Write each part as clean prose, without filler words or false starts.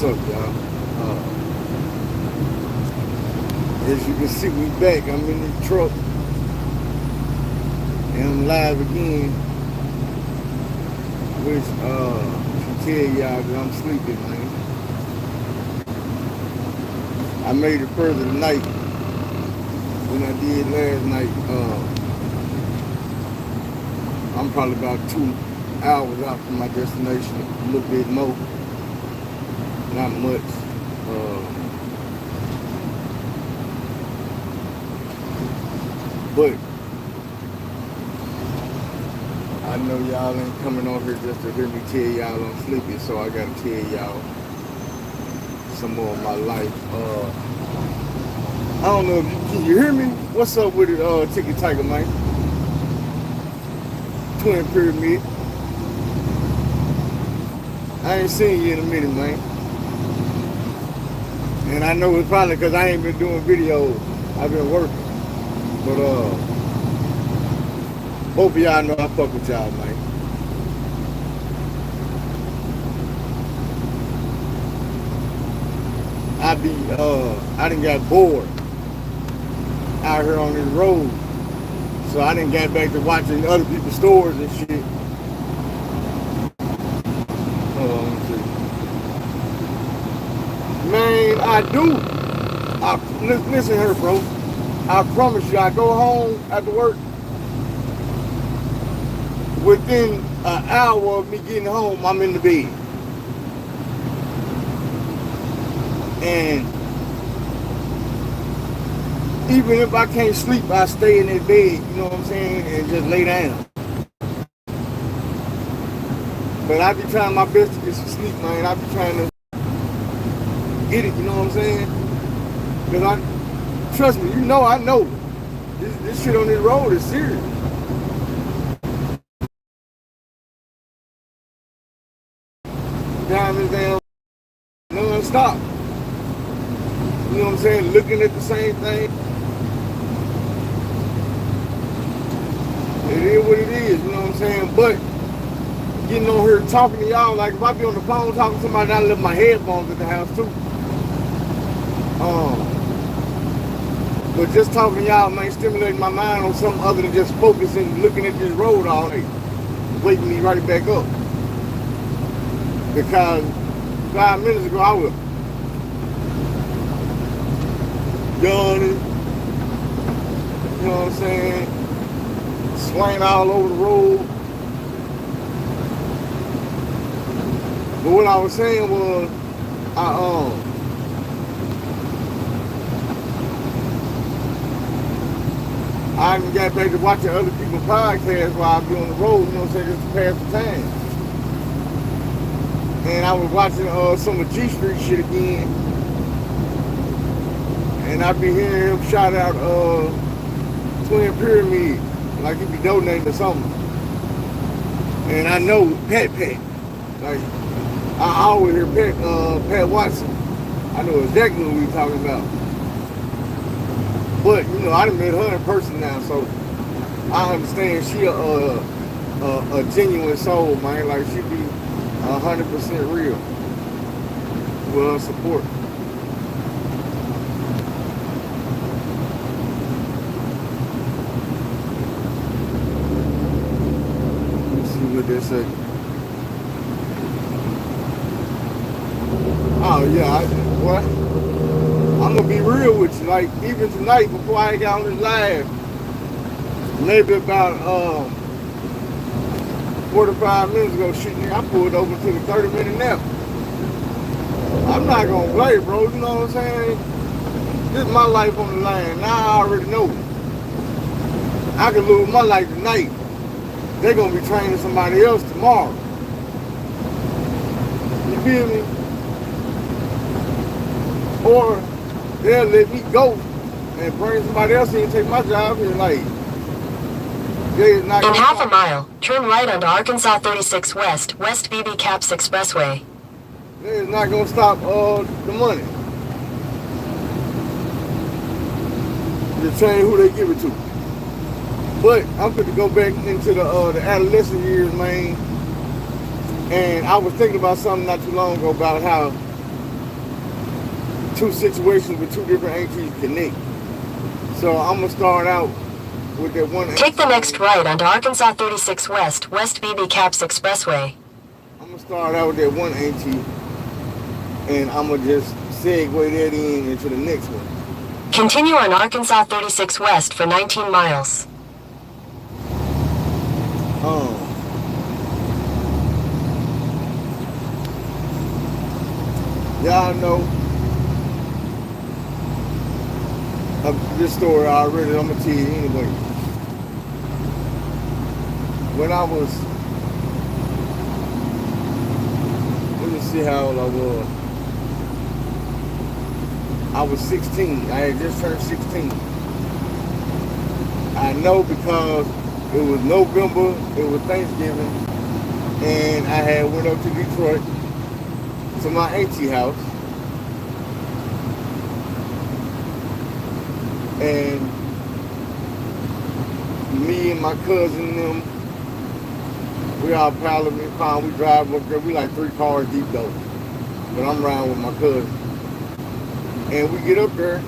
up, y'all? As you can see, we back. I'm in the truck, and I'm live again, which should tell y'all that I'm sleeping, man. I made it further tonight than I did last night. I'm probably about 2 hours out from my destination, a little bit more, not much. But I know y'all ain't coming on here just to hear me tell y'all I'm sleepy, so I gotta tell y'all some more of my life. I don't know, can you hear me? What's up with it, Ticket Tiger, man? Twin Pyramid. I ain't seen you in a minute, man. And I know it's probably because I ain't been doing videos. I've been working. But both of y'all know I fuck with y'all, man. I done got bored out here on this road. So I done got back to watching other people's stores and shit. Hold on, let me see. Man, I do. Listen here, bro. I promise you, I go home after work. Within an hour of me getting home, I'm in the bed. And even if I can't sleep, I stay in that bed, you know what I'm saying, and just lay down. But I be trying my best to get some sleep, man. I be trying to get it, you know what I'm saying? Because trust me, I know. This shit on this road is serious. Driving down non-stop. You know what I'm saying? Looking at the same thing. It is what it is, you know what I'm saying? But getting on here talking to y'all, like if I be on the phone talking to somebody, I left my headphones at the house too. But just talking to y'all, man, stimulating my mind on something other than just focusing, looking at this road all day, waking me right back up. Because 5 minutes ago I was yawning, you know what I'm saying, swaying all over the road. But what I was saying was, I got back to watching other people's podcasts while I be on the road, you know what I'm saying, just to pass the time. And I was watching some of G Street shit again. And I be hearing him shout out Twin Pyramid, like he be donating to something. And I know Pat, like I always hear Pat Watson. I know exactly what we talking about. But you know, I done met her in person now, so I understand she a genuine soul, man. Like she be 100% real with her support. Let's see what they say. Oh yeah, what? I'm gonna be real with you. Like even tonight, before I got on this live, maybe about 45 minutes ago, shit, I pulled over to the 30-minute nap. I'm not gonna play, bro. You know what I'm saying? This is my life on the line. Now I already know. I could lose my life tonight. They're gonna be training somebody else tomorrow. You feel me? Or they'll let me go and bring somebody else in and take my job and like. In half a mile, turn right onto Arkansas 36 West BB Caps Expressway. They're not gonna stop the money. Just change who they give it to. But I'm going to go back into the adolescent years, man. And I was thinking about something not too long ago about how two situations with two different aunties connect. So I'm gonna start out with that one. Take the next right onto Arkansas 36 West, West BB Caps Expressway. I'm gonna start out with that one auntie, and I'm gonna just segue that into the next one. Continue on Arkansas 36 West for 19 miles. Y'all know this story already. I'm gonna tell you anyway. When I was, let me see how old I was. I was 16. I had just turned 16. I know because it was November, it was Thanksgiving, and I had went up to Detroit to my auntie house, and me and my cousin and them, we all piled up in the car. We drive up there. We like 3 cars deep though, but I'm riding with my cousin, and we get up there,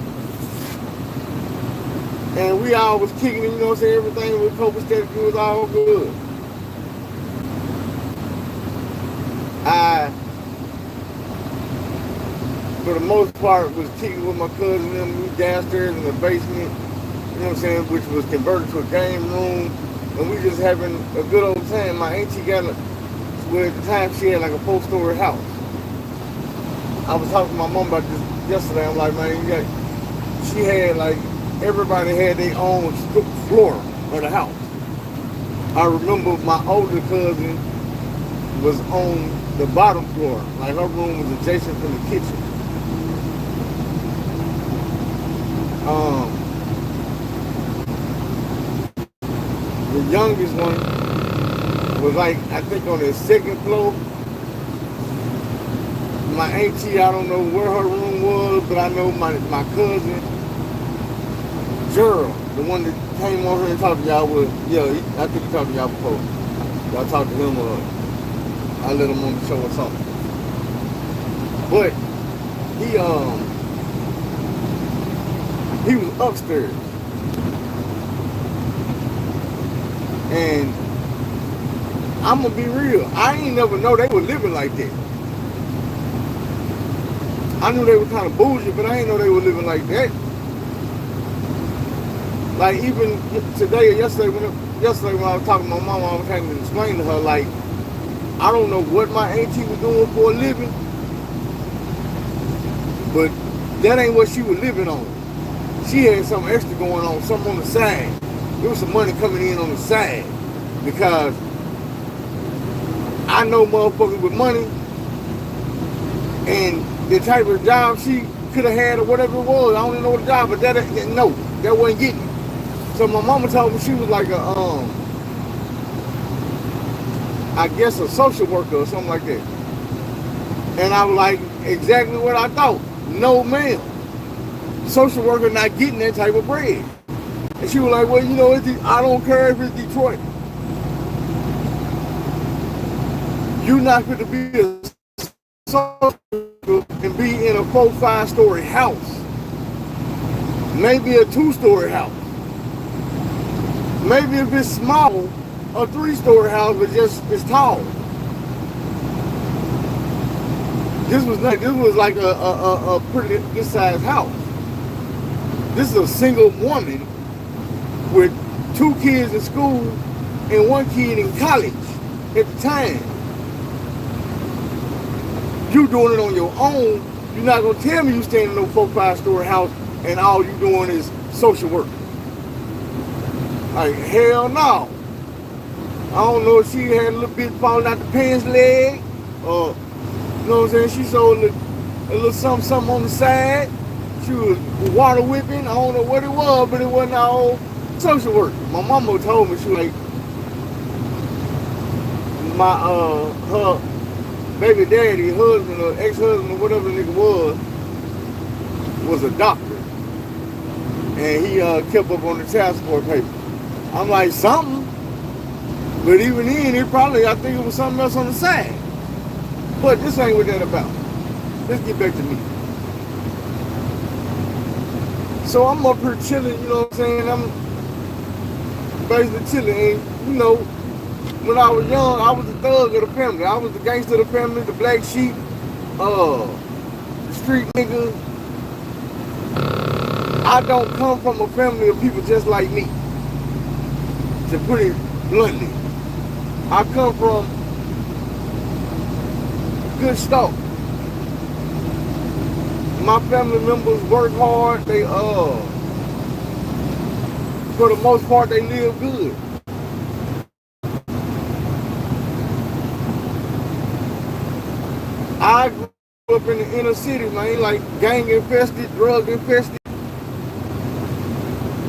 and we all was kicking it, you know what I'm saying? Everything was copacetic, it was all good. I, for the most part, was kicking with my cousin and them. We downstairs in the basement, you know what I'm saying, which was converted to a game room, and we just having a good old time. My auntie got well, at the time she had like a 4-story house. I was talking to my mom about this yesterday. I'm like, man, she had like, everybody had their own floor of the house. I remember my older cousin was on the bottom floor. Like her room was adjacent to the kitchen. The youngest one was like, I think on the 2nd floor. My auntie, I don't know where her room was, but I know my cousin, Gerald, the one that came on here and talked to y'all was, yeah, I think he talked to y'all before. Y'all talked to him, I let him on the show or something. But he was upstairs. And I'm gonna be real, I ain't never know they were living like that. I knew they were kind of bougie, but I ain't know they were living like that. Like even today or yesterday when I was talking to my mom, I was having to explain to her, like, I don't know what my auntie was doing for a living, but that ain't what she was living on. She had something extra going on, something on the side. There was some money coming in on the side, because I know motherfuckers with money, and the type of job she could have had or whatever it was, I don't even know what the job, but that wasn't getting it. So my mama told me she was like a, I guess a social worker or something like that. And I was like, exactly what I thought. No, ma'am. Social worker not getting that type of bread. And she was like, well, you know, I don't care if it's Detroit. You're not going to be a social worker and be in a 4-5-story house. Maybe a 2-story house. Maybe if it's small, a 3-story house, but just it's tall. This was like a pretty good sized house. This is a single woman with 2 kids in school and 1 kid in college at the time. You doing it on your own. You're not gonna tell me you staying in no 4-5-story house and all you doing is social work. Like, hell no. I don't know if she had a little bit falling out the pants leg, or, you know what I'm saying, she sold a little something on the side. She was water whipping, I don't know what it was, but it wasn't all social work. My mama told me, she was like, her baby daddy, husband, or ex-husband, or whatever the nigga was a doctor. And he kept up on the child support paper. I'm like, something? But even then, I think it was something else on the side. But this ain't what that about. Let's get back to me. So I'm up here chilling, you know what I'm saying? I'm basically chilling. And, you know, when I was young, I was the thug of the family. I was the gangster of the family, the black sheep, the street nigga. I don't come from a family of people just like me, to put it bluntly. I come from good stock. My family members work hard. They for the most part, they live good. I grew up in the inner city, man, like gang infested, drug infested.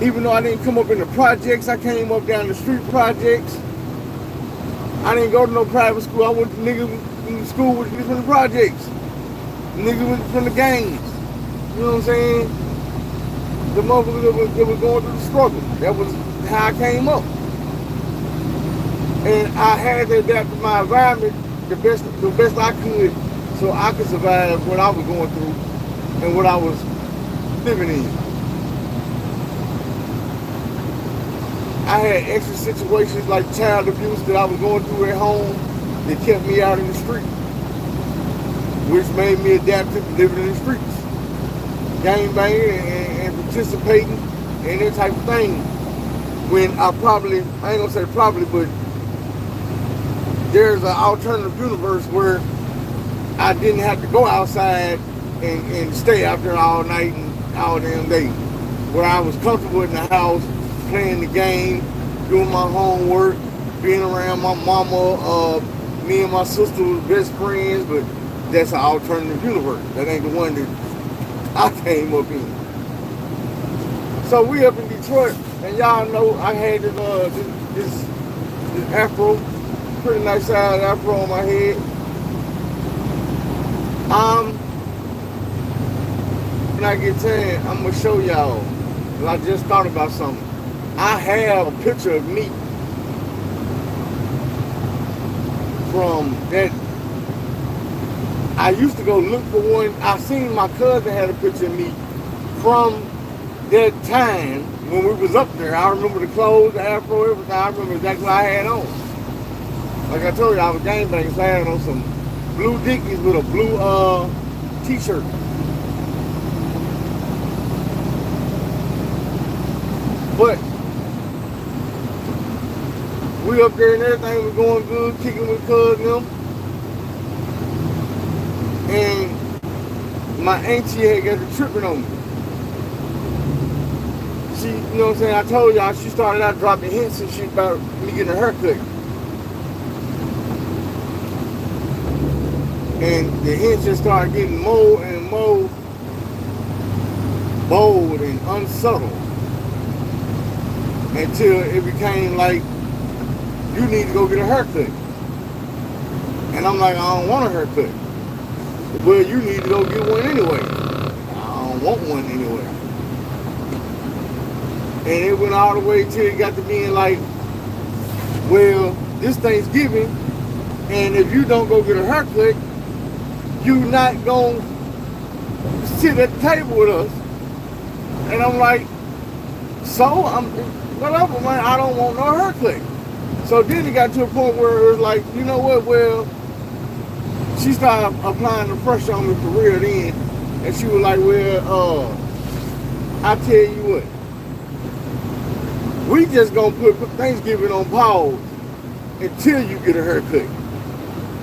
Even though I didn't come up in the projects, I came up down the street projects. I didn't go to no private school. I went to nigga in school with niggas from the projects. Niggas from the gangs. You know what I'm saying? The motherfuckers that was going through the struggle. That was how I came up. And I had to adapt to my environment the best I could, so I could survive what I was going through and what I was living in. I had extra situations like child abuse that I was going through at home that kept me out in the street, which made me adapt to living in the streets, gang banging and participating in that type of thing. When I ain't gonna say probably, but there's an alternative universe where I didn't have to go outside and stay out there all night and all damn day. Where I was comfortable in the house, playing the game, doing my homework, being around my mama. Me and my sister was best friends, but that's an alternative universe. That ain't the one that I came up in. So we up in Detroit, and y'all know I had this afro, pretty nice size afro on my head. When I get tan, I'm gonna show y'all. I just thought about something. I have a picture of me from that. I used to go look for one. I seen my cousin had a picture of me from that time when we was up there. I remember the clothes, the afro, everything. I remember exactly what I had on. Like I told you, I was gangbanging, so I had on some blue Dickies with a blue t-shirt. But we up there and everything was going good, kicking with cousin them. And my auntie had got the tripping on me. She, you know what I'm saying, I told y'all she started out dropping hints and shit about me getting a haircut. And the hints just started getting more and more bold and unsubtle until it became like, you need to go get a haircut. And I'm like, I don't want a haircut. Well, you need to go get one anyway. I don't want one anyway. And it went all the way till it got to being like, well, this Thanksgiving, and if you don't go get a haircut, you not gonna sit at the table with us. And I'm like, so whatever, man, I don't want no haircut. So then it got to a point where it was like, you know what, well, she started applying the pressure on me for real then. And she was like, well, I tell you what, we just gonna put Thanksgiving on pause until you get a haircut.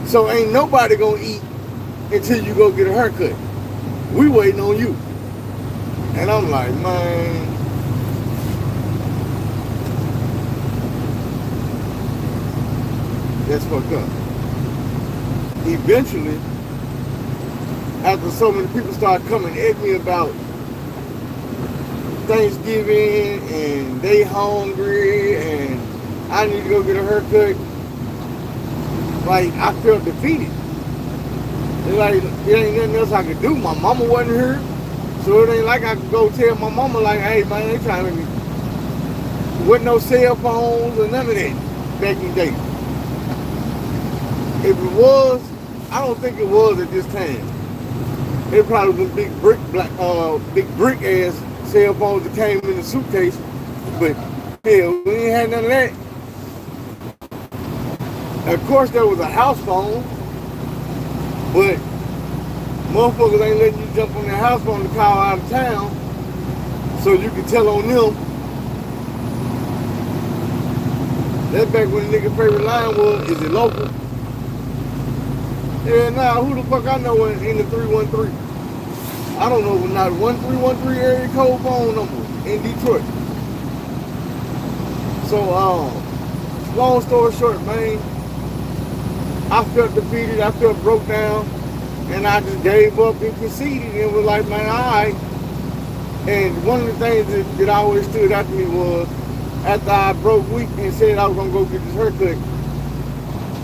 So ain't nobody gonna eat until you go get a haircut. We waiting on you. And I'm like, man, that's fucked up. Eventually, after so many people started coming at me about Thanksgiving and they hungry and I need to go get a haircut, like I felt defeated. It's like it ain't nothing else I could do. My mama wasn't here, so it ain't like I could go tell my mama like, hey man, they trying to make me. With no cell phones or none of that back in the day. If it was, I don't think it was at this time. It probably was big brick ass cell phones that came in the suitcase, but hell, we ain't had none of that. Of course, there was a house phone, but motherfuckers ain't letting you jump on their house phone to call out of town, so you can tell on them. That's back when the nigga favorite line was, is it local? Yeah, nah, who the fuck I know in the 313? I don't know not one 313 area code phone number in Detroit. So, long story short, man, I felt defeated, I felt broke down, and I just gave up and conceded and was like, man, all right. And one of the things that always stood out to me was, after I broke weak and said I was gonna go get this haircut,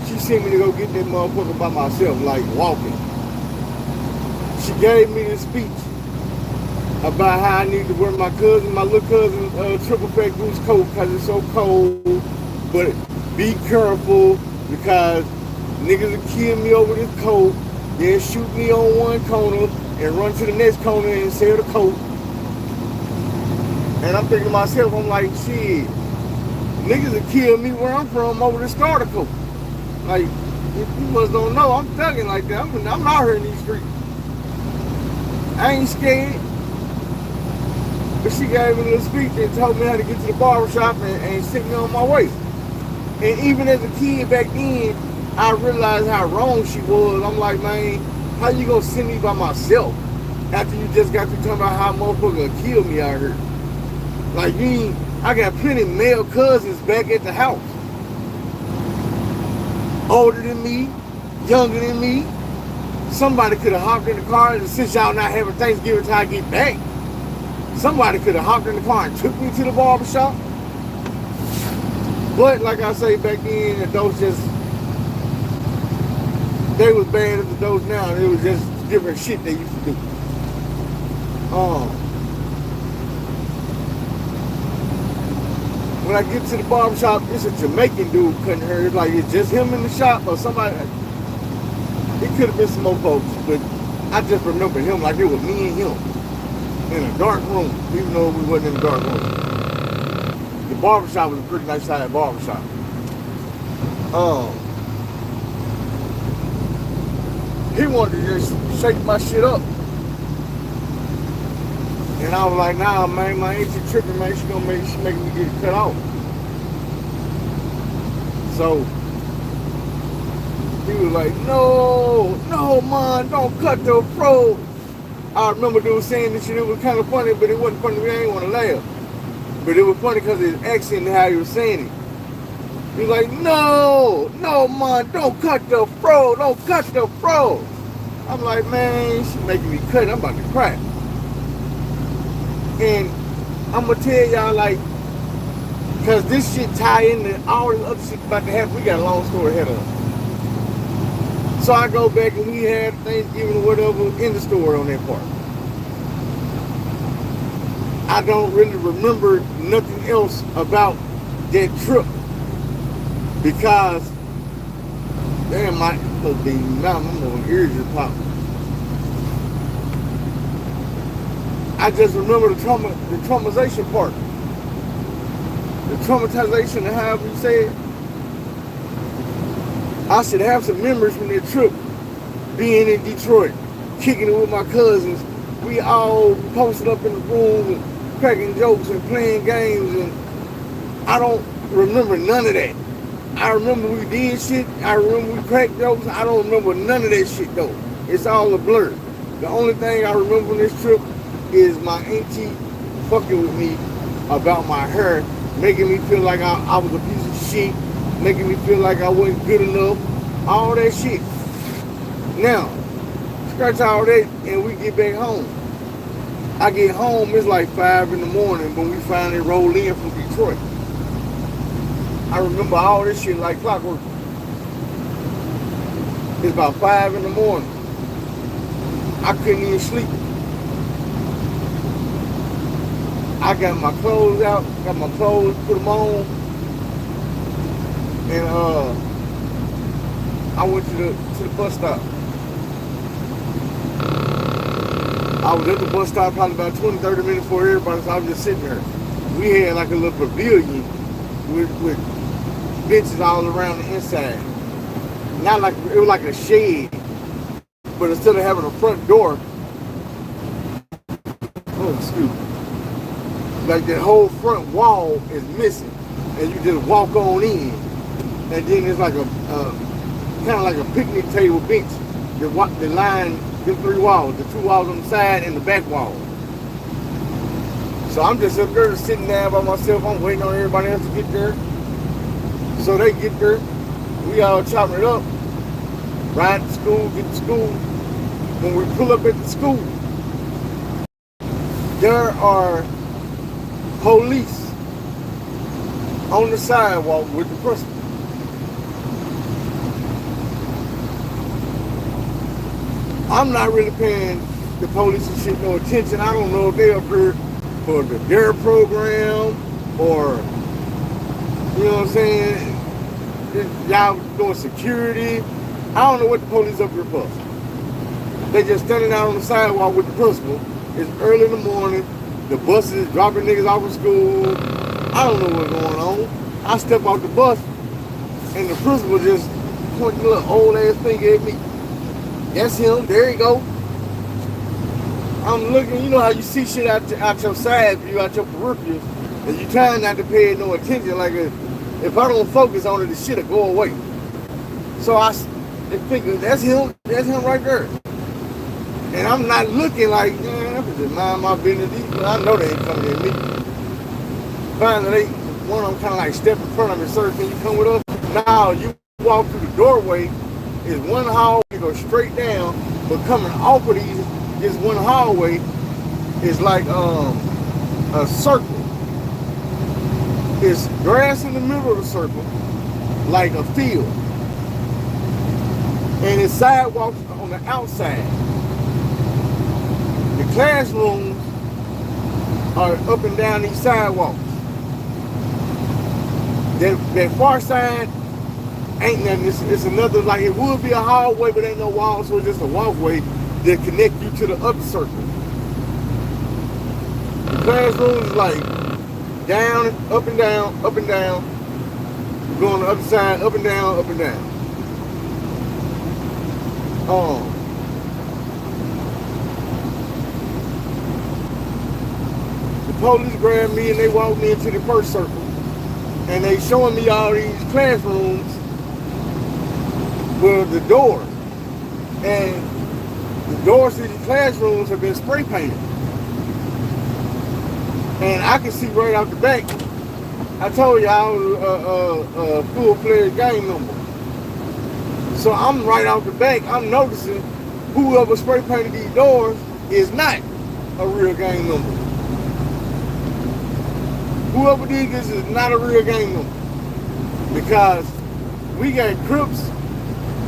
she sent me to go get that motherfucker by myself, like walking. She gave me this speech about how I need to wear my little cousin, triple fat goose coat because it's so cold, but be careful because niggas will kill me over this coat, then shoot me on one corner and run to the next corner and sell the coat. And I'm thinking to myself, I'm like, shit, niggas will kill me where I'm from over this starter coat. Like, if you must don't know, I'm thugging like that. I'm out here in these streets. I ain't scared. But she gave me a little speech and told me how to get to the barbershop and sent me on my way. And even as a kid back then, I realized how wrong she was. I'm like, man, how you gonna send me by myself after you just got to talking about how motherfucker will kill me out here? Like, I got plenty of male cousins back at the house. Older than me, younger than me. Somebody could have hopped in the car, and since y'all not having Thanksgiving till I get back, somebody could have hopped in the car and took me to the barbershop. But like I say back then, those they was bad as the those now. It was just different shit they used to do. When I get to the barbershop, it's a Jamaican dude cutting her. It's like it's just him in the shop or somebody. It could have been some more folks, but I just remember him like it was me and him in a dark room, even though we wasn't in a dark room. The barbershop was a pretty nice sized barbershop. He wanted to just shake my shit up. And I was like, nah, man, my auntie tripping, man. She making me get it cut off. So he was like, no, man, don't cut the fro. I remember dude saying this shit. It was kind of funny, but it wasn't funny. We ain't want to laugh. But it was funny because his accent and how he was saying it. He was like, no, man, don't cut the fro. Don't cut the fro. I'm like, man, she making me cut. I'm about to cry. And I'm going to tell y'all, like, because this shit tie into all this other shit about to happen. We got a long story ahead of us. So I go back and we had Thanksgiving or whatever in the store on that part. I don't really remember nothing else about that trip because, damn, my ears just popped. I just remember the traumatization part. The traumatization and however you say it. I should have some memories from that trip being in Detroit, kicking it with my cousins. We all posted up in the room and cracking jokes and playing games, and I don't remember none of that. I remember we did shit. I remember we cracked jokes. I don't remember none of that shit though. It's all a blur. The only thing I remember from this trip is my auntie fucking with me about my hair, making me feel like I was a piece of shit, making me feel like I wasn't good enough, all that shit. Now, scratch all that and we get back home. I get home, it's like 5 in the morning when we finally roll in from Detroit. I remember all this shit like clockwork. It's about 5 in the morning. I couldn't even sleep. I got my clothes out, got my clothes, put them on, and I went to the bus stop. I was at the bus stop probably about 20, 30 minutes before everybody, so I was just sitting there. We had like a little pavilion with benches all around the inside. Not like, it was like a shed, but instead of having a front door, oh, excuse me, like that whole front wall is missing, and you just walk on in, and then it's like a kind of like a picnic table bench that line the three walls, the two walls on the side and the back wall. So I'm just up there sitting there by myself. I'm waiting on everybody else to get there. So they get there, we all chopping it up, ride to school, get to school. When we pull up at the school, there are police on the sidewalk with the principal. I'm not really paying the police and shit no attention. I don't know if they're up here for the DARE program or, you know what I'm saying, y'all doing security. I don't know what the police up here for. They just standing out on the sidewalk with the principal. It's early in the morning. The bus is dropping niggas off of school. I don't know what's going on. I step off the bus and the principal just pointing a little old ass finger at me. That's him. There you go. I'm looking. You know how you see shit out your side view, out your peripherals, and you trying not to pay no attention. Like if I don't focus on it, the shit'll go away. So I figure that's him. That's him right there. And I'm not looking like, man, I'm just mind my business. I know they ain't coming at me. Finally, one of them kind of like step in front of me, sir, can you come with us? Now you walk through the doorway. Is one hallway, you go straight down, but coming off of this one hallway is like a circle. It's grass in the middle of the circle, like a field. And it's sidewalks on the outside. The classrooms are up and down these sidewalks. That far side ain't nothing. It's another, like it would be a hallway, but ain't no wall, so it's just a walkway that connect you to the other circle. The classroom is like down, up and down, up and down. You go on the other side, up and down, up and down. The police grabbed me and they walked me into the first circle. And they showing me all these classrooms with the doors. And the doors to these classrooms have been spray painted. And I can see right out the back. I told you I was a full-fledged gang member. So I'm right out the back. I'm noticing whoever spray painted these doors is not a real gang member. Whoever did this is not a real gang member. Because we got Crips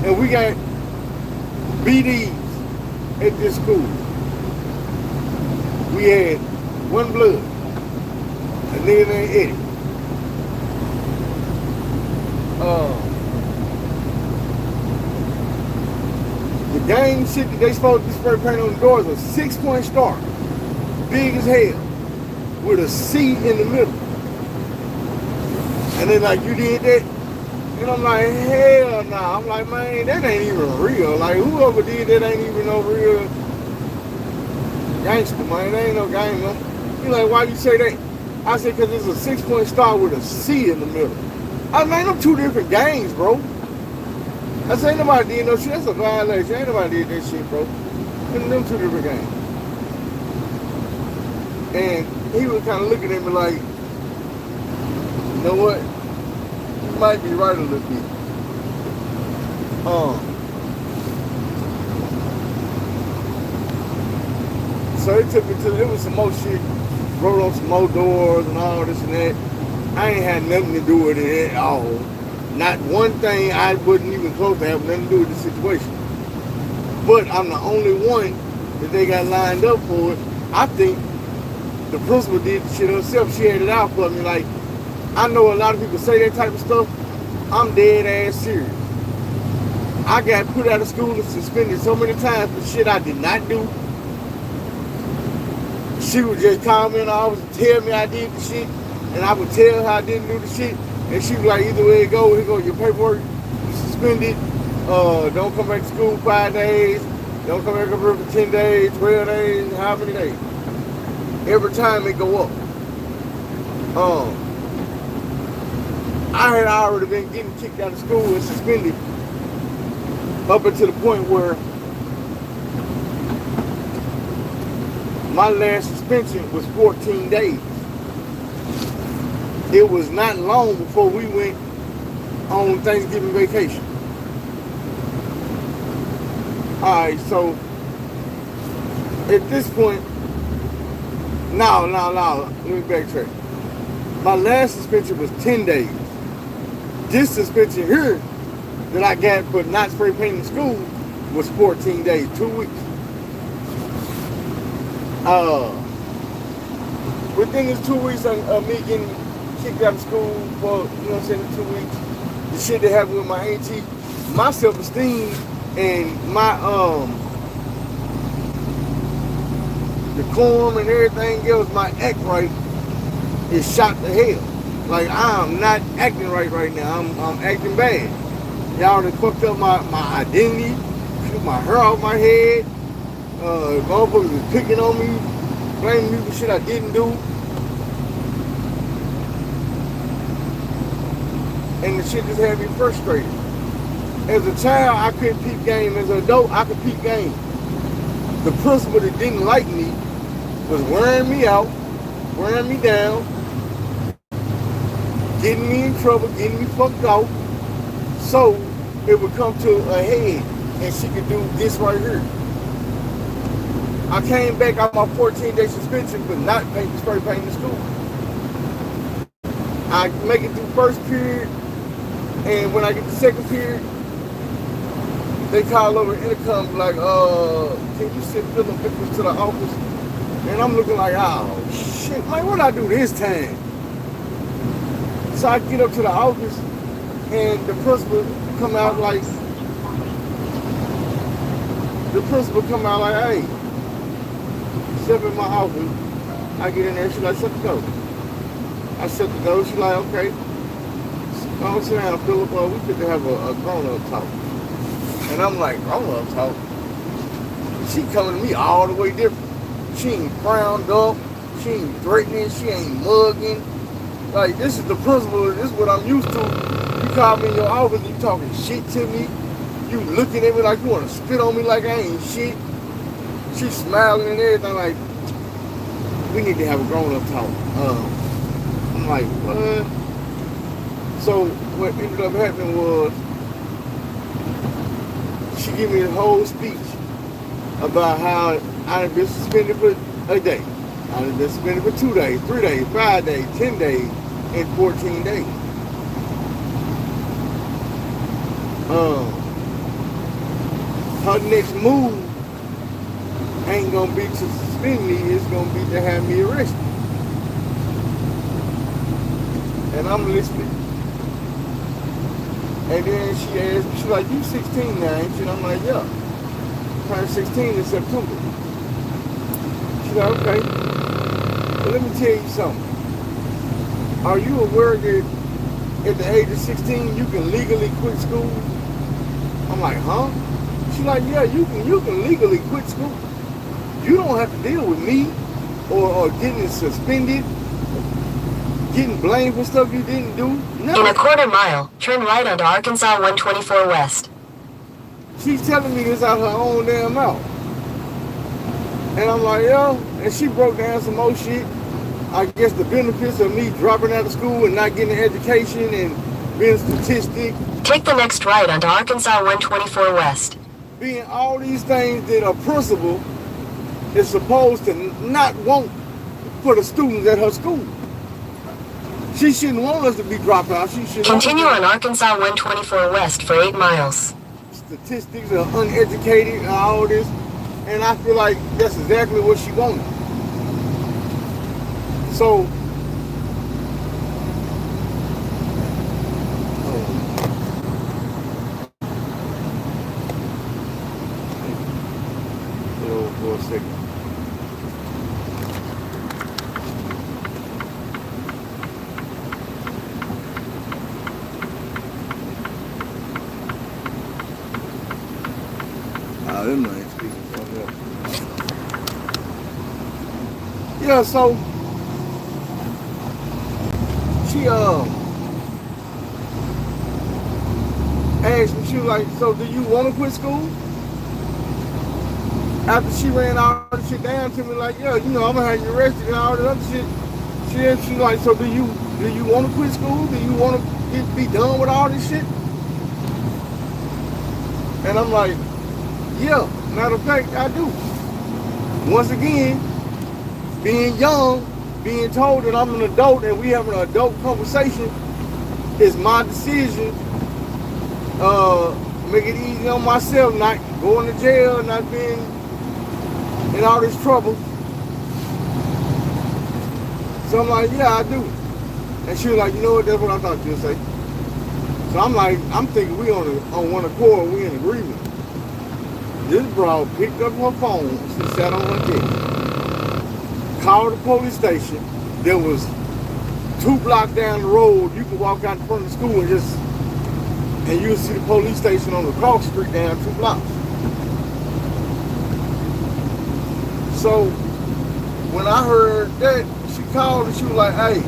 and we got BDs at this school. We had one blood. A nigga named Eddie. The gang shit that they supposed to spray paint on the doors was a 6-point star. Big as hell. With a C in the middle. And they like, you did that? And I'm like, hell nah. I'm like, man, that ain't even real. Like, whoever did that ain't even no real gangster, man. That ain't no gang, man. You like, why you say that? I said, because it's a 6-point star with a C in the middle. I mean, them two different gangs, bro. I said, ain't nobody did no shit. That's a violation. Ain't nobody did that shit, bro. Them two different gangs. And he was kind of looking at me like, you know what? You might be right a little bit. So they took me to, it was some more shit, wrote on some more doors and all this and that. I ain't had nothing to do with it at all. Not one thing I wasn't even close to having nothing to do with the situation. But I'm the only one that they got lined up for it. I think the principal did the shit herself. She had it out for me. Like, I know a lot of people say that type of stuff. I'm dead ass serious. I got put out of school and suspended so many times for shit I did not do. She would just call me in the office and tell me I did the shit, and I would tell her I didn't do the shit, and she was like, either way it go, here go your paperwork, you suspended, don't come back to school 5 days, don't come back over for 10 days, 12 days, how many days? Every time it go up. I had already been getting kicked out of school and suspended up until the point where my last suspension was 14 days. It was not long before we went on Thanksgiving vacation. Alright, so at this point, no, let me backtrack. My last suspension was 10 days. This suspension here that I got for not spray painting school was 14 days, 2 weeks. Within this 2 weeks of me getting kicked out of school for, you know what I'm saying, 2 weeks, the shit that happened with my auntie, my self-esteem and my decorum and everything else, my act right is shot to hell. Like, I'm not acting right now. I'm acting bad. Y'all done fucked up my identity, took my hair off my head. Motherfuckers was picking on me, blaming me for shit I didn't do. And the shit just had me frustrated. As a child, I couldn't peep game. As an adult, I could peep game. The principal that didn't like me was wearing me out, wearing me down, getting me in trouble, getting me fucked out, so it would come to a head and she could do this right here. I came back on my 14-day suspension for not spray painting the school. I make it through first period, and when I get to second period, they call over intercom like, can you send Philup Bank to the office? And I'm looking like, oh shit, man, what I do this time? So I get up to the office, and the principal come out like, hey, step in my office. I get in there, she like, shut the door. I shut the door, she like, okay. Go sit down, Philup, we fit to have a grown-up talk. And I'm like, grown-up talk? She coming to me all the way different. She ain't frowned up, she ain't threatening, she ain't mugging. Like, this is the principal, this is what I'm used to. You call me in your office and you talking shit to me. You looking at me like you want to spit on me like I ain't shit. She smiling and everything like, we need to have a grown-up talk. I'm like, what? So what ended up happening was, she gave me a whole speech about how I had been suspended for a day. I had been suspended for 2 days, 3 days, 5 days, 10 days, and 14 days. Her next move ain't gonna be to suspend me, it's gonna be to have me arrested. And I'm listening. And then she asked me, she's like, you 16 now, ain't you? And I'm like, yeah. Turned 16 in September. She's like, okay. Well, let me tell you something. Are you aware that at the age of 16 you can legally quit school? I'm like, huh? She's like, yeah, you can legally quit school. You don't have to deal with me or getting suspended, getting blamed for stuff you didn't do. No. In a quarter mile, turn right onto Arkansas 124 West. She's telling me this out her own damn mouth. And I'm like, yo, and she broke down some more shit. I guess the benefits of me dropping out of school and not getting an education and being a statistic. Take the next right onto Arkansas 124 West. Being all these things that a principal is supposed to not want for the students at her school. She shouldn't want us to be dropouts. She should continue on Arkansas 124 West for 8 miles. Statistics are uneducated and all this, and I feel like that's exactly what she wanted. So, hold on for a second. them ain't speaking from them. Yeah, so she asked me, she was like, so do you want to quit school? After she ran all the shit down to me, like, yeah, you know, I'm gonna have you arrested and all that other shit. She was like, so do you want to quit school? Do you want to be done with all this shit? And I'm like, yeah, matter of fact, I do. Once again, being young, being told that I'm an adult and we having an adult conversation is my decision. Make it easy on myself, not going to jail, not being in all this trouble. So I'm like, yeah, I do. And she was like, you know what, that's what I thought you'd say. So I'm like, I'm thinking we on one accord, we in agreement. This broad picked up her phone, she sat on her desk, called the police station. There was 2 blocks down the road, you could walk out in front of the school and you'll see the police station on the cross street down 2 blocks. So when I heard that, she called and she was like, hey,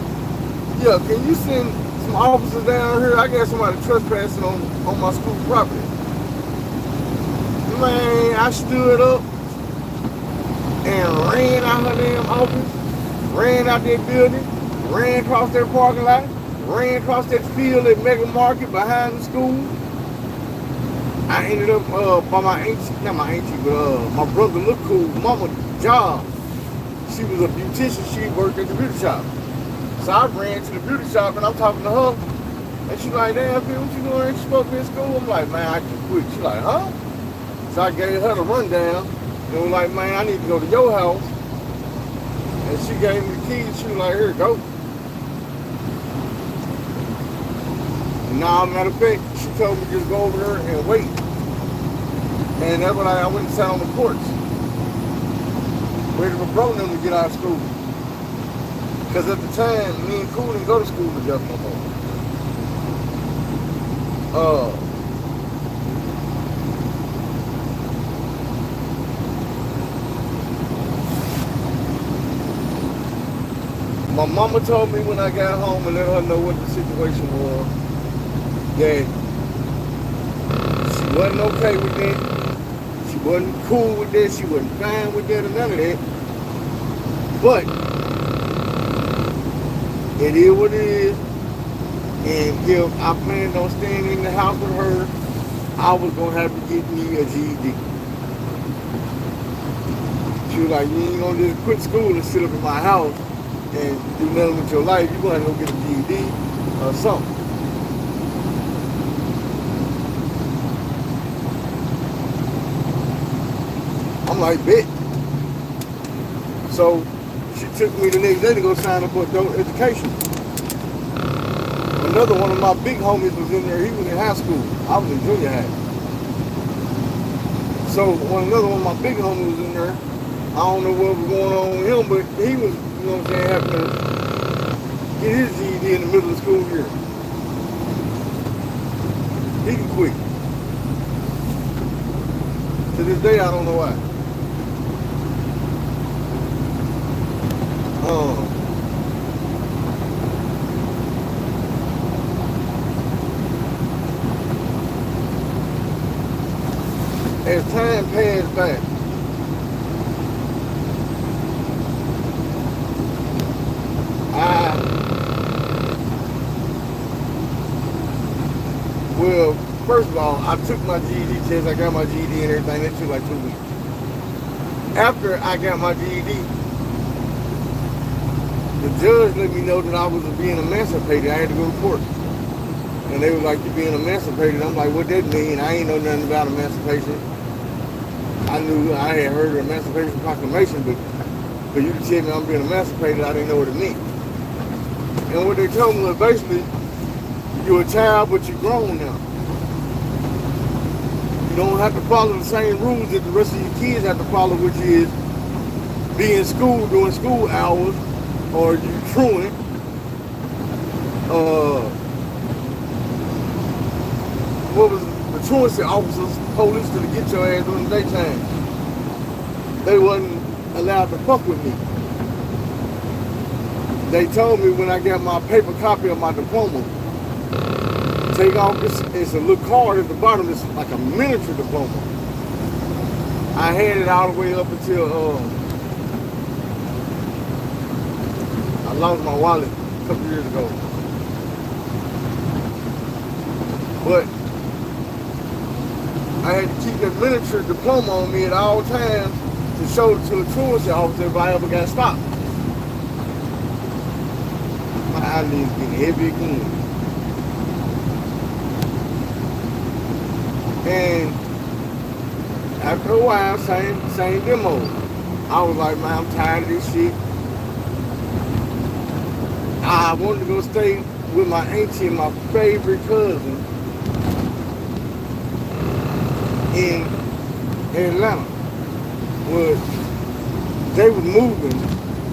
yeah, can you send some officers down here? I got somebody trespassing on my school property. Man, I stood up and ran out her damn office, ran out that building, ran across that parking lot, ran across that field at Mega Market behind the school. I ended up by my auntie, not my auntie, but my brother look cool, mama job. She was a beautician, she worked at the beauty shop. So I ran to the beauty shop and I'm talking to her. And she's like, damn, Phil, what you doing? She supposed to be in school? I'm like, man, I can quit. She's like, huh? So I gave her the rundown. And was like, man, I need to go to your house. And she gave me the keys. She was like, here, go. Nah, matter of fact, she told me just go over there and wait. And that's when I went and sat on the porch. Waiting for bro them to get out of school. Because at the time, me and Cool didn't go to school together no more. My mama told me when I got home and let her know what the situation was, that she wasn't okay with that. She wasn't cool with that. She wasn't fine with that or none of that. But it is what it is. And if I planned on staying in the house with her, I was going to have to get me a GED. She was like, you ain't going to just quit school and sit up in my house and do nothing with your life. You're going to have to go get a GED or something. I'm like, bet. So she took me the next day to go sign up for adult education. Another one of my big homies was in there. He was in high school. I was in junior high. So another one of my big homies was in there. I don't know what was going on with him, but he was, you know what I'm saying, having to get his GED in the middle of the school year. He can quit. To this day, I don't know why. As time passed by, well, first of all, I took my GED test, I got my GED and everything, it took like 2 weeks. After I got my GED, the judge let me know that I was being emancipated. I had to go to court. And they were like, you're being emancipated. I'm like, what that mean? I ain't know nothing about emancipation. I knew I had heard the Emancipation Proclamation, but for you to tell me I'm being emancipated, I didn't know what it meant. And what they told me was basically, you're a child, but you're grown now. You don't have to follow the same rules that the rest of your kids have to follow, which is be in school during school hours, or you truant. What was the truancy officers, police to get your ass during the daytime. They wasn't allowed to fuck with me. They told me when I got my paper copy of my diploma, take off this, it's a little card at the bottom, it's like a miniature diploma. I had it all the way up until I lost my wallet a couple years ago. But I had to keep that miniature diploma on me at all times to show it to a truancy officer if I ever got stopped. My eyelids getting heavy again. And after a while, same demo. I was like, man, I'm tired of this shit. I wanted to go stay with my auntie and my favorite cousin in Atlanta. Well, they were moving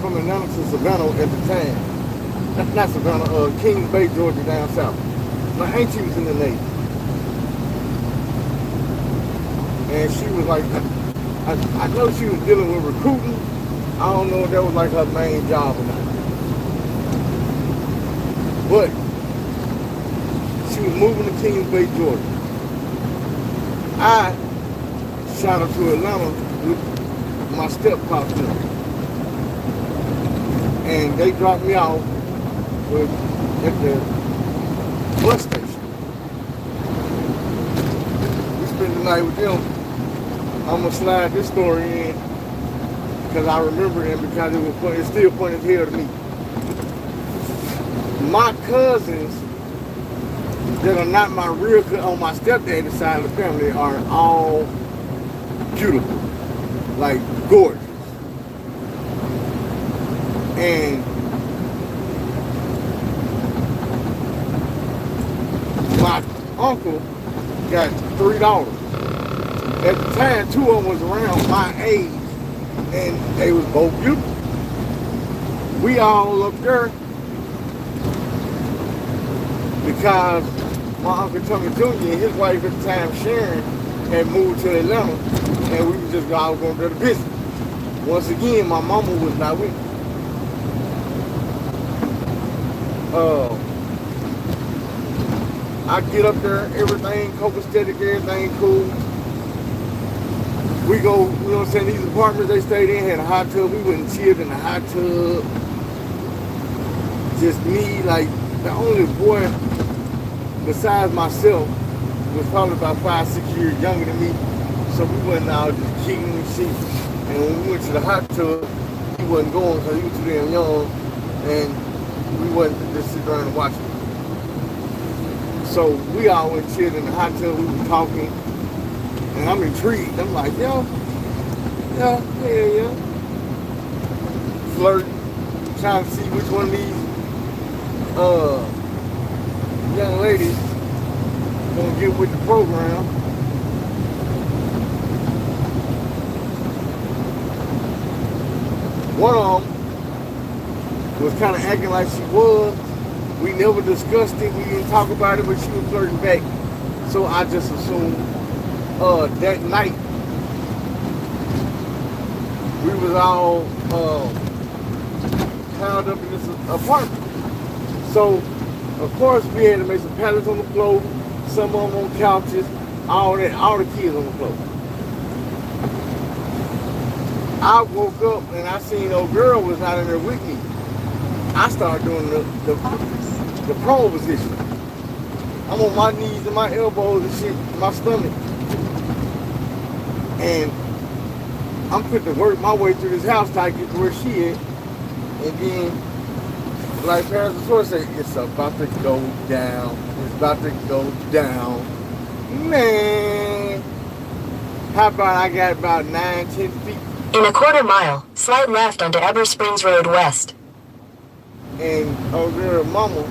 from Atlanta to Savannah at the time. Not Savannah, Kings Bay, Georgia, down south. My auntie was in the Navy. And she was like, I know she was dealing with recruiting. I don't know if that was like her main job or not. But she was moving to Kings Bay, Georgia. I shot her to Atlanta with my step-pops. And they dropped me off at the bus station. We spent the night with them. I'm gonna slide this story in because I remember it because it's still funny as hell to me. My cousins that are not my real on my stepdad's side of the family are all beautiful, like gorgeous. And my uncle got $3. At the time, two of them was around my age, and they was both beautiful. We all up there because my Uncle Tommy Jr. and his wife at the time, Sharon, had moved to Atlanta, and we was just all going to the business. Once again, my mama was not with me. I get up there, everything copacetic, everything cool. We go, you know what I'm saying, these apartments they stayed in had a hot tub. We went and chilled in the hot tub. Just me, like, the only boy besides myself was probably about 5-6 years younger than me. So we went out just kicking and shit. And when we went to the hot tub, he wasn't going because he was too damn young. And we wasn't just sit around and watch him. So we all went chilled in the hot tub. We were talking. And I'm intrigued. I'm like, yeah. Flirting, trying to see which one of these young ladies gonna get with the program. One of them was kind of acting like she was. We never discussed it. We didn't talk about it, but she was flirting back. So I just assumed that night we was all piled up in this apartment. So of course we had to make some pallets on the floor, some of them on couches, all the kids on the floor. I woke up and I seen old girl was not in there with me. I started doing the prone position. I'm on my knees and my elbows and shit, my stomach. And I'm putting to work my way through this house till I get to where she is. And then, like Pastor Source said, it's about to go down. It's about to go down. Man, how about I got about 9-10 feet? In a quarter mile, slide left onto Eber Springs Road West. And over there, mama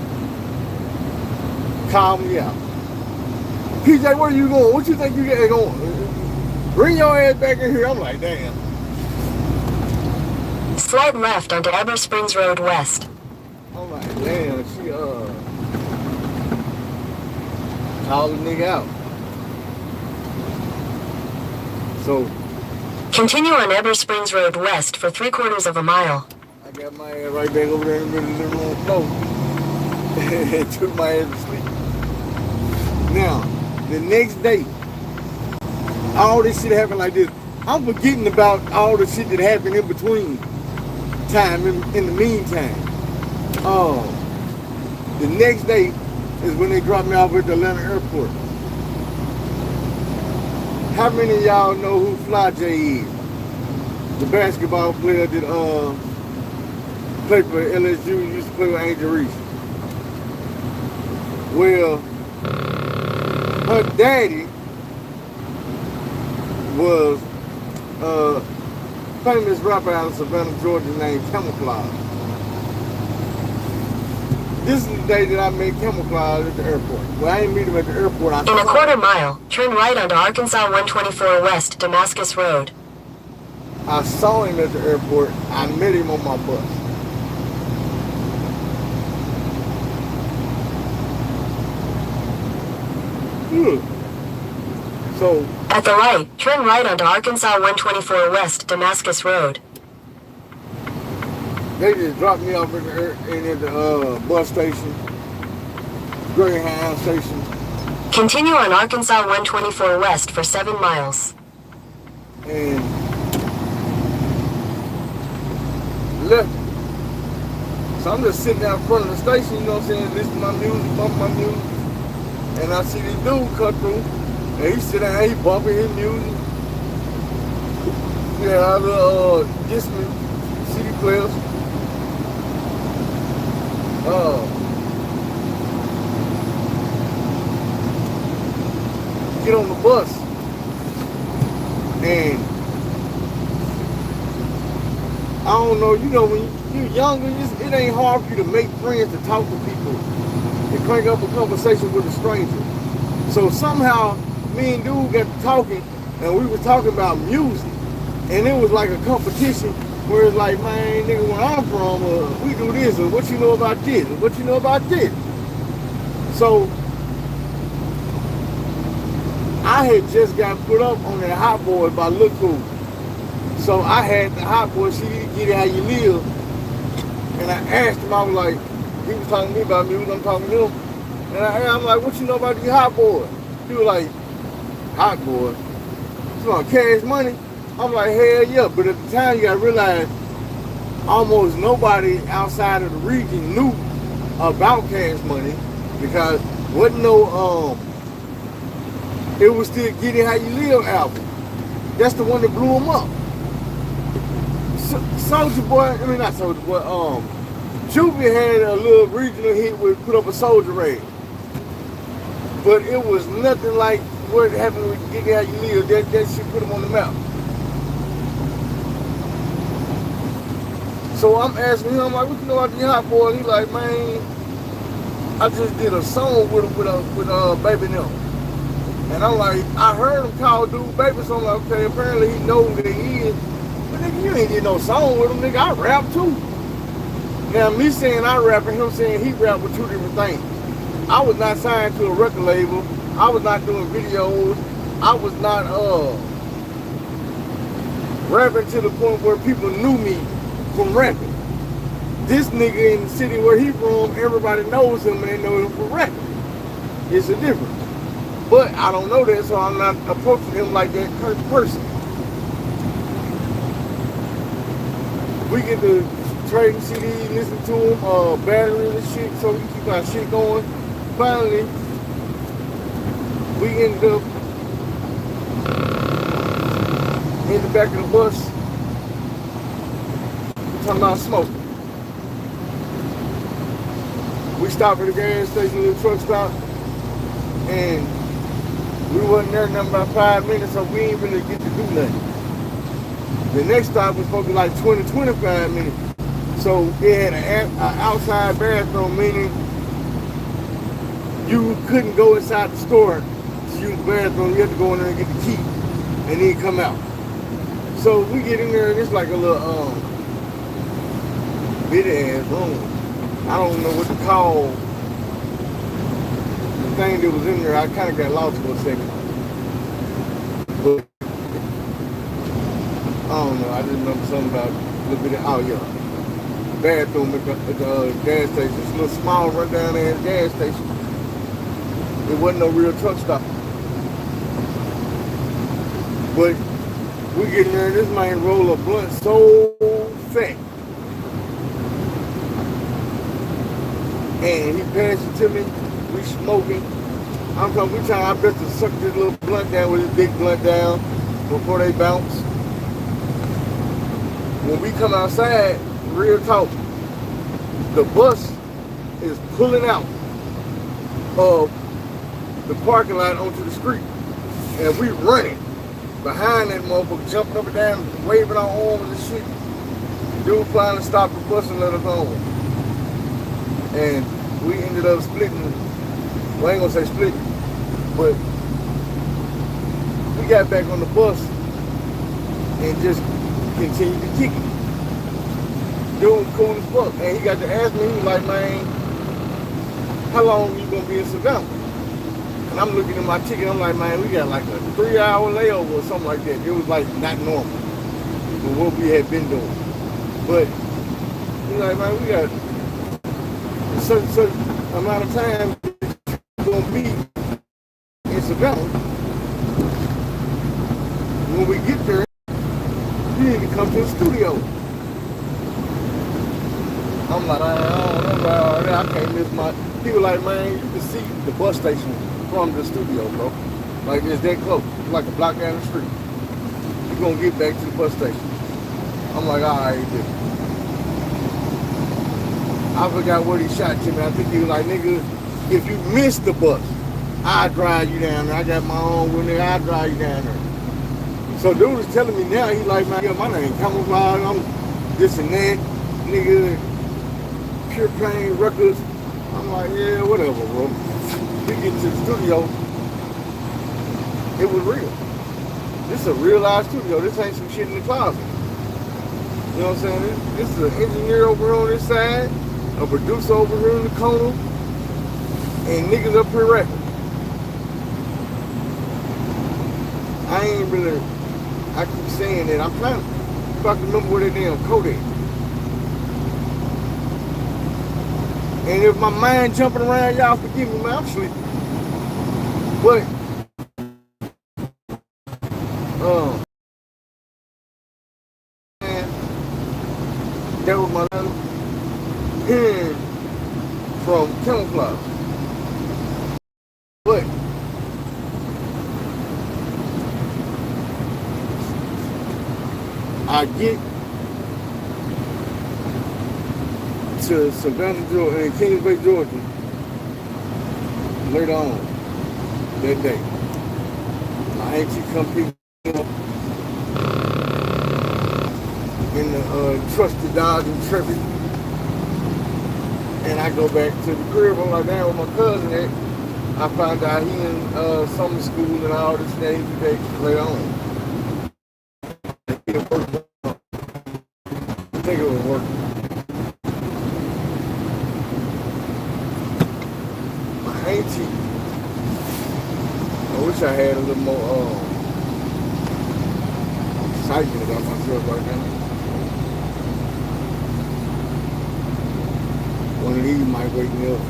called me out. PJ, where you going? What you think you got going? Bring your ass back in here. I'm like, damn. Slide left onto Eber Springs Road West. I'm like, damn, she called the nigga out. So continue on Eber Springs Road west for 3/4 of a mile. I got my ass right back over there in the middle of the living room floor and took my ass to sleep. Now, the next day, all this shit happened like this. I'm forgetting about all the shit that happened in between time, in the meantime. The next day is when they dropped me off at the Atlanta airport. How many of y'all know who Fly J is? The basketball player that played for LSU, used to play with Angel Reese. Well, her daddy was a famous rapper out of Savannah, Georgia named Camouflage. This is the day that I met Camouflage at the airport. Well, I didn't meet him at the airport. In a 1/4 mile, turn right onto Arkansas 124 West Damascus Road. I saw him at the airport. I met him on my bus. So at the light, turn right onto Arkansas 124 West Damascus Road. They just dropped me off at the bus station, Greyhound station. Continue on Arkansas 124 West for 7 miles. And left. So I'm just sitting out front of the station, you know what I'm saying, listening to my music, bumping my music. And I see this dude cut through, and he sit down, he bumping his music. Yeah, other Disney CD players. Get on the bus, and I don't know, you know, when you're younger, it ain't hard for you to make friends, to talk to people, and crank up a conversation with a stranger. So somehow, me and dude got to talking, and we were talking about music, and it was like a competition where it's like, man, nigga, where I'm from, we do this, or what you know about this, or what you know about this. So I had just got put up on that Hot Boy by Look Cool. So I had the Hot Boy CD, Get It How You Live, and I asked him, I was like, he was talking to me about music, I'm talking to him, and I'm like, what you know about these Hot Boys? He was like, Hot Boy? You want Cash Money? I'm like, hell yeah, but at the time you gotta realize almost nobody outside of the region knew about Cash Money, because wasn't no, it was still Get It How You Live album. That's the one that blew him up. Soulja Boy, I mean not Soulja Boy, Juvie had a little regional hit with Put Up a Soldier Rag. But it was nothing like what happened with Get It How You Live. That shit put him on the map. So I'm asking him, I'm like, what you know about the Hot Boy? He's like, man, I just did a song with Baby Them. And I'm like, I heard him call dude Baby, so I'm like, okay, apparently he knows that he is. But nigga, you ain't did no song with him, nigga, I rap too. Now, me saying I rap and him saying he rap were two different things. I was not signed to a record label. I was not doing videos. I was not rapping to the point where people knew me from rapping. This nigga in the city where he from, everybody knows him and they know him from rapping. It's a difference. But I don't know that, so I'm not approaching him like that person. We get to trading CDs, listen to them, battery and shit, so we keep our shit going. Finally, we ended up in the back of the bus talking about smoking. We stopped at the gas station, a little truck stop, and we wasn't there nothing about 5 minutes, so we ain't really get to do nothing. The next stop was supposed to be like 20-25 minutes. So it had an outside bathroom, meaning you couldn't go inside the store to use the bathroom. You had to go in there and get the key and then come out. So we get in there and it's like a little bitty ass room. I don't know what to call the thing that was in there. I kind of got lost for a second. But don't know. I just remember something about a little bit of, oh yeah, bathroom at the gas station. It's a little small rundown ass gas station. It wasn't no real truck stop. But we get in there and this man roll a blunt so fat. And he passed it to me. We smoking. I'm talking, we trying our best to suck this little blunt down with this big blunt down before they bounce. When we come outside, real talk, the bus is pulling out of the parking lot onto the street. And we running behind that motherfucker, jumping up and down, waving our arms and shit. Dude finally stopped the bus and let us on. And we ended up splitting. Well, I ain't gonna say split, but we got back on the bus and just continued to kick it. Dude was cool as fuck. And he got to ask me, he was like, man, how long you gonna be in Savannah? And I'm looking at my ticket, I'm like, man, we got like a 3-hour layover or something like that. It was like not normal for what we had been doing. But he's like, man, we got a certain amount of time gonna be in Savannah. When we get there, you need to come to the studio. I'm like, I don't know about that. I can't miss my. He was like, man, you can see the bus station from the studio, bro. Like it's that close. It's like a block down the street. You're gonna get back to the bus station. I'm like, all right, dude. I forgot what he shot to me. I think he was like, nigga, if you miss the bus, I'll drive you down there. I got my own with nigga, I'll drive you down there. So dude is telling me now, he like, man, yeah, my name Camouflage, I'm this and that, nigga, Pure Plain Records. I'm like, yeah, whatever, bro. We get to the studio, it was real. This is a real live studio. This ain't some shit in the closet. You know what I'm saying? This is an engineer over here on this side, a producer over here in the corner, and niggas up here rapping. I ain't really, I keep saying that. I'm trying to, if I can remember where that damn code is. And if my mind jumping around, y'all forgive me, man, I'm sleeping. But, man, that was my letter. Hearing from Camouflage. But I get to Savannah, Georgia, and Kings Bay, Georgia, later on that day. My auntie come pick me up in the trusted Dodge Intrepid, and I go back to the crib. I'm like, damn, with my cousin at. I found out he in summer school and all this day later on. I think it was working. My auntie, I wish I had a little more excitement about myself right now. One of these might wake me up.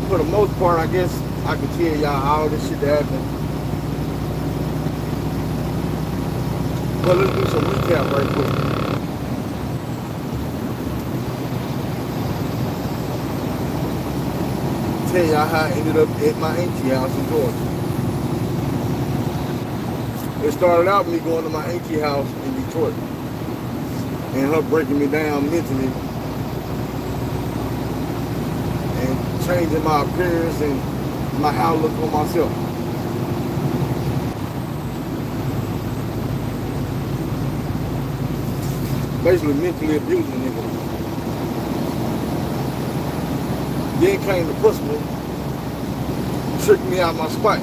For the most part, I guess I can tell y'all all this shit that happened. But let's do some recap right quick. Tell y'all how I ended up at my auntie house in Georgia. It started out me going to my auntie house in Detroit and her breaking me down mentally and changing my appearance and my outlook on myself. Basically mentally abusing niggas. Then came the principal, tricked me out my spot,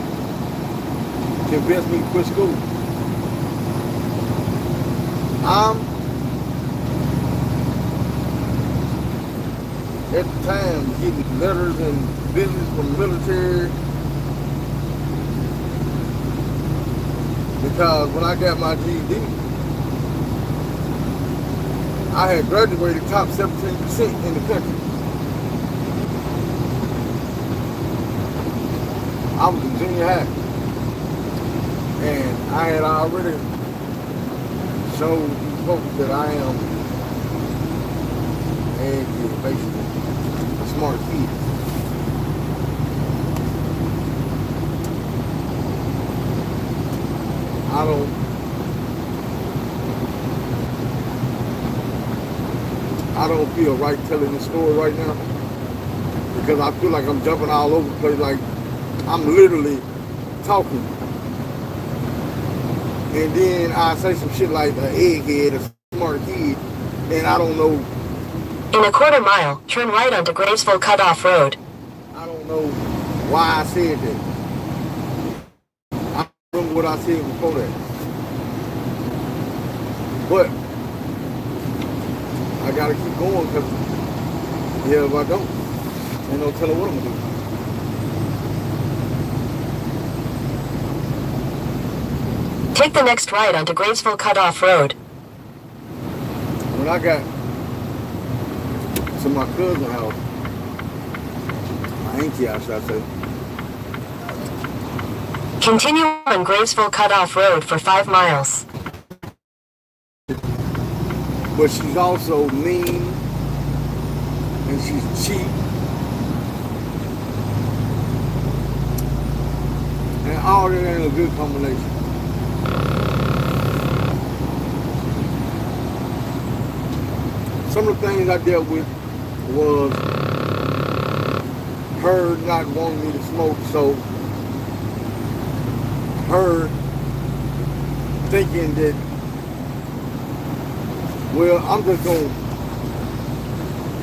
convinced me to quit school. I'm at the time getting letters and business from the military. Because when I got my GED, I had graduated top 17% in the country. I was in junior high. And I had already showed these folks that I am basically a smart kid. I don't feel right telling this story right now because I feel like I'm jumping all over the place, like I'm literally talking. And then I say some shit like an egghead, a smart kid, and I don't know. In a quarter mile, turn right onto Gravesville Cutoff Road. I don't know why I said that. I remember what I said before that. But I gotta keep going because if I don't, ain't no telling what I'm gonna do. Take the next right onto Gravesville Cutoff Road. When I got to my cousin's house, my auntie house, should I say. Continue on Gravesville Cutoff Road for 5 miles. But she's also mean, and she's cheap, and all that ain't a good combination. Some of the things I dealt with was her not wanting me to smoke, so her thinking that, well, I'm just gonna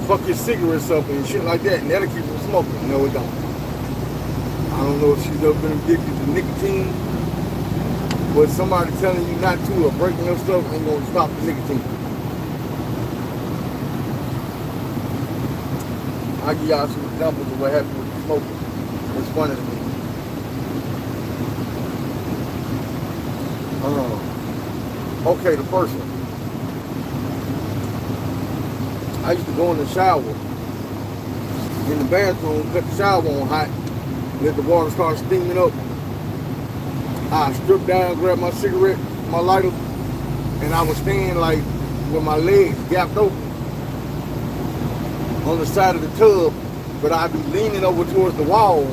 fuck your cigarettes up and shit like that, and that'll keep you smoking. No, it don't. I don't know if she's ever been addicted to nicotine, but somebody telling you not to or breaking your stuff ain't gonna stop the nicotine. I'll give y'all some examples of what happened with the smoking. It's funny to me. Okay, the first one. I used to go in the shower, in the bathroom, cut the shower on hot, let the water start steaming up. I strip down, grab my cigarette, my lighter, and I was standing like with my legs gapped open on the side of the tub, but I'd be leaning over towards the wall,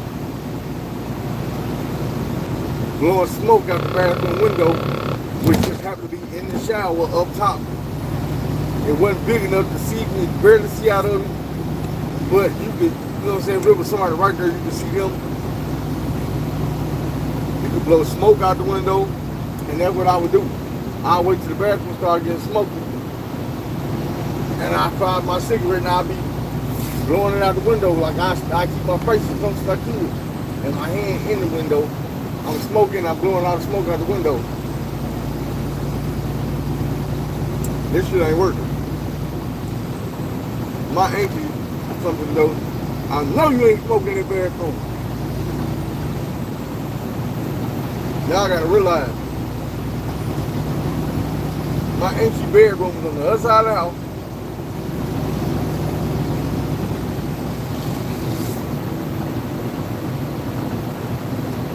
blowing smoke out the bathroom window, which just happened to be in the shower up top. It wasn't big enough to see me, barely see out of it, but you could, you know what I'm saying, if there was somebody right there, you could see them. You could blow smoke out the window, and that's what I would do. I'd wait till the bathroom started getting smoky, and I find my cigarette, and I'd be blowing it out the window like I keep my face as close as I could, and my hand in the window. I'm smoking, I'm blowing all the smoke out the window. This shit ain't working. My auntie, something though, I know you ain't smoking in the bathroom. Y'all gotta realize, my auntie bedroom was on the other side of the house.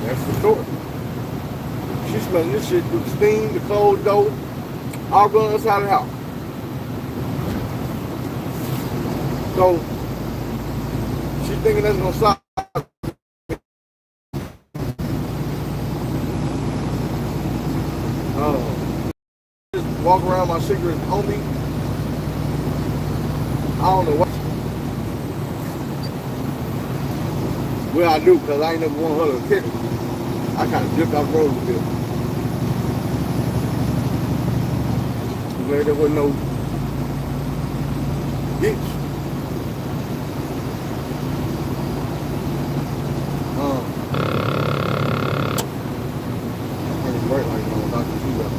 That's the story. She smelling this shit through the steam, the cold dough, all going on the other side of the house. So, she thinking that's gonna stop. Just walk around my cigarettes on me. I don't know what. Well, I do, because I ain't never want her to catch me. I kind of dipped off the road a bit. I'm glad there wasn't no ditch. Right like no, not the Philup.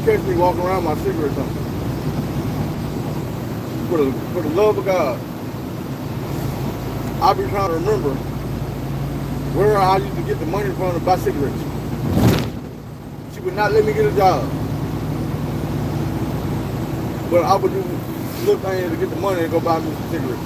catch me walking around my cigarette or something. For the love of God, I be trying to remember where I used to get the money from to buy cigarettes. She would not let me get a job. But I would do little things to get the money and go buy me some cigarettes.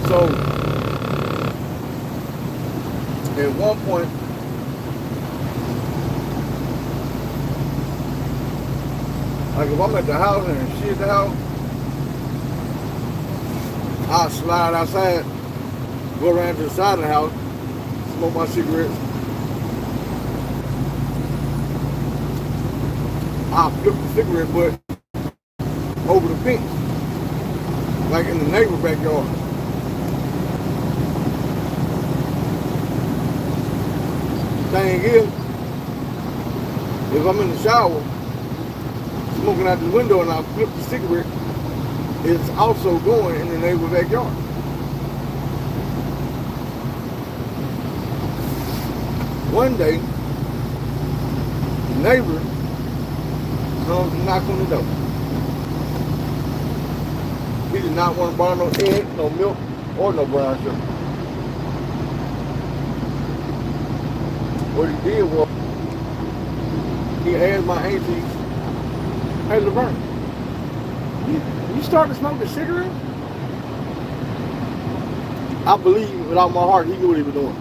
So, at one point, like if I'm at the house and she at the house, I'll slide outside, go around to the side of the house, smoke my cigarettes. I'll flip the cigarette butt over the fence, like in the neighbor's backyard. Thing is, if I'm in the shower, smoking out the window and I flip the cigarette, it's also going in the neighbor's backyard. One day, the neighbor comes and knocks on the door. He did not want to buy no eggs, no milk, or no brown sugar. What he did was, he asked my auntie, "Hey, Laverne, you starting to smoke a cigarette?" I believe with all my heart he knew what he was doing.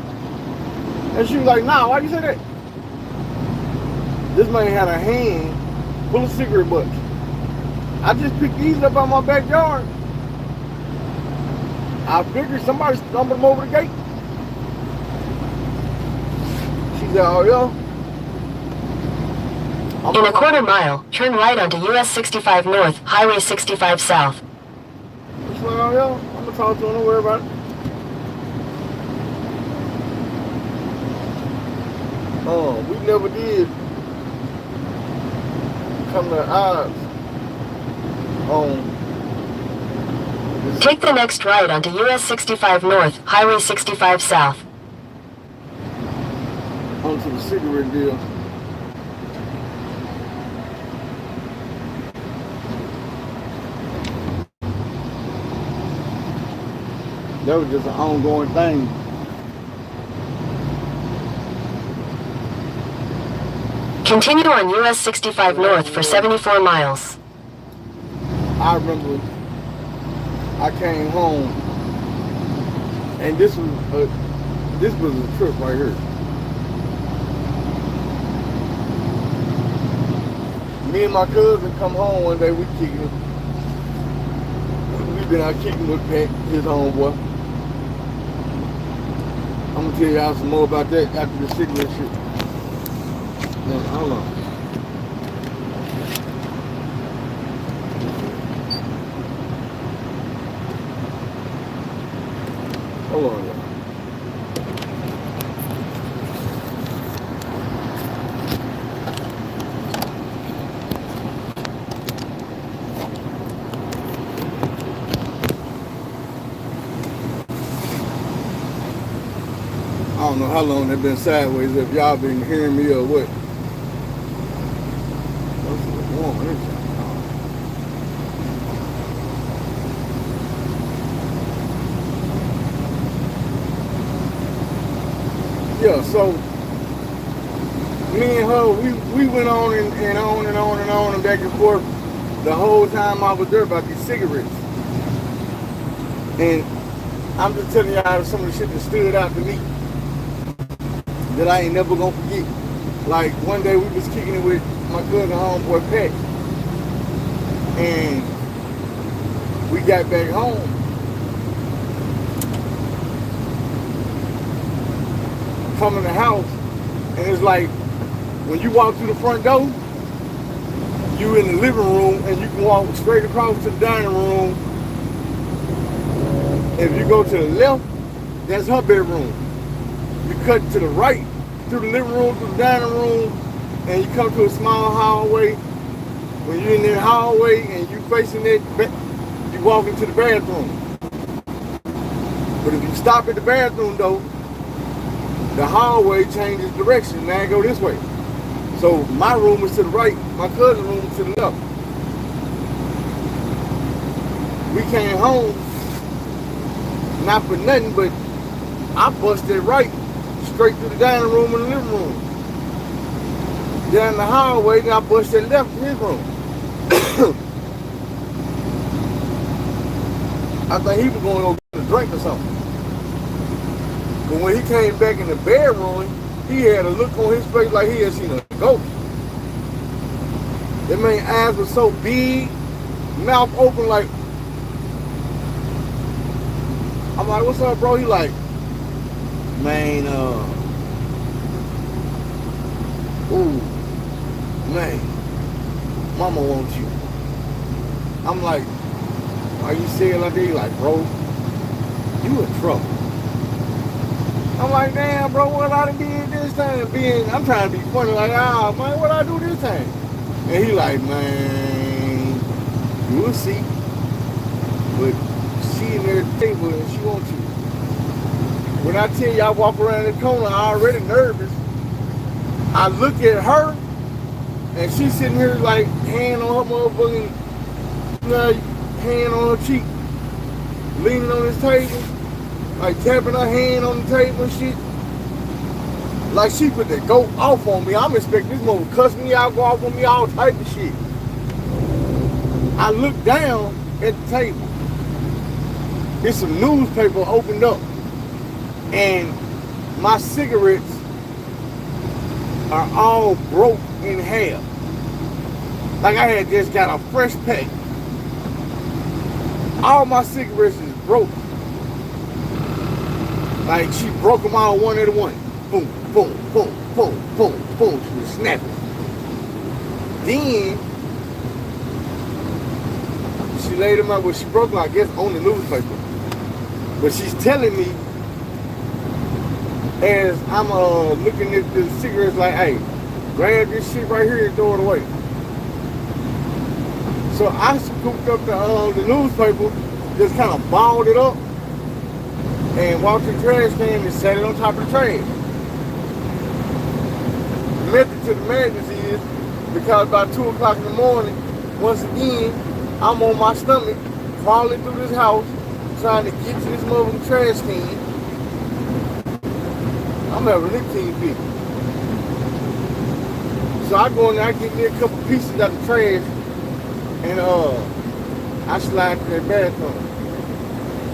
And she was like, "Nah, why you say that?" This man had a hand full of cigarette butts. I just picked these up out my backyard. I figured somebody stumbled them over the gate. She said, "Oh, yeah." In a quarter mile, turn right onto US 65 North, Highway 65 South. She said, "Oh, yeah, I'm going to talk to her, don't worry about it." We never did come to odds on this. Take the next right onto US 65 North, Highway 65 South. Onto the cigarette deal. That was just an ongoing thing. Continue on US 65 North for 74 miles. I remember I came home, and this was a trip right here. Me and my cousin come home one day, we kicking it. We've been out kicking with Pat, his homeboy. I'm gonna tell y'all some more about that after the cigarette shit. Now, hold on. Hold on, y'all. I don't know how long they've been sideways, if y'all been hearing me or what. Yeah, so me and her, we went on and on and on and on and back and forth the whole time I was there about these cigarettes. And I'm just telling y'all some of the shit that stood out to me that I ain't never gonna forget. Like one day we was kicking it with my cousin homeboy Pat, and we got back home. Come in the house, and it's like when you walk through the front door, you in the living room, and you can walk straight across to the dining room. If you go to the left, that's her bedroom. You cut to the right, through the living room, through the dining room, and you come to a small hallway. When you're in that hallway and you facing that, you walk into the bathroom. But if you stop at the bathroom though, the hallway changes direction. Now I go this way. So my room is to the right, my cousin's room is to the left. We came home, not for nothing, but I busted right straight through the dining room and the living room. Down the hallway, then I busted left in his room. I think he was going to go get a drink or something. But when he came back in the bedroom, he had a look on his face like he had seen a ghost. That man's eyes were so big, mouth open like, I'm like, what's up, bro? He like, man, ooh, man, mama wants you. I'm like, are you saying like that? He like, bro, you in trouble. I'm like, damn, bro, what I done did this time? I'm trying to be funny, like, ah, man, what I do this time? And he like, man, you will see. But she in there at the table and she wants you. When I tell you I walk around the corner, I already nervous. I look at her and she's sitting here like hand on her motherfucking, hand on her cheek, leaning on this table, like tapping her hand on the table and shit. Like she put the goat off on me. I'm expecting this mother cuss me out, go off on me, all type of shit. I look down at the table. There's some newspaper opened up. And my cigarettes are all broke in half. Like I had just got a fresh pack. All my cigarettes is broke. Like she broke them all one at a one. Boom, boom, boom, boom, boom, boom. She was snapping. Then she laid them out. Well, she broke them, I guess, on the newspaper. But she's telling me, as I'm looking at the cigarettes, like, hey, grab this shit right here and throw it away. So I scooped up the newspaper, just kind of balled it up, and walked to the trash can and sat it on top of the trash. The method to the madness is, because about 2 o'clock in the morning, once again, I'm on my stomach, crawling through this house, trying to get to this motherfucking trash can. I'm having nicotine fit. So I go in there, I get me a couple pieces out the trash, and I slide to that bathroom,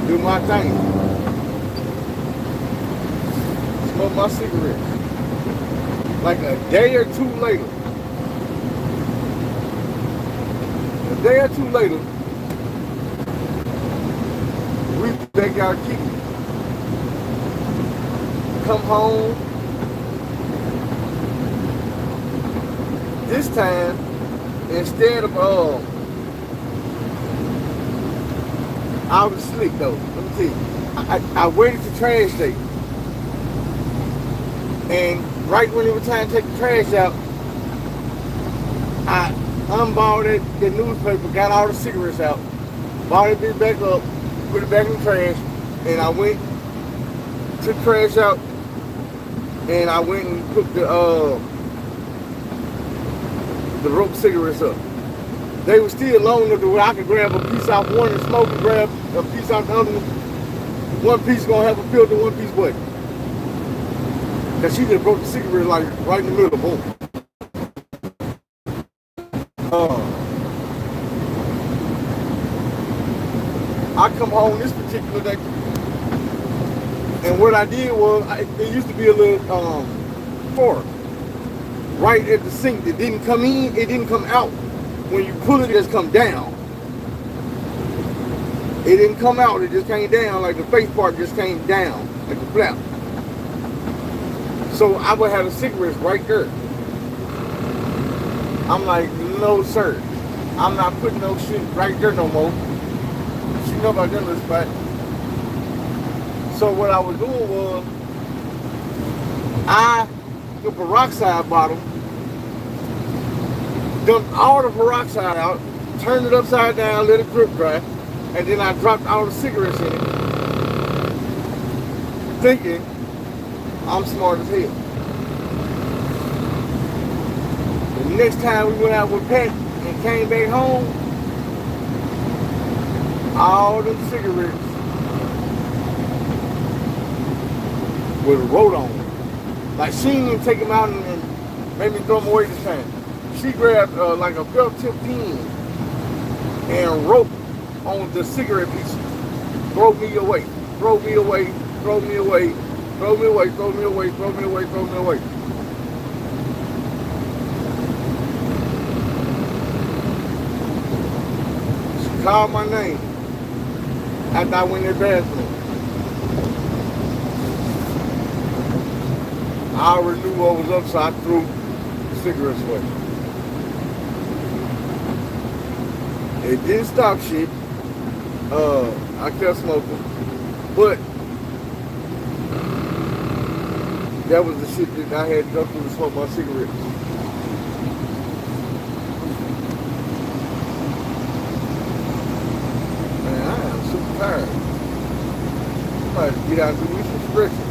do my thing, smoke my cigarettes. Like a day or two later, we back out kicking. Come home. This time, instead of I was slick though. Let me tell you. I waited to trash day, and right when it was time to take the trash out, I unballed the newspaper, got all the cigarettes out, balled it back up, put it back in the trash, and I went to trash out. And I went and put the rope cigarettes up. They were still long enough to where I could grab a piece off one and smoke and grab a piece off the other one. One piece gonna have a filter, one piece wasn't. Cause she just broke the cigarette like right in the middle, boom. I come home this particular day. And what I did was, there used to be a little fork right at the sink that didn't come in, it didn't come out. When you pull it, it just come down. It didn't come out, it just came down, like the face part just came down, like the flap. So I would have the cigarettes right there. I'm like, no sir, I'm not putting no shit right there no more. She know about that little spot. So what I was doing was, I took a peroxide bottle, dumped all the peroxide out, turned it upside down, let it drip dry, and then I dropped all the cigarettes in it. thinking I'm smart as hell. The next time we went out with Pat and came back home, all them cigarettes with a road on them. Like, she didn't even take them out and made me throw them away this time. She grabbed like a belt tip pin and rope on the cigarette piece. Throw me away, throw me away, throw me away, throw me away, throw me away, throw me away, throw me away. She called my name after I went in the bathroom. I already knew what was up, so I threw the cigarettes away. It didn't stop shit. I kept smoking, but that was the shit that I had to go through to smoke my cigarettes. Man, I am super tired. I'm about to get out and do some stretching.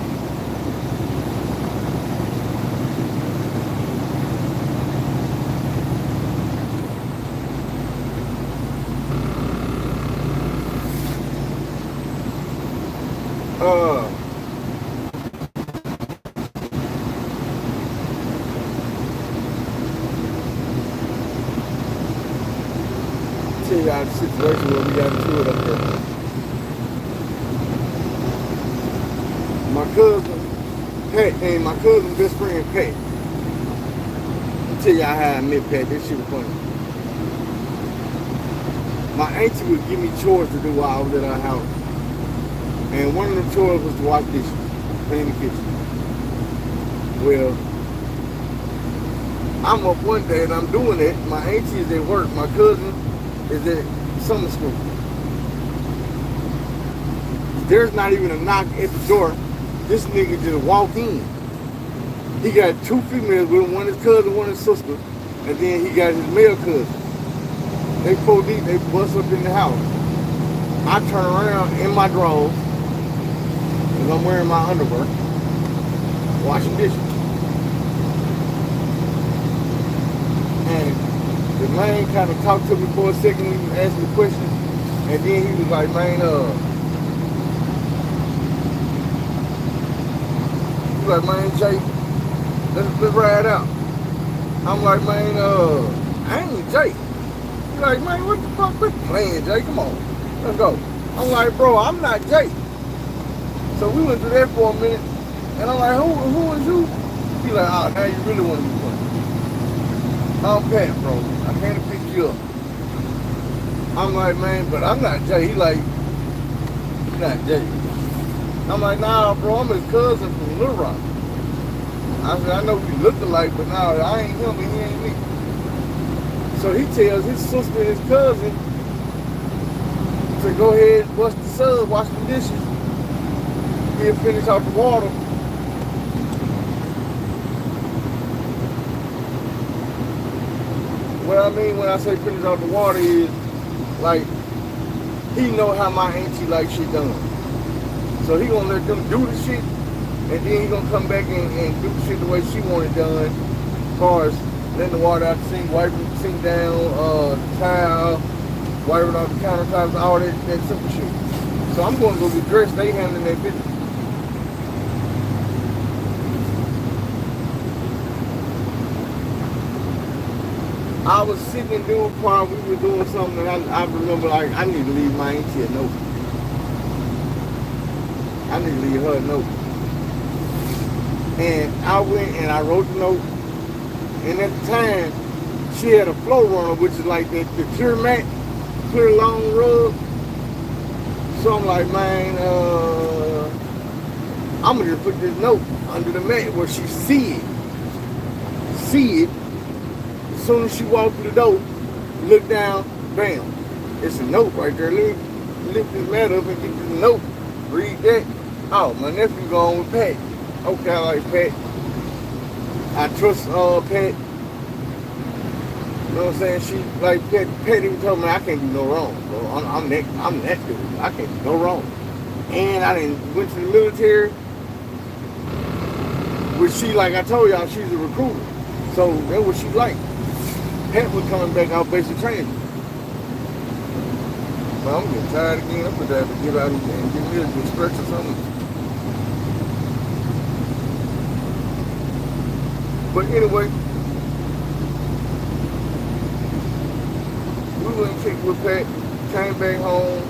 Tell y'all the situation where we got into it up there. My cousin, Pat, and my cousin's best friend, Pat. I'll tell y'all how I met Pat. This shit was funny. My auntie would give me chores to do while I was at our house. And one of the chores was to wash dishes, clean the kitchen. Well, I'm up one day and I'm doing it. My auntie is at work. My cousin is at summer school. There's not even a knock at the door. This nigga just walk in. He got two females with him, one his cousin, one his sister, and then he got his male cousin. They pull deep, they bust up in the house. I turn around in my drawers, because I'm wearing my underwear, washing dishes. And the man kind of talked to me for a second, he was asking me questions, and then he was like, man, he was like, man, Jay, let's ride out. I'm like, man, I ain't Jay. He's like, man, what the fuck, quit playing, Jay, come on, let's go. I'm like, bro, I'm not Jay. So we went through that for a minute, and I'm like, who is you? He's like, oh, now you really want to be funny. I'm Pat, bro. I can't pick you up. I'm like, man, but I'm not Jay. He like, you're not Jay. I'm like, nah, bro, I'm his cousin from Little Rock. I said, I know we look alike, but nah, I ain't him and he ain't me. So he tells his sister and his cousin to go ahead, bust the sub, wash the dishes. He'll finish off the water. What I mean when I say finish off the water is, like, he know how my auntie like shit done. So he gonna let them do the shit, and then he gonna come back and do the shit the way she want it done, as far as letting the water out the sink, wiping the sink down, the tile, wiping off the countertops, all that simple shit. So I'm gonna go get dressed, they handling that business. I was sitting in dude while we were doing something, and I remember, like, I need to leave my auntie a note. I need to leave her a note. And I went and I wrote the note, and at the time, she had a flow runner, which is like the clear mat, clear long rug. So I'm like, man, I'm gonna just put this note under the mat where she see it. As soon as she walked through the door, look down, bam, it's a note right there. Let me lift this mat up and get this note. Read that. Oh, my nephew going with Pat. Okay, I like Pat. I trust Pat. You know what I'm saying? She like Pat even told me I can't do no wrong, bro. I'm that dude. I can't do no wrong. And I done went to the military. But she, like I told y'all, she's a recruiter. So that's what she like. Pat was coming back out basic training. But I'm getting tired again. I'm gonna have to get out and get me a good stretch or something. But anyway, we went and kicked with Pat, came back home,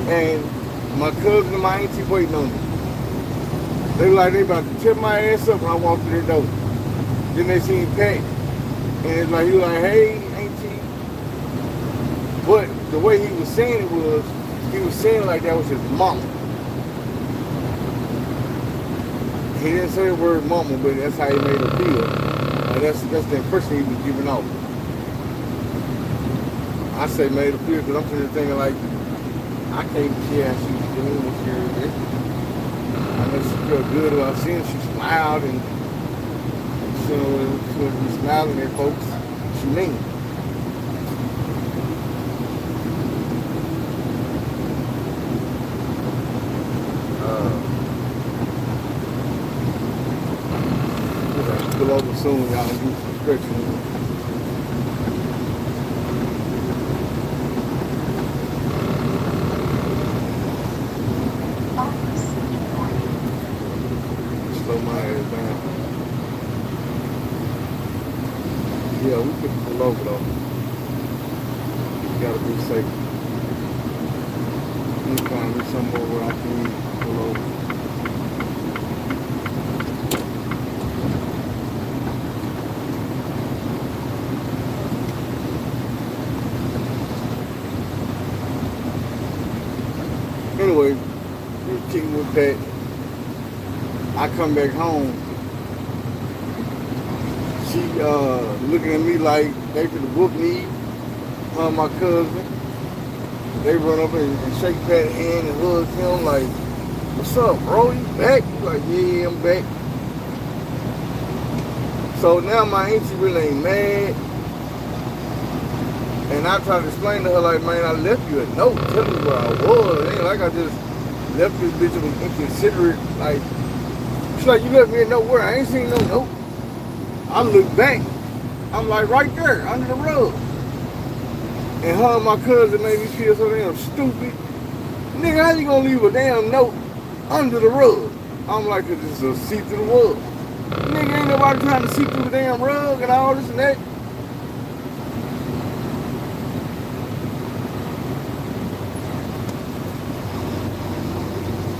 and my cousin and my auntie waiting on me. They were like, they about to tip my ass up when I walked through their door. Then they seen Pat, and it's like, he was like, hey, auntie. But the way he was saying it was, he was saying like that was his mama. He didn't say the word mama, but that's how he made her feel. That's the impression he was giving off. I say made her feel because I'm sitting there thinking like, I can't see how she was doing what she did. I know she felt good about seeing she smiled and she would be smiling at folks. She mean. Pull over soon, y'all, and do some stretching. Slow my ass down. Yeah, we could pull over though. You gotta be safe. Let me find me somewhere where I can pull over. Anyway, we were kicking with Pat. I come back home. She looking at me like they could have whooped me, her and my cousin. They run up and shake Pat's hand and hug him like, what's up, bro? You back? He's like, yeah, I'm back. So now my auntie really ain't mad. And I tried to explain to her, like, man, I left you a note telling you where I was. It ain't like I just left this bitch and was inconsiderate. Like, she's like, you left me a note where? I ain't seen no note. I look back. I'm like, right there, under the rug. And her and my cousin made me feel so damn stupid. Nigga, how you gonna leave a damn note under the rug? I'm like, cause it's a see through the rug. Nigga, ain't nobody trying to see through the damn rug and all this and that.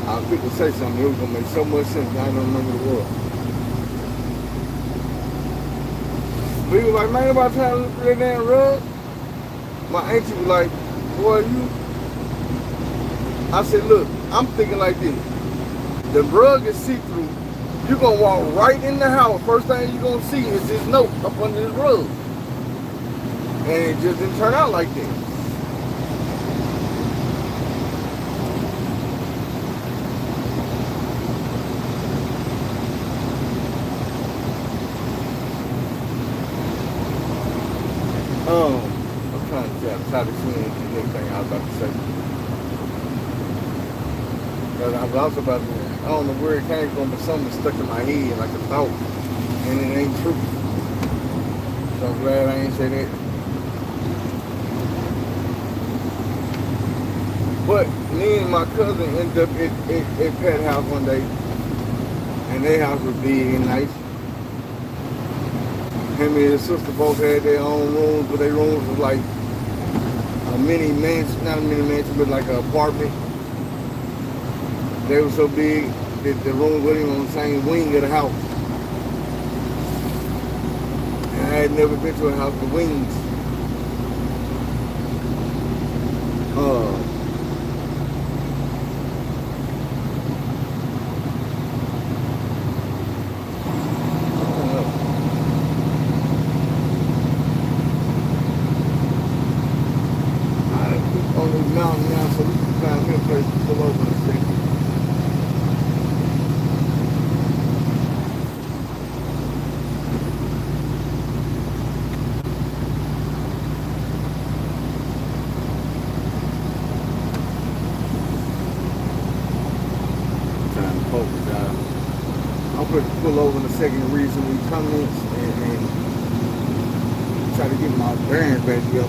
I was quick to say something, it was gonna make so much sense, I don't remember the word. But he was like, man, nobody trying to look through that damn rug. My auntie was like, boy, you. I said, look, I'm thinking like this. The rug is see-through. You're gonna walk right in the house. First thing you're gonna see is this note up under this rug. And it just didn't turn out like that. I'm trying to try to see anything I was about to say. But I was also about to, I don't know where it came from, but something stuck in my head like a thought. And it ain't true. So I'm glad I ain't say that. But me and my cousin ended up at Pat's house one day. And their house was big and nice. Him and his sister both had their own rooms, but their rooms was like a mini mansion, not a mini mansion, but like an apartment. They were so big that the rooms wasn't even on the same wing of the house. And I had never been to a house with wings. On this mountain now, so we can find me a place to pull over and see. I'm going to pull over in a second and read some of these comments and try to get my bearings back together.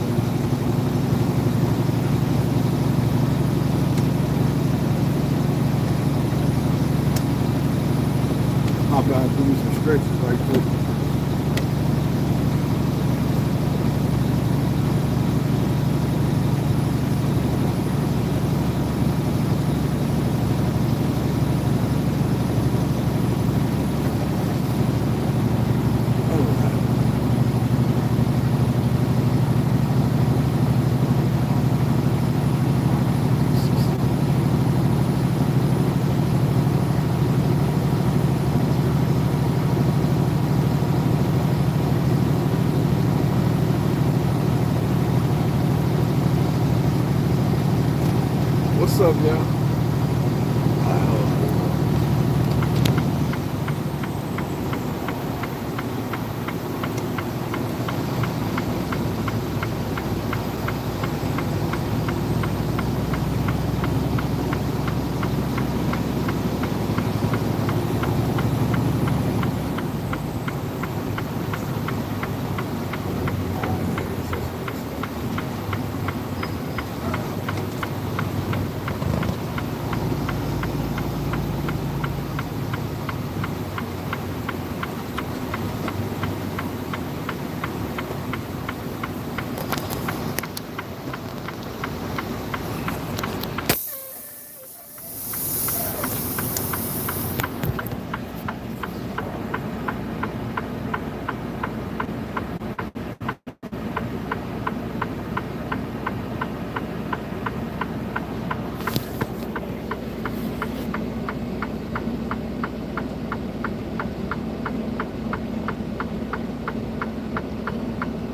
Hop out and do some stretches right quick. What's up, y'all?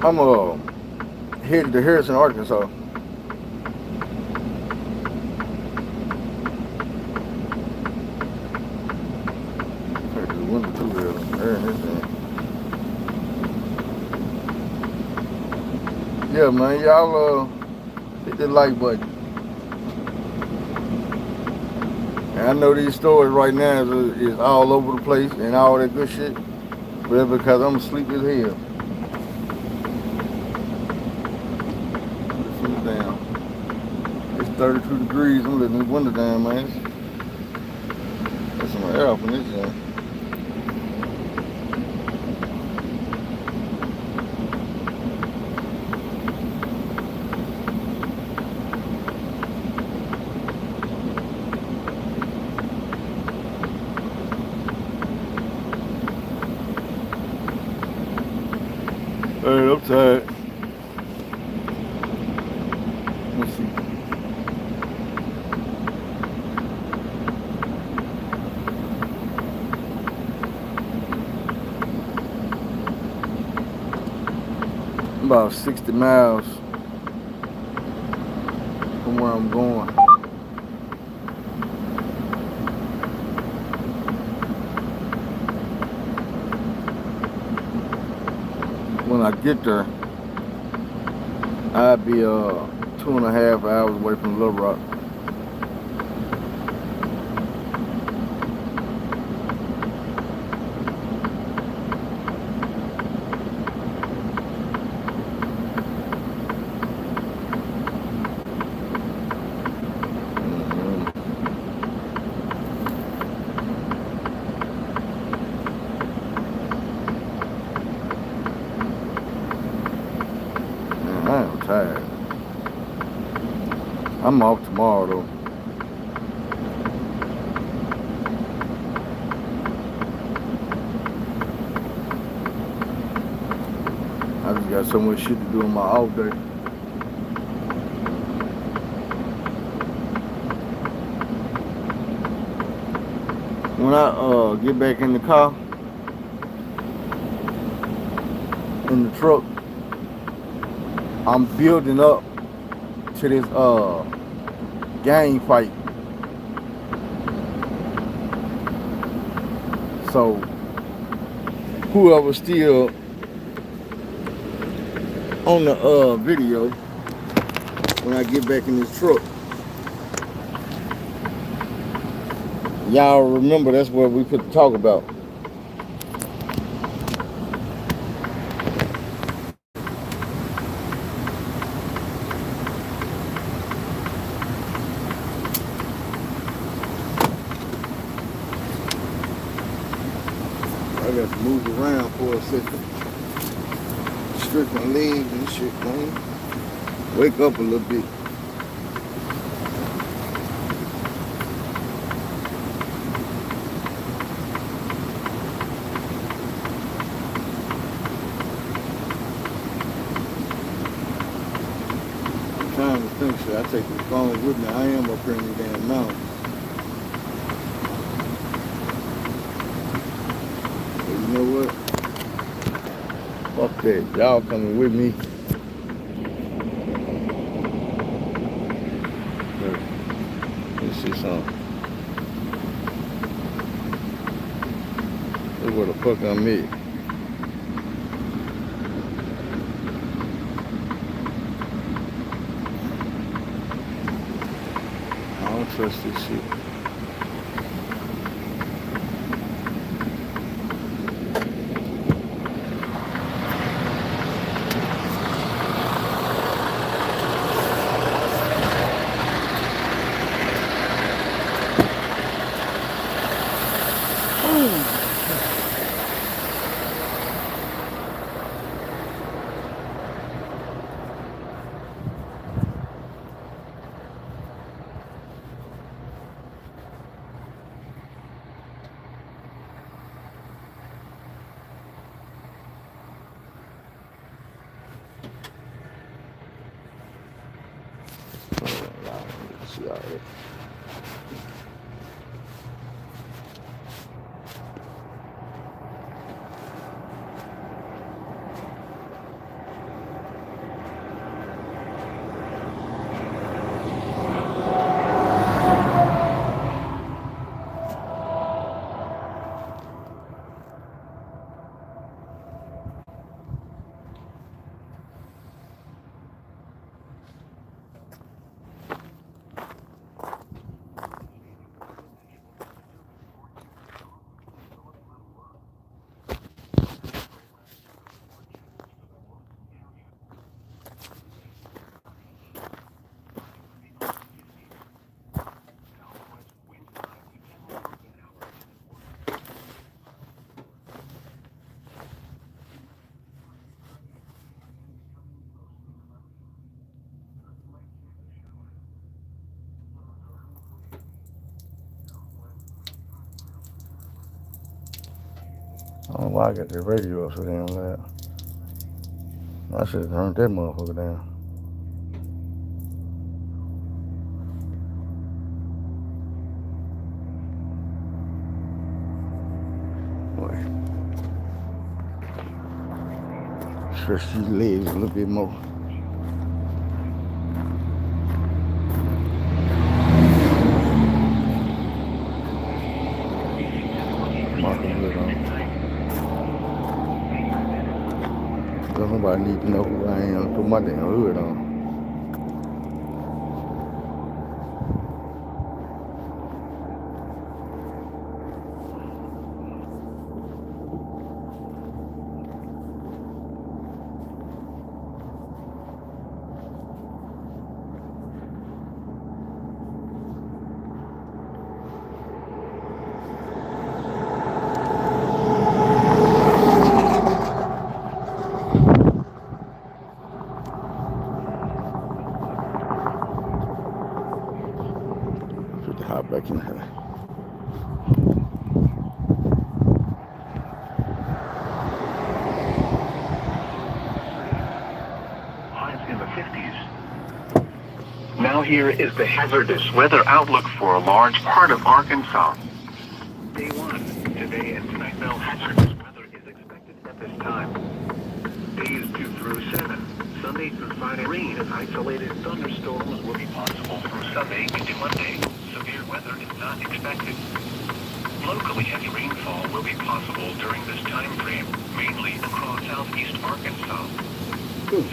I'm headed to Harrison, Arkansas. The window too real. Air in this thing. Yeah, man, y'all hit the like button. And I know these stores right now is all over the place and all that good shit, but that's because I'm sleepy as hell. Down. It's 32 degrees. I'm letting the window down, man. There's some air up in this thing. Hey, I'm tired. Let's see. About 60 miles from where I'm going. When I get there, I'd be 2.5 hours away from Little Rock. I'm tired. I'm off tomorrow though. I just got so much shit to do on my off day. When I get back in the car, in the truck, I'm building up to this gang fight. So whoever's still on the video, when I get back in this truck, y'all remember that's what we put the talk about. got to move around for a second. Stretch my legs and shit, man. Wake up a little bit. I'm trying to think, should I take the phone with me? I am up here in the damn mountain. But you know what? Fuck that. Y'all coming with me. Let's see something. Look where the fuck I'm at. I don't trust this shit. See all that. I don't know why I got the radio up so damn loud. I should have turned that motherfucker down. Boy. Stretch these legs a little bit more. Nobody need to know who I am. Put my damn hood on. Hop back in here. Highs in the 50s. Now here is the hazardous weather outlook for a large part of Arkansas. Day 1. Today and tonight, no hazardous weather is expected at this time. Days 2 through 7. Sunday through Friday, rain and isolated thunderstorms will be possible from Sunday into Monday. Severe weather is not expected. Locally, heavy rainfall will be possible during this time frame, mainly across southeast Arkansas.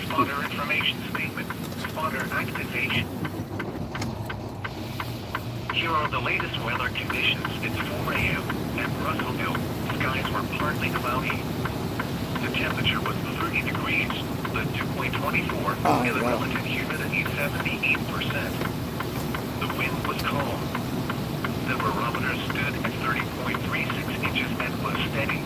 Spotter information statement. Spotter activation. Here are the latest weather conditions. It's 4 a.m. at Russellville. Skies were partly cloudy. The temperature was 30 degrees. The dew point 24, and the relative humidity 78%. The wind was calm. The barometer stood at 30.36 inches and was steady.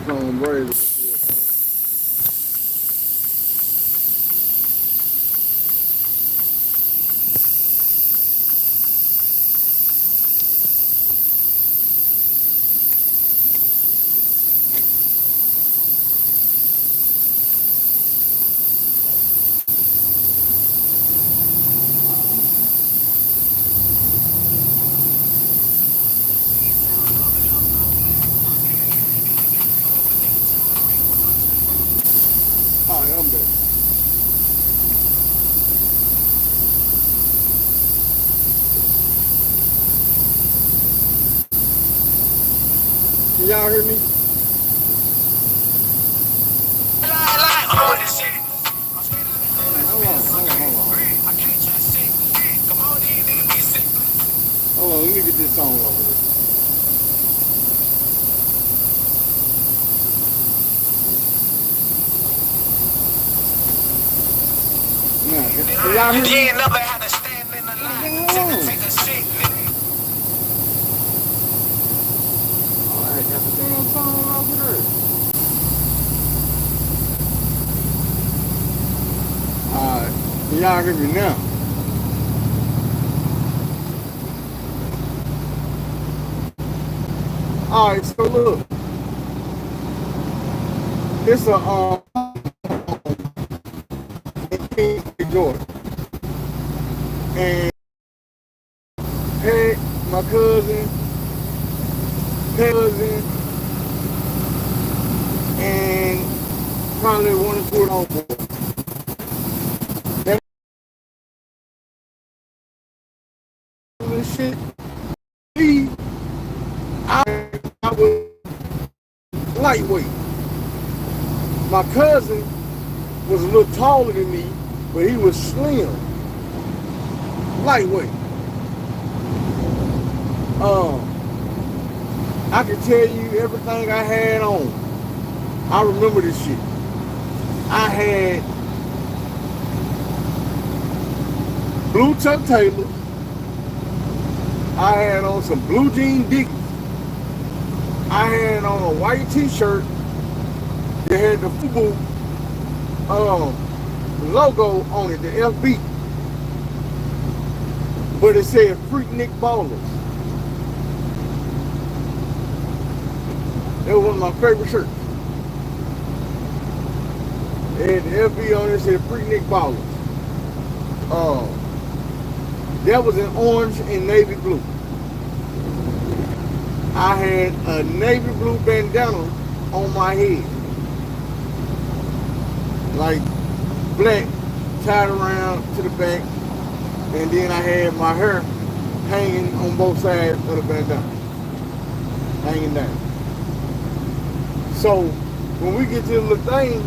honeycomb braids. Alright, I'm back. Can y'all hear me? Hold on, let me get this song over here. Nah, can y'all hear me? Never had to stand in the line to take a shit, nigga. Alright, got the damn song over there. Alright, can y'all hear me now? Alright, so look. It's a in Kingston, Georgia. And hey, my cousin, and probably one or two of them boys. That shit, I was lightweight. My cousin was a little taller than me, but he was slim, lightweight. I can tell you everything I had on. I remember this shit. I had blue Chuck Taylor. I had on some blue jean Dickies. I had on a white t-shirt that had the FUBU logo on it, the FB. But it said Freaknik Ballers. That was one of my favorite shirts. It had the FB on it, said Freaknik Ballers. That was in orange and navy blue. I had a navy blue bandana on my head. Like black, tied around to the back. And then I had my hair hanging on both sides of the bandana. Hanging down. So when we get to the little thing,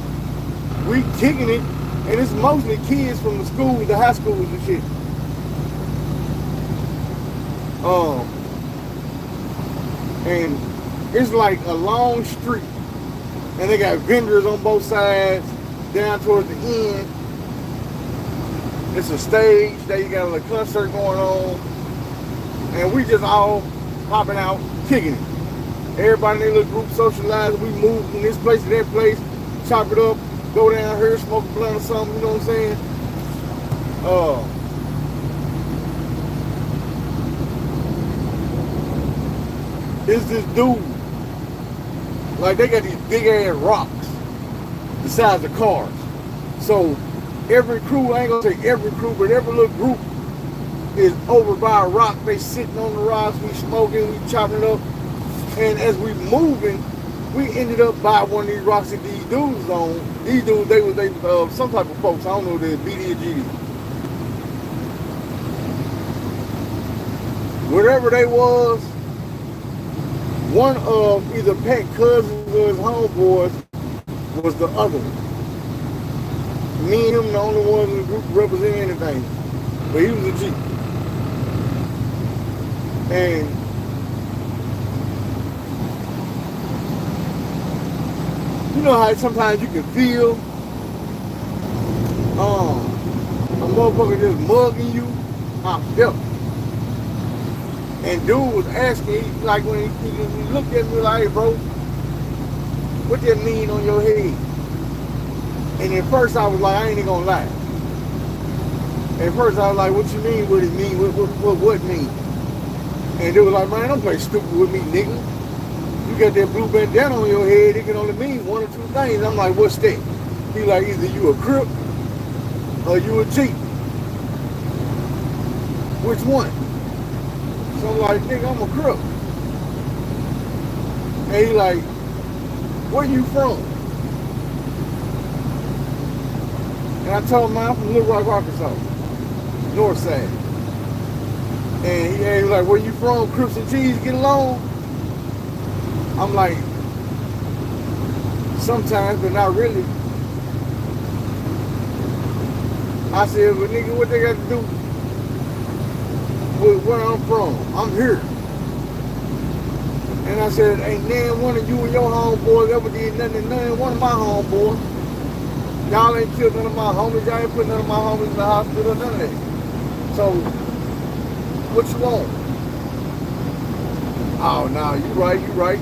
we kicking it, and it's mostly kids from the schools, the high schools and shit. And it's like a long street, and they got vendors on both sides, down towards the end. It's a stage, there you got a little concert going on, and we just all popping out, kicking it. Everybody in their little group socialize, we move from this place to that place, chop it up, go down here, smoke a blunt or something, you know what I'm saying? It's this dude, like they got these big ass rocks the size of cars. So every crew, I ain't gonna say every crew, but every little group is over by a rock. They sitting on the rocks, we smoking, we chopping it up. And as we moving, we ended up by one of these rocks that these dudes was on. These dudes, they was some type of folks, I don't know, they're BD or GD. Whatever they was, one of either Pat cousins or his homeboys was the other one. Me and him the only ones in the group representing anything. But he was a G. And you know how sometimes you can feel a motherfucker just mugging you? I felt it. And dude was asking, like when he looked at me like, hey bro, what that mean on your head? And at first I was like, I ain't even gonna lie. At first I was like, what you mean, what it mean, what mean? And they was like, man, don't play stupid with me, nigga. You got that blue bandana on your head, it can only mean one or two things. I'm like, what's that? He like, either you a Crip or you a G. Which one? So I'm like, nigga, I'm a Crip. And he like, where you from? And I told him, man, I'm from Little Rock, Arkansas, north side. And he was like, where you from? Crips and G's get along? I'm like, sometimes, but not really. I said, but nigga, what they got to do with where I'm from? I'm here. And I said, ain't none one of you and your homeboys ever did nothing, none one of my homeboys. Y'all ain't killed none of my homies, y'all ain't put none of my homies in the hospital, none of that. So, what you want? Oh, no, you right.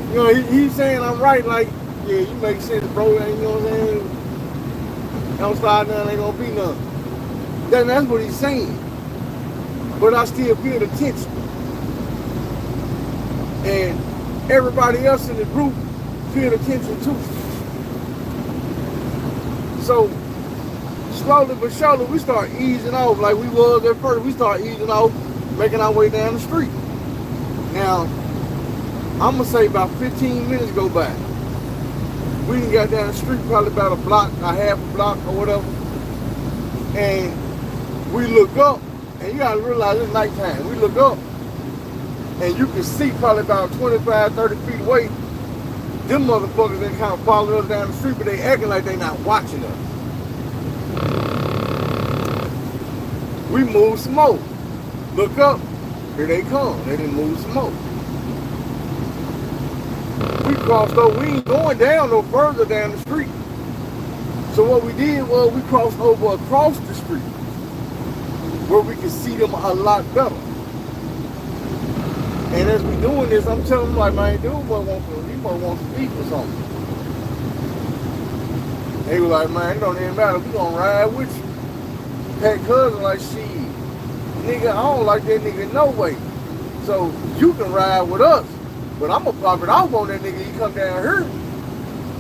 You know, he's saying I'm right, like, yeah, you make sense, bro, you know what I'm saying? Don't start nothing, ain't gonna be nothing. Then that's what he's saying. But I still feel the tension. And everybody else in the group feel the tension too. So, slowly but surely, we start easing off like we was at first. We start easing off, making our way down the street. Now, I'm gonna say about 15 minutes go by. We done got down the street probably about a block, a half a block or whatever. And we look up, and you gotta realize it's nighttime. We look up, and you can see probably about 25, 30 feet away, them motherfuckers that kind of follow us down the street, but they acting like they not watching us. We move some more. Look up, here they come. They didn't move some more. We crossed over, we ain't going down no further down the street. So what we did was we crossed over across the street where we could see them a lot better. And as we doing this, I'm telling them like, man, dude, he must want some beef or something. They were like, man, it don't even matter, we gonna ride with you. Pat cousin like, shit, nigga, I don't like that nigga no way. So you can ride with us. But I'm gonna pop it off on that nigga, he come down here.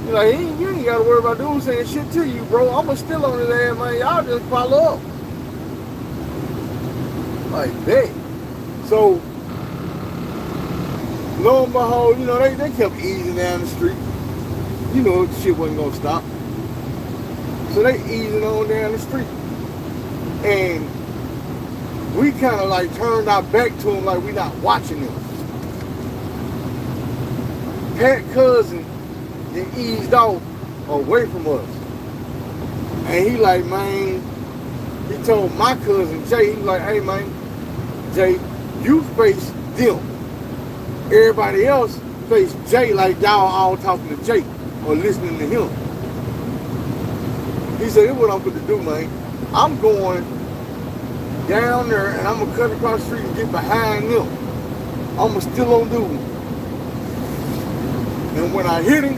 You like, you ain't gotta worry about dude saying shit to you, bro. I'ma still on his ass, man. Y'all just follow up. Like that. So, lo and behold, you know, they kept easing down the street. You know, the shit wasn't gonna stop. So they easing on down the street. And we kind of like turned our back to them like we not watching them. Pat cousin then eased off away from us. And he like, man, he told my cousin Jay, he was like, hey man, Jay, you face them. Everybody else face Jay like y'all all talking to Jay or listening to him. He said, this is what I'm gonna do, man. I'm going down there and I'm gonna cut across the street and get behind them. I'm gonna still on dude. And when I hit him,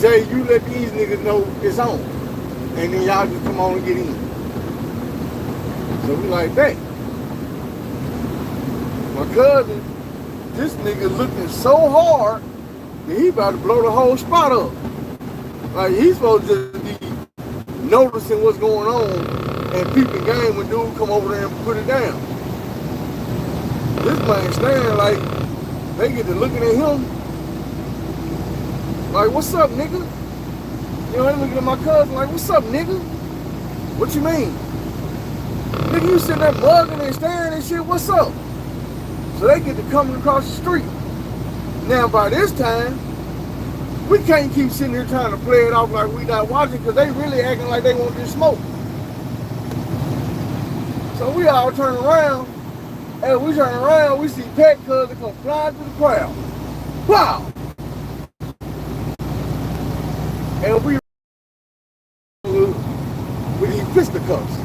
Jay, you let these niggas know it's on. And then y'all just come on and get in. So we like that. My cousin, this nigga looking so hard that he about to blow the whole spot up. Like he's supposed to just be noticing what's going on and peeping game when dude come over there and put it down. This man staring like they get to looking at him. Like, what's up, nigga? You know, they looking at my cousin like, what's up, nigga? What you mean? Nigga, you sitting there bugging and staring and shit, what's up? So they get to coming across the street. Now, by this time, we can't keep sitting here trying to play it off like we not watching because they really acting like they want this smoke. So we all turn around. As we turn around, we see Pat cousin come flying through the crowd. Wow! And we with these fisticuffs.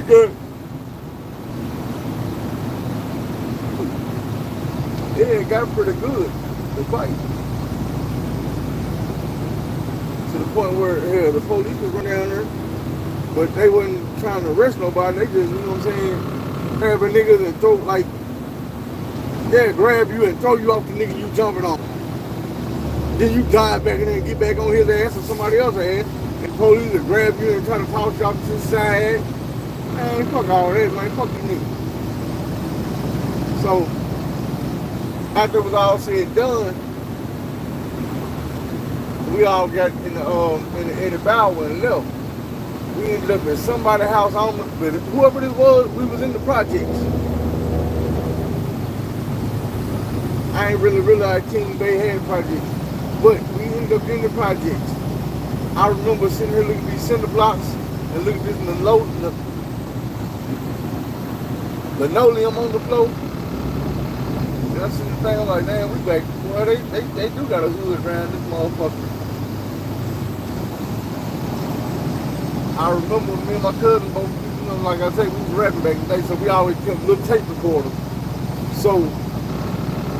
it got pretty good, the fight. To the point where the police was running down there, but they wasn't trying to arrest nobody. They just, you know what I'm saying, grab a nigga and throw, like, grab you and throw you off the nigga you jumping on. Then you dive back in there and get back on his ass or somebody else's ass. And the police will grab you and try to toss you off to the side. Man, fuck all that, man. Fuck you niggas. So, after it was all said and done, we all got in the bower and left. We ended up at somebody's house, but whoever this was, we was in the projects. I ain't really realized King Bay had projects, but we ended up in the projects. I remember sitting here looking at these cinder blocks and looking at this linoleum on the floor. And I see the thing, I'm like, damn, we back. Well, they do got a hood around this motherfucker. I remember me and my cousin both, you know, like I say, we was rapping back in the day, so we always kept a little tape recorder. So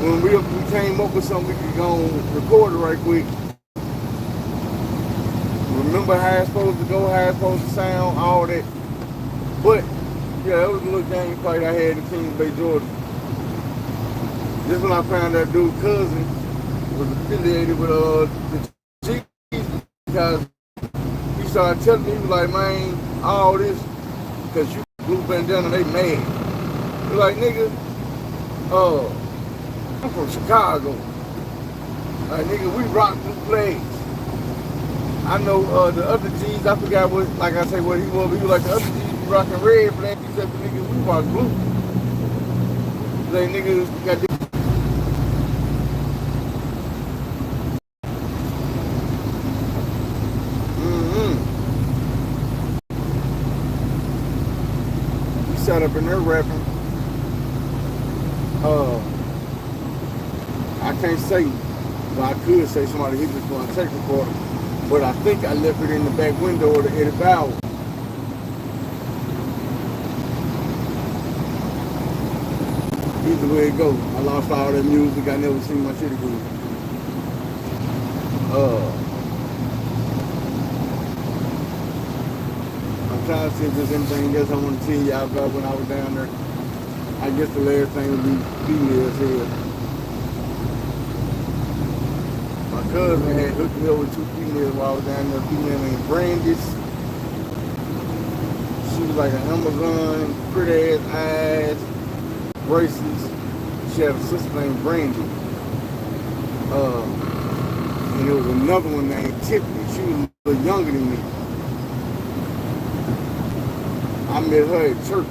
when we came up with something, we could go and record it right quick. Remember how it's supposed to go, how it's supposed to sound, all that. But yeah, it was a little game fight I had in King Bay, Georgia. This when I found that dude's cousin was affiliated with the Chiefs, because he started telling me, he was like, man, all this, because you blue bandana, they mad. He was like, nigga, I'm from Chicago. Like, nigga, we rock blue flags. I know the other G's, I forgot what, like I say, what he was, but he was like, the other G's be rocking red flags. He said, nigga, we rock blue. Like, nigga, got this. Sat up in there rapping. I can't say, but I could say somebody hit me for a tape recorder. But I think I left it in the back window of the Eddie Bauer. Either way it goes. I lost all that music. I never seen my shit again. I'm trying to see if there's anything else I want to tell y'all about when I was down there. I guess the last thing would be females here. My cousin had hooked me up with two females while I was down there. A female named Brandis. She was like an Amazon, pretty ass eyes, braces. She had a sister named Brandy. And there was another one named Tiffany. She was a little younger than me. I met her at church.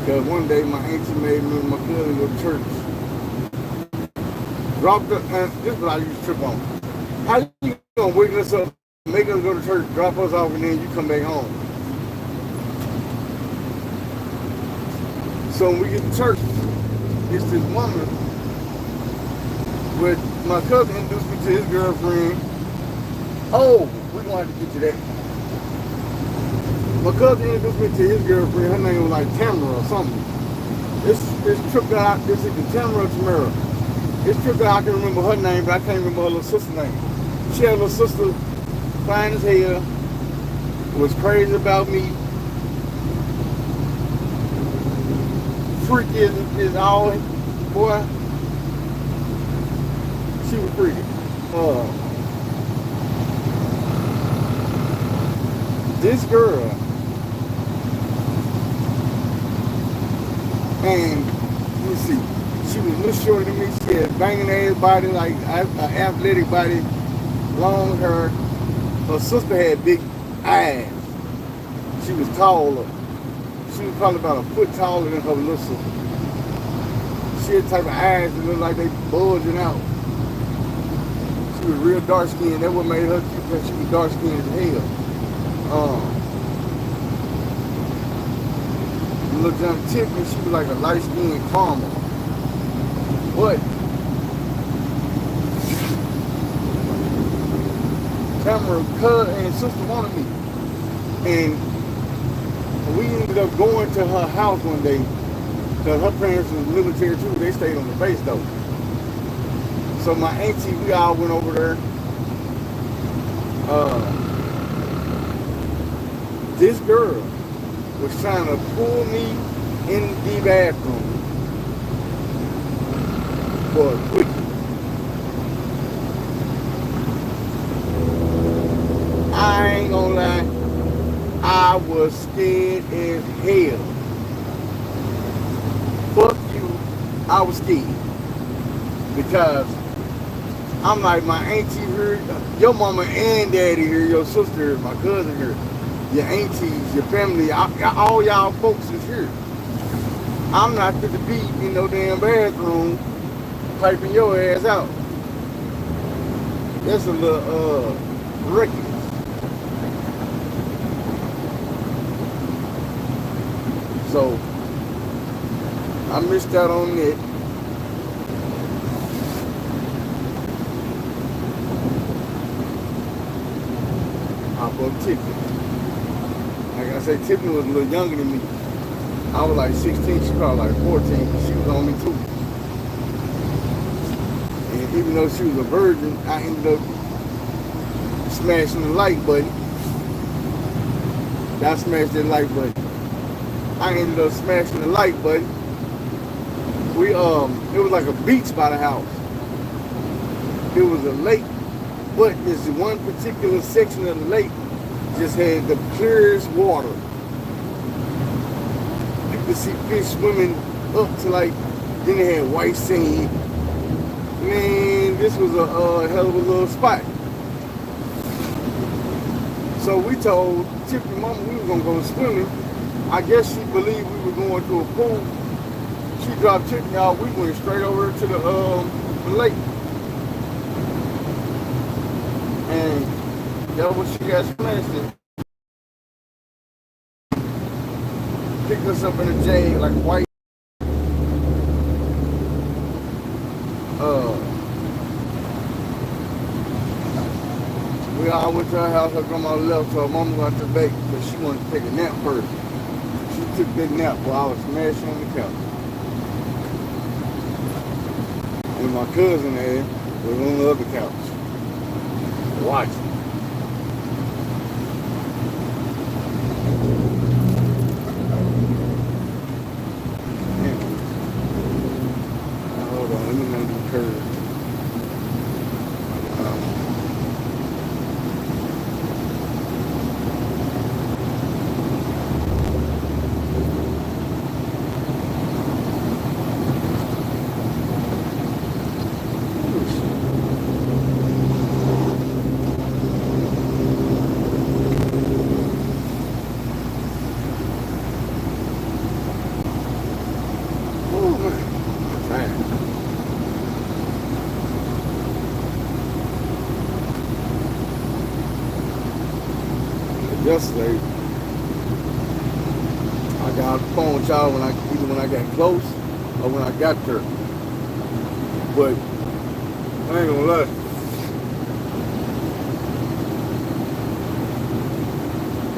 Because one day my auntie made me and my cousin go to church. Dropped us, and this is what I used to trip on. How you gonna wake us up, make us go to church, drop us off, and then you come back home? So when we get to church, it's this woman, with my cousin introduced me to his girlfriend. Oh, we're gonna have to get to that. My cousin introduced me to his girlfriend. Her name was like Tamara or something. This trip out, this is the Tamara or Tamara. This trip out, I can remember her name, but I can't remember her little sister's name. She had a little sister, fine as hell, was crazy about me. Freaky is all, boy. She was freaky. This girl, and let's see, she was a little shorter than me. She had banging ass body, like an athletic body, long hair. Her sister had big eyes. She was taller. She was probably about a foot taller than her little sister. She had the type of eyes that looked like they bulging out. She was real dark skinned. That's what made her cute, because she was dark skinned as hell. Little John Tiffany, she was like a light skinned caramel. But Tamara, cousin and sister wanted me. And we ended up going to her house one day because her parents was military too. They stayed on the base though. So my auntie, we all went over there. This girl was trying to pull me in the bathroom for a quickie. I ain't gonna lie, I was scared as hell. Fuck you, I was scared. Because I'm like, my auntie here, your mama and daddy here, your sister here, my cousin here, your aunties, your family, all y'all folks is here. I'm not to be in no damn bathroom piping your ass out. That's a little reckless. So I missed out on that. I broke Tiffany. Like I said, Tiffany was a little younger than me. I was like 16, she probably like 14. She was on me too. And even though she was a virgin, I ended up smashing the like button. I smashed that like button. I ended up smashing the like button. We it was like a beach by the house. It was a lake, but this one particular section of the lake just had the clearest water. You could see fish swimming up to like, then they had white sand. Man, this was a hell of a little spot. So we told Tiffany mama we were gonna go swimming. I guess she believed we were going to a pool. She dropped Tiffany out. We went straight over to the lake. And that was she got smashed in. Picked us up in a jag, like white. We all went to her house. Her grandma left, so her mama went to bake, but she wanted to take a nap first. She took that nap while I was smashing on the couch. And my cousin there was on the other couch, watching. Hold on, let me know the curve. Yesterday, I got on the phone with y'all either when I got close or when I got there. But I ain't gonna lie.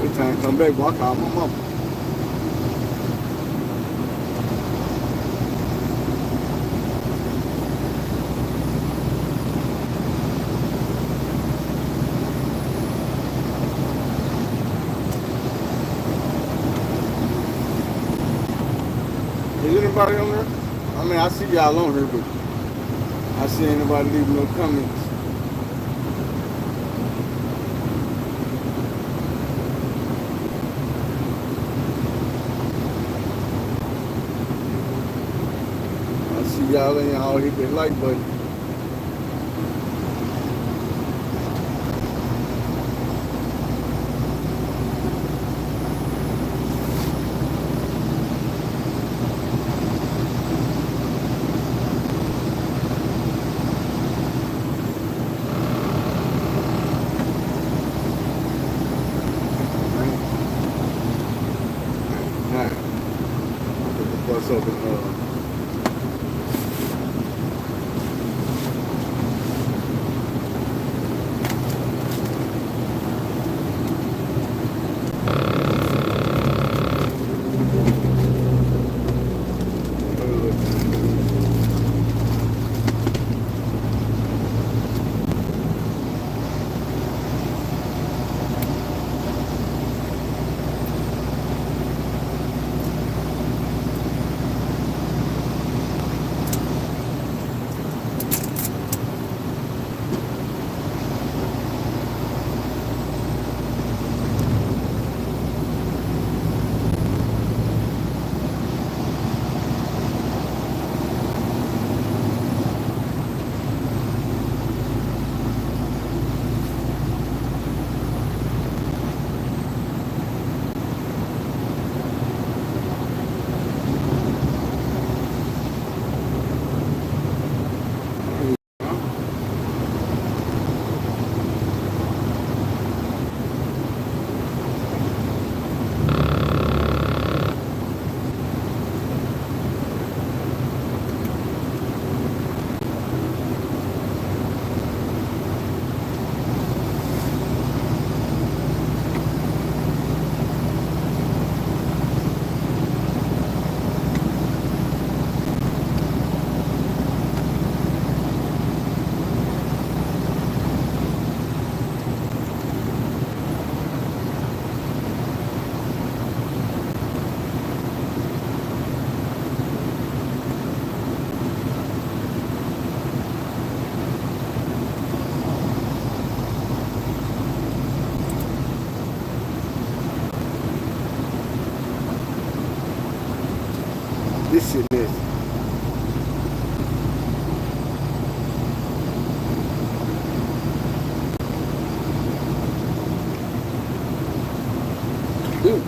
Every time I come back, well, I call my mama. Is anybody on there? I mean, I see y'all on here, but I see anybody leaving no comments. I see y'all and y'all hit that like button. What's up this shit is. Ooh.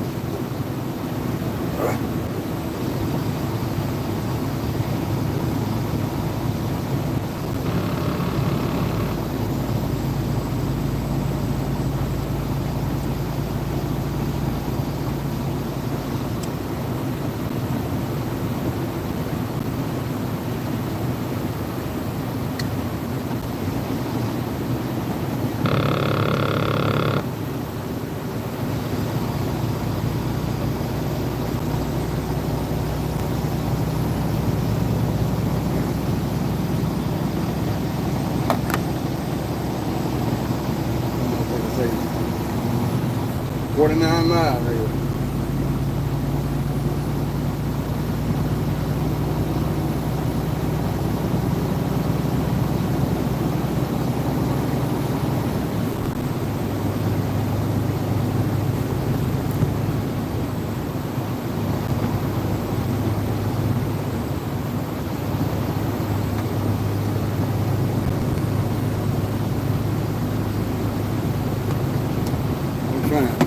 Say 49 miles here. I'm trying to.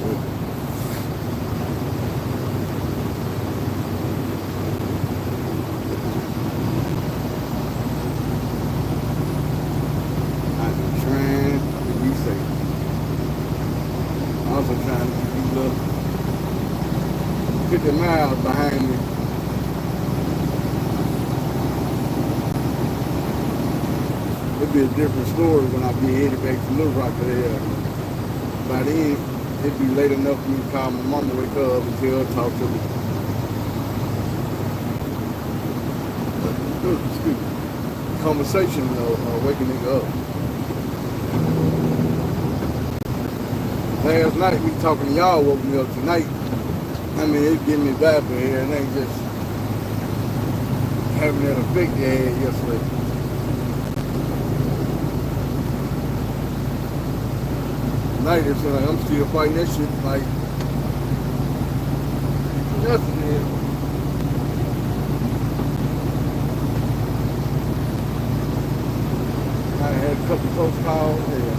I'm trying to be safe. I'm also trying to keep these little 50 miles behind me. It'd be a different story when I be headed back to Little Rock there. By then, it'd be late enough for me to call my mama, wake up, and tell her, talk to me. Excuse me. Conversation waking nigga up. Last night, me talking to y'all woke me up tonight. I mean, it getting me back for here, and ain't just having that effect they had yesterday. Tonight, it's like I'm still fighting that shit like yesterday. I had a couple close calls. Yeah.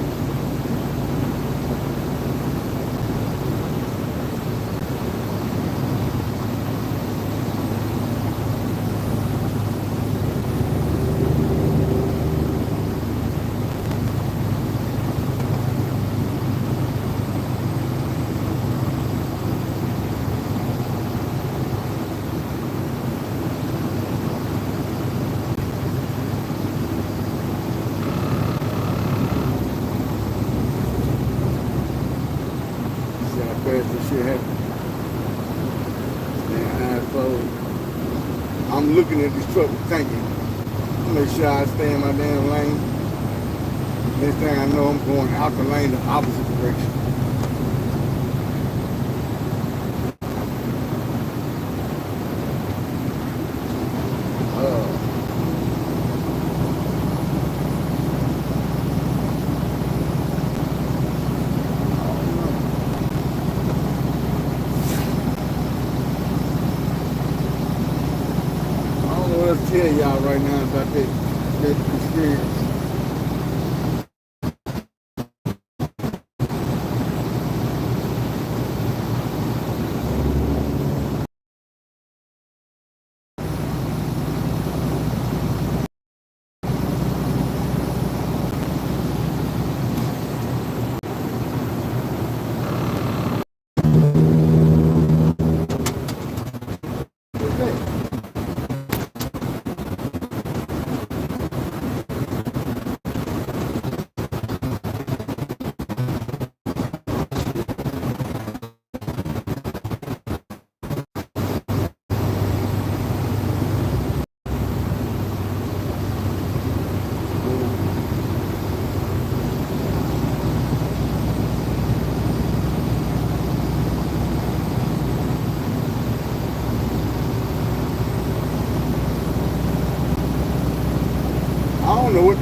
This shit happened. And I'm looking at this truck thinking, make sure I stay in my damn lane. Next thing I know, I'm going out the lane the opposite direction. Tell y'all right now about that experience.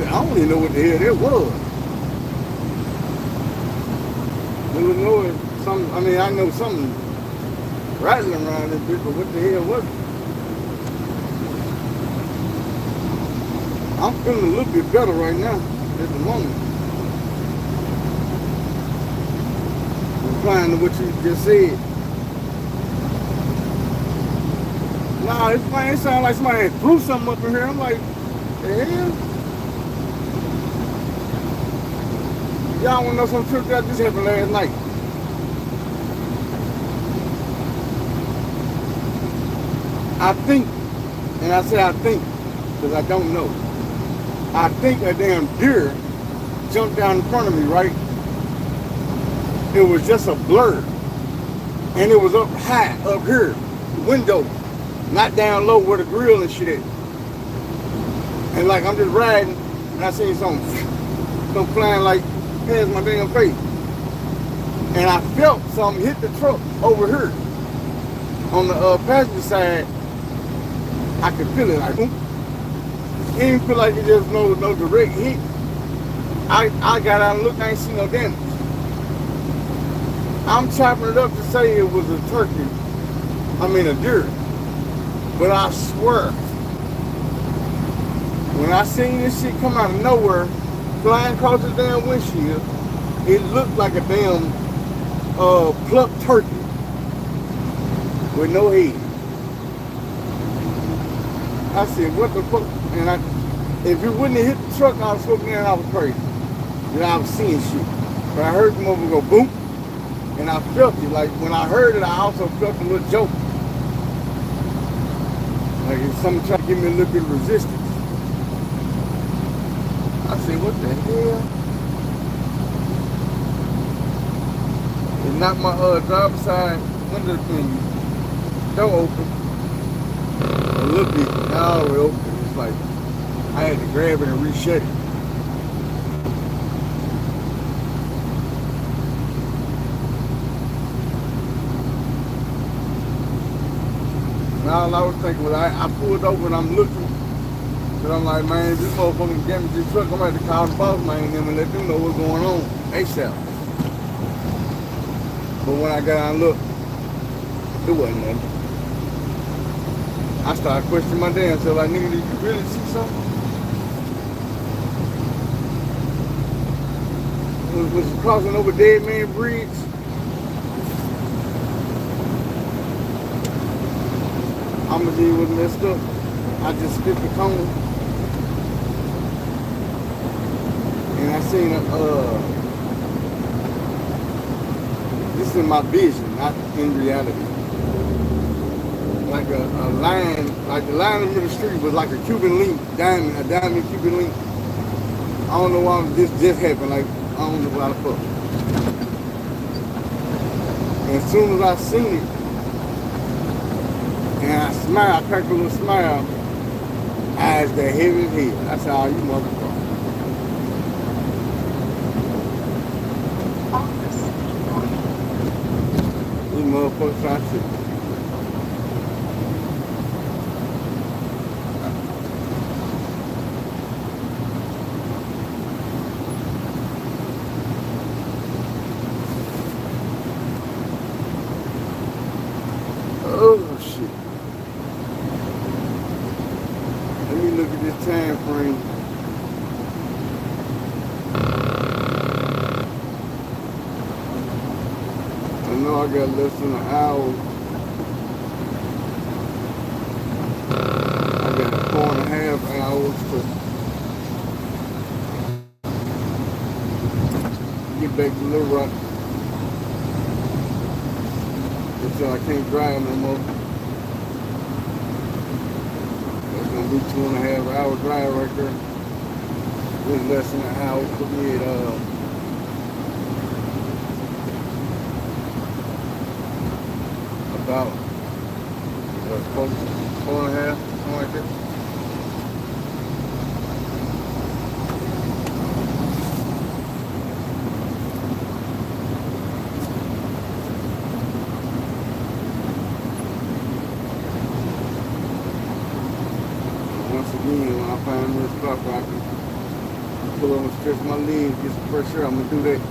I don't even know what the hell that was. I mean, I know something rattling around this bitch, but what the hell was it? I'm feeling a little bit better right now at the moment. Replying to what you just said. Nah, it sounds like somebody threw something up in here. I'm like, the hell? Y'all wanna know some trip that just happened last night? I think, and I say I think, because I don't know. I think a damn deer jumped down in front of me, right? It was just a blur. And it was up high, up here, window, not down low where the grill and shit is. And like I'm just riding, and I seen something flying like past my damn face. And I felt something hit the truck over here. On the passenger side, I could feel it like, boom. It didn't feel like it just no direct hit. I got out and looked, I ain't seen no damage. I'm chopping it up to say it was a turkey. I mean a deer. But I swear, when I seen this shit come out of nowhere, flying across the damn windshield, it looked like a damn plucked turkey with no head. I said, what the fuck? And if it wouldn't have hit the truck, I was smoking there and I was crazy. Then I was seeing shit. But I heard the mother go boom, and I felt it. Like when I heard it, I also felt a little joke. Like if somebody tried to give me a little bit of resistance. I said, what the hell? It knocked my driver's side window thing, door open. A little bit, now it open. It's like I had to grab it and reshut it. Now all I was thinking was I pulled over and I'm looking. But I'm like, man, this motherfucking damaged this truck. I'm gonna have to call the boss man and let them know what's going on ASAP. But when I got out and looked, it wasn't nothing. I started questioning my damn self, like, nigga, did you really see something? Was it crossing over Dead Man Bridge? I'ma tell you what messed up. I just skipped the cone. And I seen this is in my vision, not in reality. Like a line, like the line in the middle of the street was like a Cuban link, a diamond Cuban link. I don't know why this just happened, like, I don't know why the fuck. And as soon as I seen it, and I smiled, I cracked a little smile, eyes that heavy as hell. I said, oh, you motherfucker. You motherfuckers try to. Oh shit. Let me look at this time frame. I know I got less than an hour. I got 4.5 hours to get back to Little Rock. Until I can't drive no more. That's gonna be 2.5 hour drive right there. With less than an hour, put me at about 4.5, something like that. Once again, when I find me a spot where I can pull over and stretch my legs, get some fresh air, I'm gonna do that.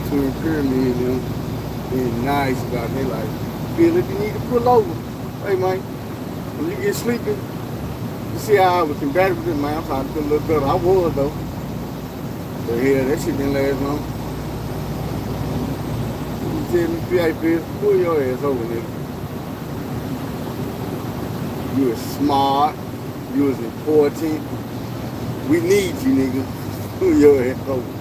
Twin Pyramid, them being nice about it. They like, Phil, if you need to pull over, hey man, when you get sleepy, you see how I was combative with it, man. I'm trying to feel a little better. I was though. But yeah, that shit didn't last long. You tell me, hey Phil, pull your ass over, nigga. You was smart, you was important. We need you, nigga. Pull your ass over.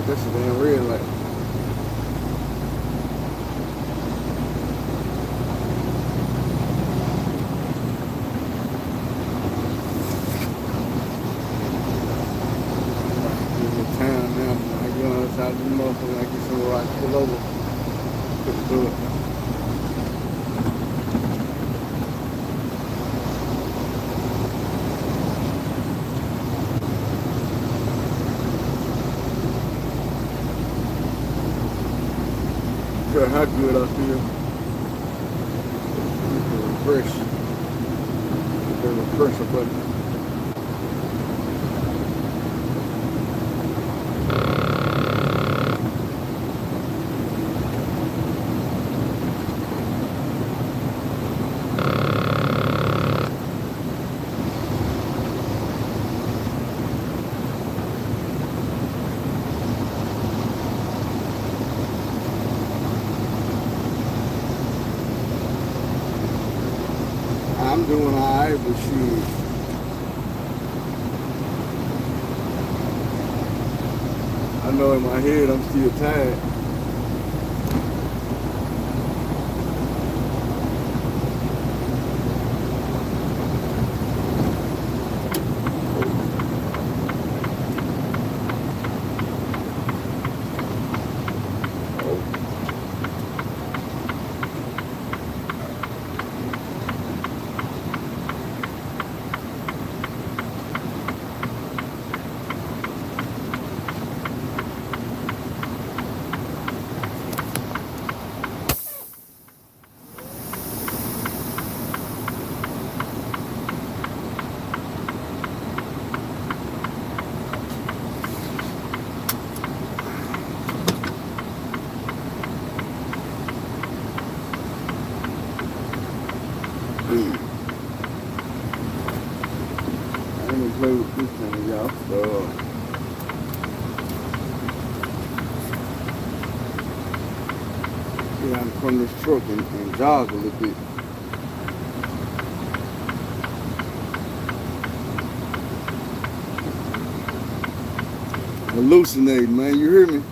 That's a damn red light. In the town now, I get on the side of the motherfucker, I get some rock, pull over, put it through it. God, how good I feel. Fresh. There's a pressure button. I'm doing alright, but shit. I know in my head I'm still tired. I ain't gonna play with this thing, y'all. So, get out in front of this truck and jog a little bit. Hallucinating, man. You hear me?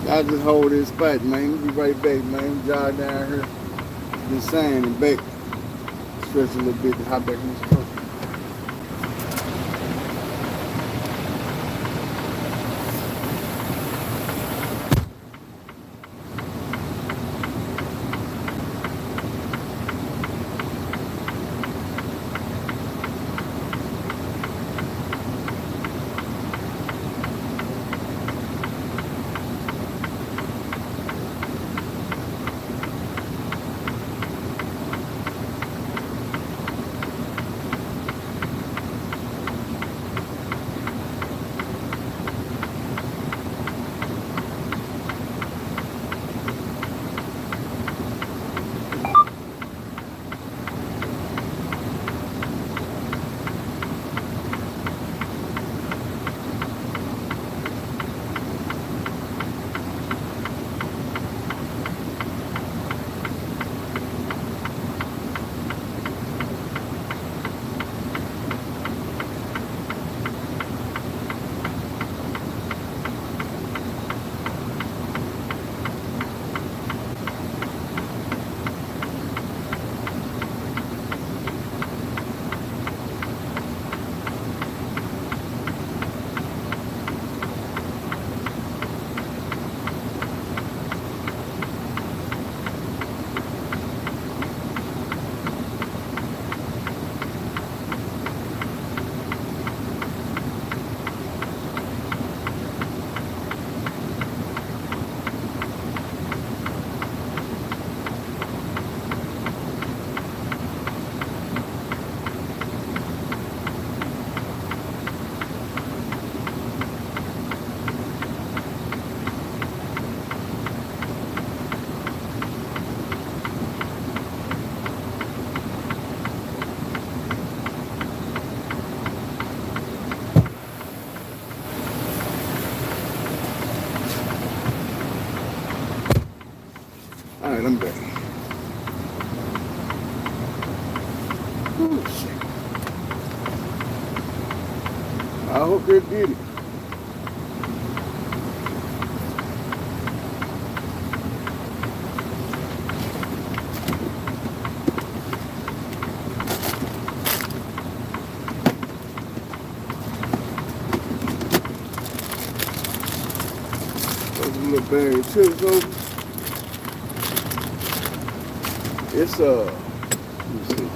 Y'all just hold this spot, man. Be right back, man. Jog down here. The sand and back. Stretch a little bit to hop back in this truck. Alright, I'm back. Ooh, shit. I hope they did it. Those little bag of chips over. It's let me see.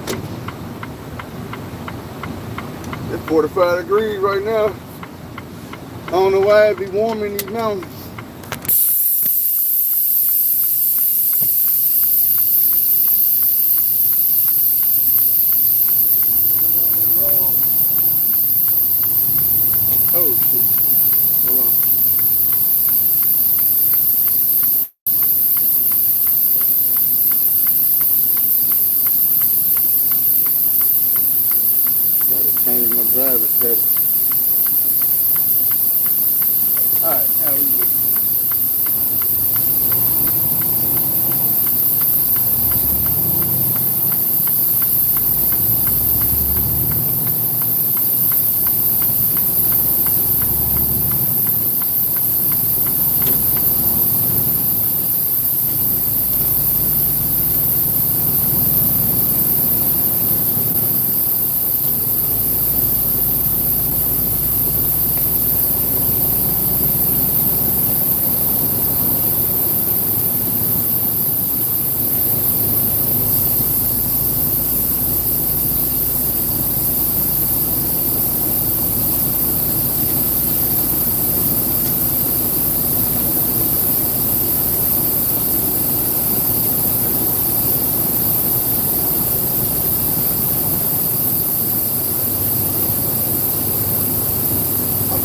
It's 45 degrees right now. I don't know why it be warm in these mountains. Oh shit. Hold on. Gotta change my driver's settings. Alright, now we good.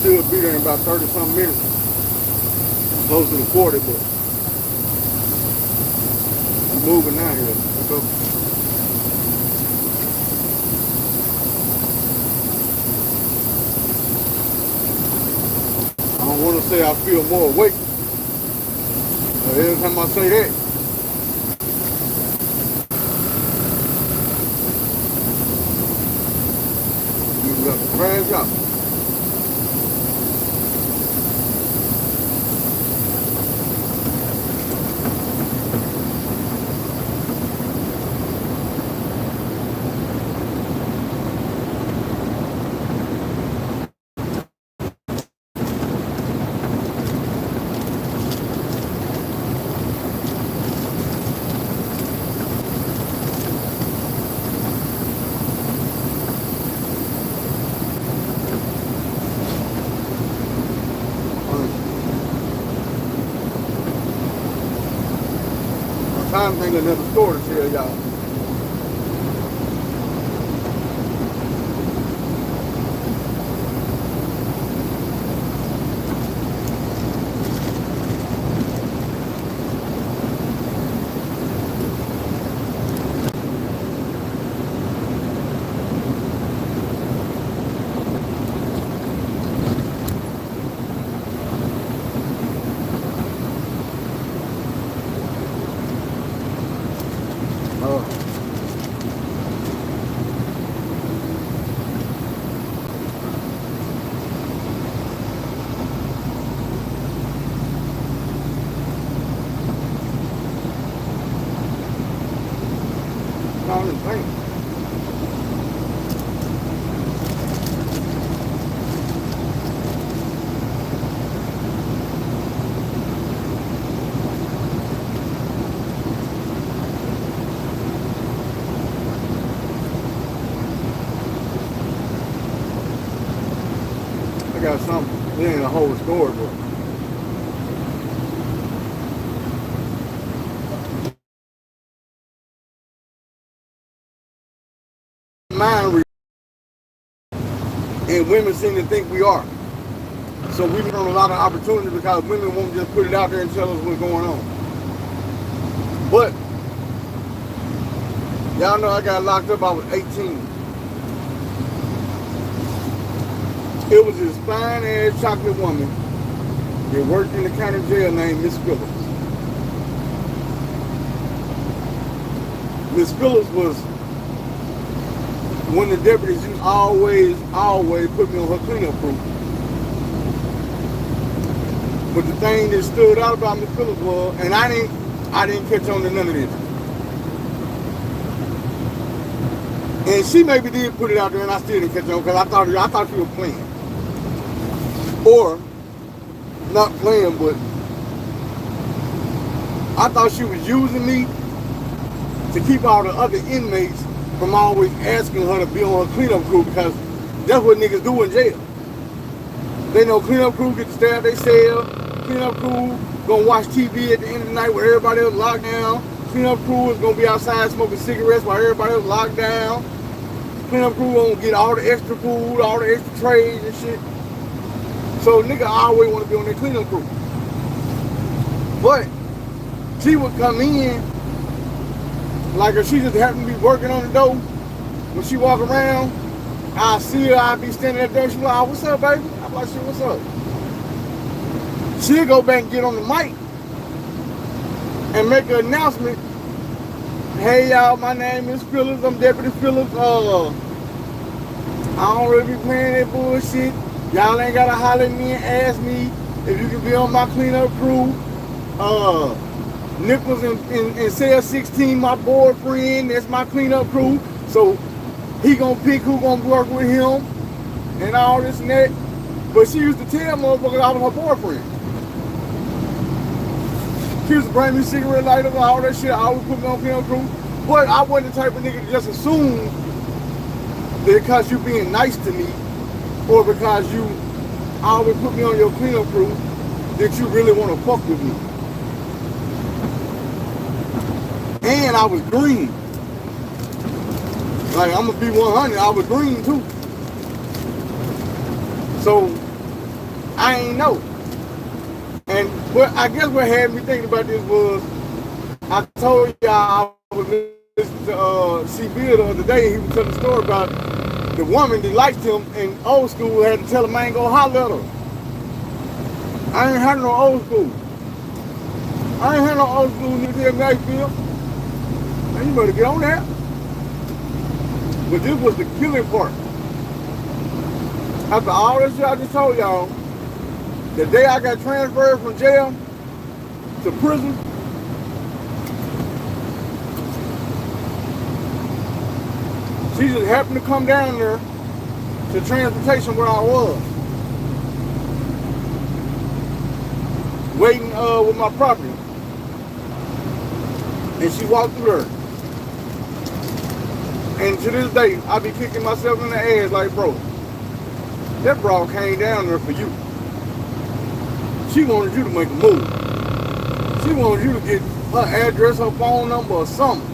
Still be there in about 30-something minutes. Closer to 40, but I'm moving now here. Let's go. I don't want to say I feel more awake. Every time I say that, you got to crash out. Time thing another story to tell y'all. Got something. It ain't a whole story, but mind and women seem to think we are. So we've earned a lot of opportunity because women won't just put it out there and tell us what's going on. But y'all know I got locked up. I was 18. It was this fine-ass chocolate woman that worked in the county jail named Miss Phillips. Miss Phillips was one of the deputies used always put me on her cleanup crew. But the thing that stood out about Miss Phillips was, and I didn't catch on to none of this. And she maybe did put it out there, and I still didn't catch on because I thought she was playing, or not playing, but I thought she was using me to keep all the other inmates from always asking her to be on her cleanup crew, because that's what niggas do in jail. They know cleanup crew get to stay at their cell. Cleanup crew gonna watch TV at the end of the night where everybody else locked down. Cleanup crew is gonna be outside smoking cigarettes while everybody else locked down. Cleanup crew gonna get all the extra food, all the extra trays and shit. So nigga always wanna be on their cleanup crew. But she would come in, like if she just happened to be working on the door, when she walk around, I see her, I be standing at the door, she be like, oh, what's up, baby? I'm like, shit, what's up? She'll go back and get on the mic and make an announcement. Hey y'all, my name is Phillips, I'm Deputy Phillips. I don't really be playing that bullshit. Y'all ain't gotta holler at me and ask me if you can be on my cleanup crew. Nichols in cell 16, my boyfriend, that's my cleanup crew. So he gonna pick who gonna work with him and all this and that. But she used to tell motherfuckers I was her boyfriend. She used to bring me cigarette lighters and all that shit. I always put me on cleanup crew. But I wasn't the type of nigga to just assume that because you being nice to me or because you always put me on your cleanup crew that you really want to fuck with me. And I was green. Like, I'm gonna be 100, I was green too. So, I ain't know. And what I guess what had me thinking about this was, I told y'all I was listening to C-Bill the other day, and he was telling a story about the woman that liked him in old school had to tell him I ain't gonna holler at her. I ain't had no old school. I ain't had no old school nigga tell me how you feel. Man, you better get on that. But this was the killing part. After all this shit I just told y'all, the day I got transferred from jail to prison, she just happened to come down there to transportation where I was, waiting with my property. And she walked through there. And to this day, I be kicking myself in the ass like, bro, that broad came down there for you. She wanted you to make a move. She wanted you to get her address, her phone number, or something.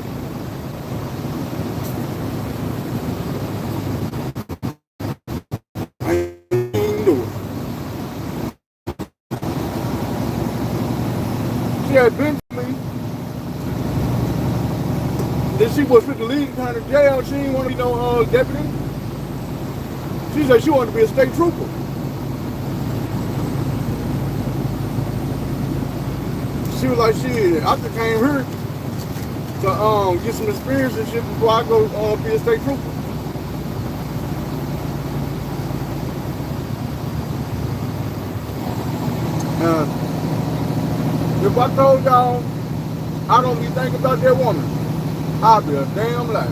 I ain't do it. She had been to me. Then she was fit to leave kind of jail. She didn't want to be no deputy. She said she wanted to be a state trooper. She was like, shit, I just came here to get some experience and shit before I go be a state trooper. If I told y'all I don't be thinking about that woman, I'll be a damn liar.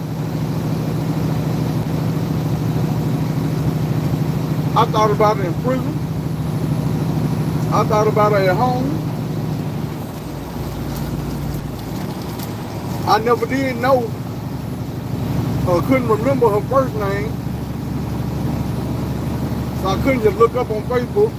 I thought about her in prison. I thought about her at home. I never did know or couldn't remember her first name. So I couldn't just look up on Facebook.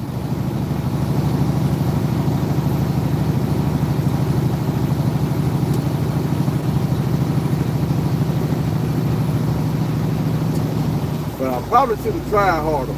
But I probably should have tried harder.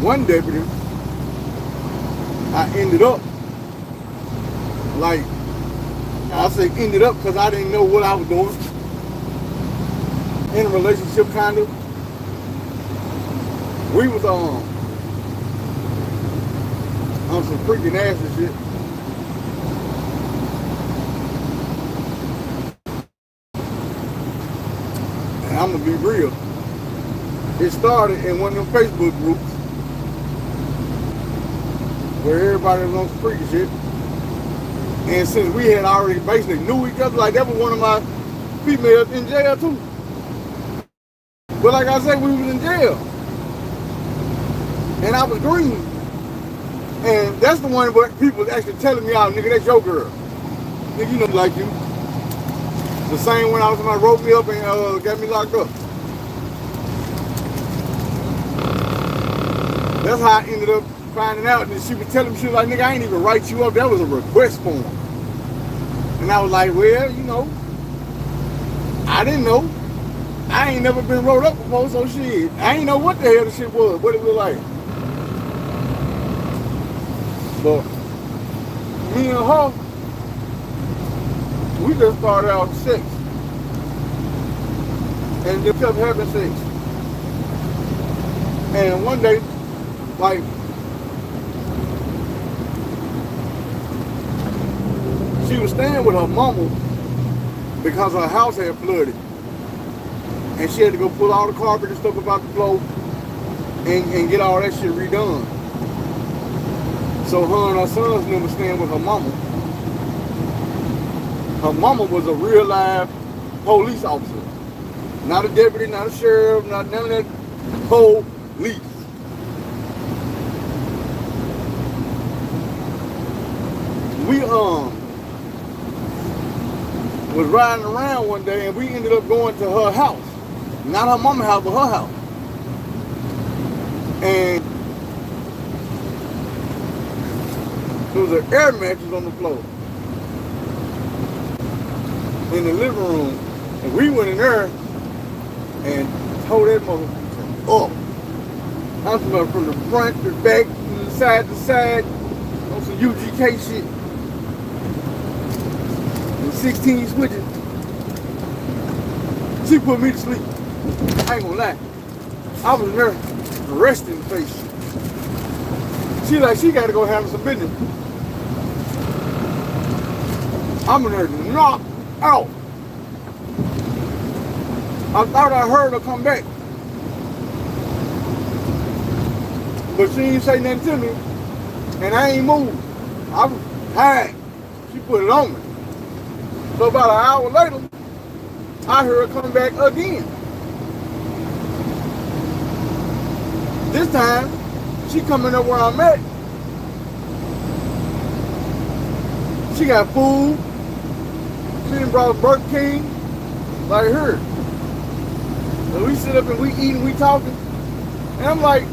one deputy, I ended up, like, I say ended up because I didn't know what I was doing. In a relationship, kind of. We was on some freaking nasty shit. And I'm gonna be real. It started in one of them Facebook groups where everybody was on some freaky shit. And since we had already basically knew each other, like that was one of my females in jail too. But like I said, we was in jail. And I was green. And that's the one where people was actually telling me, "Oh, nigga, that's your girl. Nigga, you know like you." The same when I was somebody wrote me up and got me locked up. That's how I ended up finding out. And she was telling me, she was like, "Nigga, I ain't even write you up. That was a request form." And I was like, "Well, you know, I didn't know. I ain't never been wrote up before, so shit. I ain't know what the hell the shit was, what it looked like." But me and her, we just started out sex. And just kept having sex. And one day, like, she was staying with her mama because her house had flooded. And she had to go pull all the carpet and stuff about the floor and get all that shit redone. So her and her sons never staying with her mama. Her mama was a real live police officer. Not a deputy, not a sheriff, not none of that police. We was riding around one day and we ended up going to her house. Not her mama's house, but her house. And there was an air mattress on the floor in the living room. And we went in there and tore that motherfucker up. I'm talking about from the front to back, to side, on some UGK shit. And 16 switches. She put me to sleep. I ain't gonna lie. I was in there resting face. She like, she gotta go handle some business. I'm in there knocked out. I thought I heard her come back. But she ain't say nothing to me. And I ain't moved. I was tired. She put it on me. So about an hour later, I heard her come back again. This time, she coming up where I'm at. She got food. She done brought a Burger King. Like her. So we sit up and we eating, we talking. And I'm like,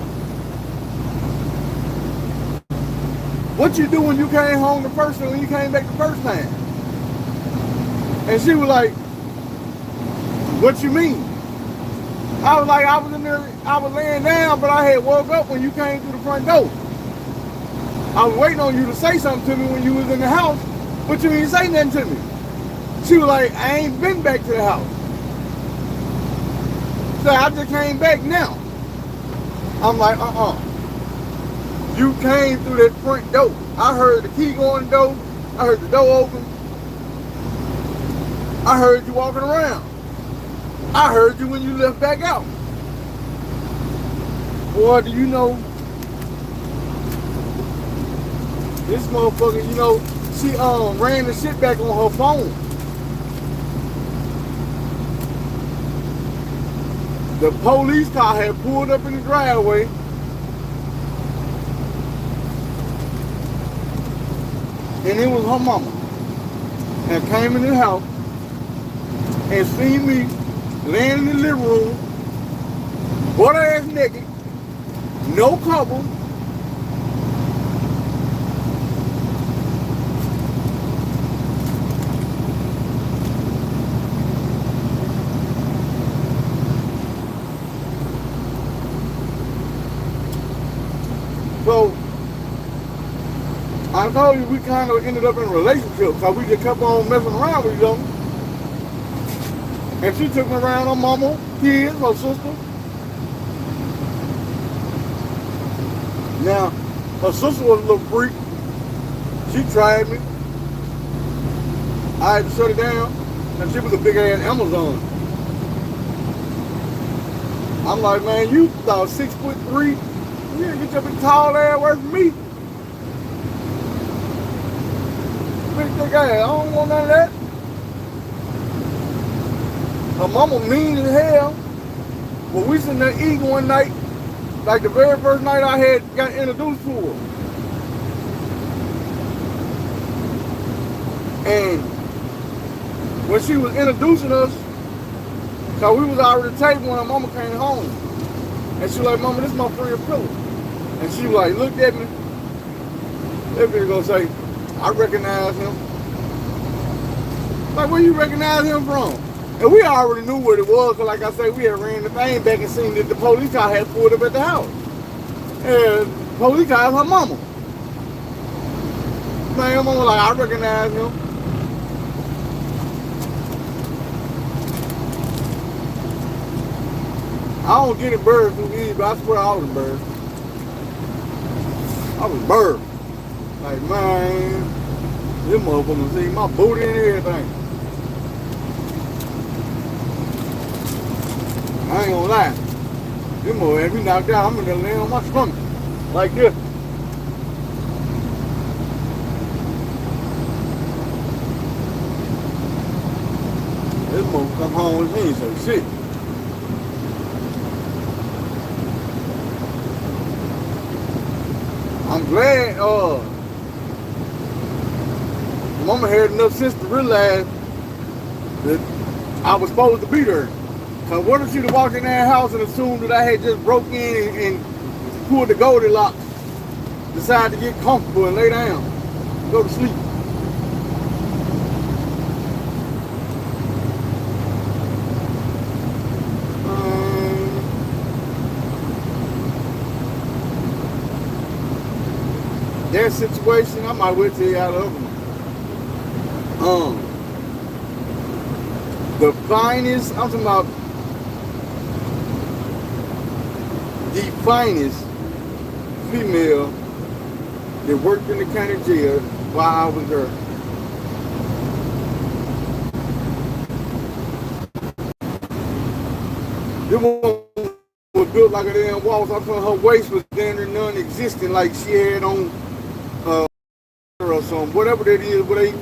what you do when you came home the first time, when you came back the first time? And she was like, what you mean? I was like, I was in there, I was laying down, but I had woke up when you came through the front door. I was waiting on you to say something to me when you was in the house, but you didn't say nothing to me. She was like, I ain't been back to the house. So I just came back now. I'm like, You came through that front door. I heard the key go in the door. I heard the door open. I heard you walking around. I heard you when you left back out. Boy, do you know, this motherfucker, you know, she ran the shit back on her phone. The police car had pulled up in the driveway. And it was her mama. And came in the house and seen me laying in the living room, butt ass naked, no cover. told you we kind of ended up in a relationship, so we just kept on messing around with each other. And she took me around her mama, kids, her sister. Now, her sister was a little freak. She tried me. I had to shut it down. And she was a big ass Amazon. I'm like, man, you about 6'3". You didn't get your big tall ass away from me. Big thick ass, I don't want none of that. Her mama mean as hell. But we sitting there eating one night, like the very first night I had got introduced to her. And when she was introducing us, so we was already at the table when her mama came home. And she was like, Mama, this is my friend Philup. And she was like, looked at me. That bitch gonna say, I recognize him. Like, where you recognize him from? And we already knew what it was, because like I said, we had ran the thing back and seen that the police car had pulled up at the house. And the police car was her mama. Man, her mama was like, I recognize him. I don't get it birds too easy, but I swear I was a bird. I was a bird. Like, man, this motherfucker see my booty and everything. I ain't gonna lie. This motherfucker had me knocked out. I'm gonna lay on my stomach. Like this. This motherfucker come home with me and say, shit. I'm glad Mama had enough sense to realize that I was supposed to be there. So what if she'd have walked in that house and assumed that I had just broke in and pulled the Goldilocks, decided to get comfortable and lay down, go to sleep. That situation, I might well tell you out of them. The finest, I'm talking about the finest female that worked in the county jail while I was there. This one was built like a damn wall, so I'm talking her waist was damn near non-existent, like she had on or some whatever that is, but they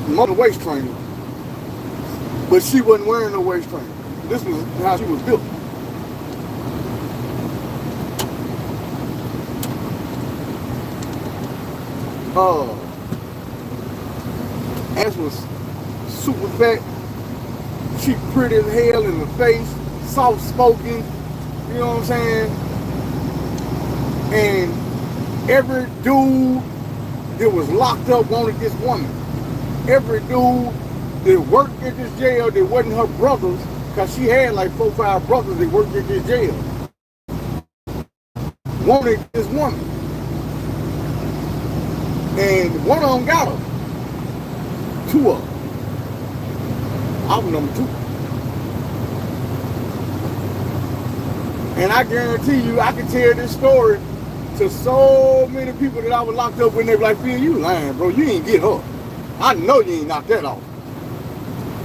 the waist trainer. But she wasn't wearing no waist trainer. This was how she was built. Ass was super fat. She pretty as hell in the face, soft spoken, you know what I'm saying? And every dude that was locked up wanted this woman. Every dude that worked at this jail that wasn't her brothers, because she had like 4 or 5 brothers that worked at this jail, wanted this woman. And one of them got her. 2 of them. I was number 2. And I guarantee you, I can tell this story to so many people that I was locked up when they were like, Phil, you lying, bro. You ain't get her. I know you ain't knocked that off.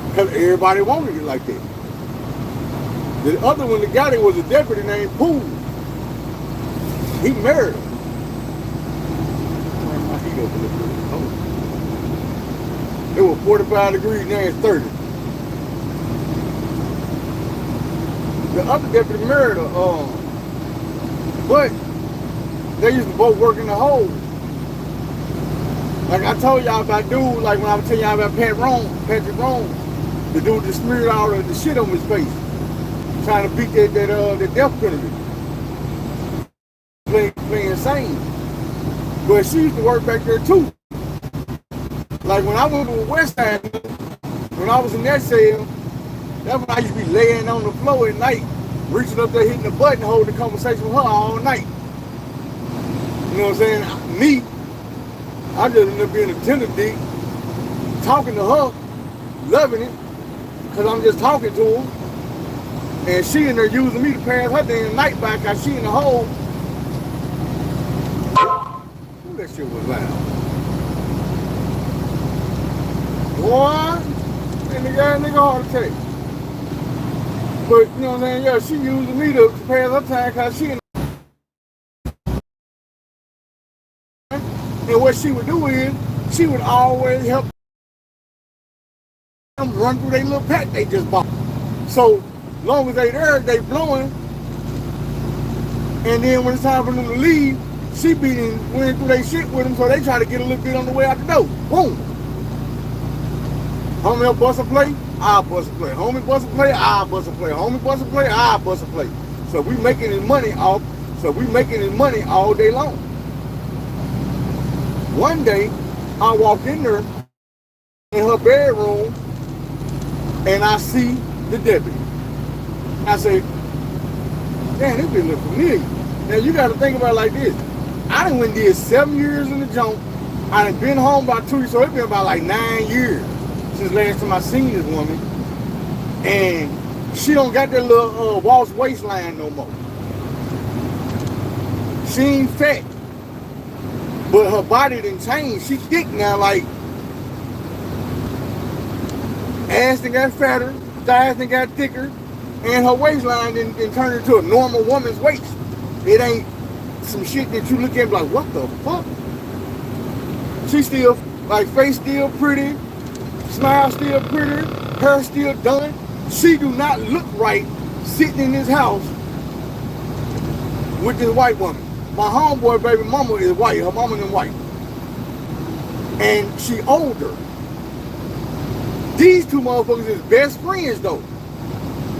Because everybody wanted it like that. The other one that got it was a deputy named Poole. He married her. Turn my heat up a little bit. Oh. It was 45 degrees, now it's 30. The other deputy married her, but they used to both work in the hole. Like I told y'all about dude, like when I was telling y'all about Patrick Rome, the dude that smeared all of the shit on his face, trying to beat that death penalty. Playing insane. But she used to work back there too. Like when I went to West Side, when I was in that cell, that's when I used to be laying on the floor at night, reaching up there, hitting the button, holding the conversation with her all night. You know what I'm saying? Me, I just ended up being a tender dick, talking to her, loving it, because I'm just talking to her. And she in there using me to pass her damn night by because she in the hole. Ooh, that shit was loud. Boy, that nigga heart attack. But, you know what I'm saying? Yeah, she using me to pass her time because she in the hole. And what she would do is, she would always help them run through their little pack they just bought. So, long as they there, they blowing. And then when it's time for them to leave, she be went through their shit with them, so they try to get a little bit on the way out the door. Boom. Homie will bust a play, I'll bust a play. Homie bust a play, I'll bust a play. Homie bust a play, I'll bust a play. So we making his money all day long. One day, I walk in there in her bedroom and I see the deputy. I say, damn, this bitch look familiar. Now you gotta think about it like this. I done went did 7 years in the junk. I done been home about 2 years, so it's been about like 9 years since last time I seen this woman. And she don't got that little waltz waistline no more. She ain't fat, but her body done changed. She thick now, like ass done got fatter, thighs done got thicker, and her waistline done turned into a normal woman's waist. It ain't some shit that you look at like, what the fuck? She still, like, face still pretty, smile still pretty, hair still done. She do not look right sitting in this house with this white woman. My homeboy baby mama is white, her mama is white. And she older. These two motherfuckers is best friends though.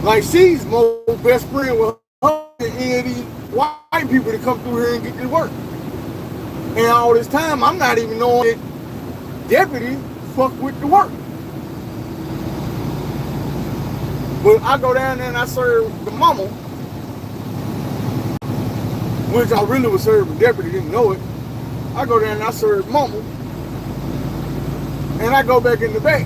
Like she's more best friend with her than any of these white people that come through here and get this work. And all this time, I'm not even knowing that deputy fuck with the work. But I go down there and I serve the mama, which I really was serving the deputy, didn't know it. I go down and I serve mama, and I go back in the back.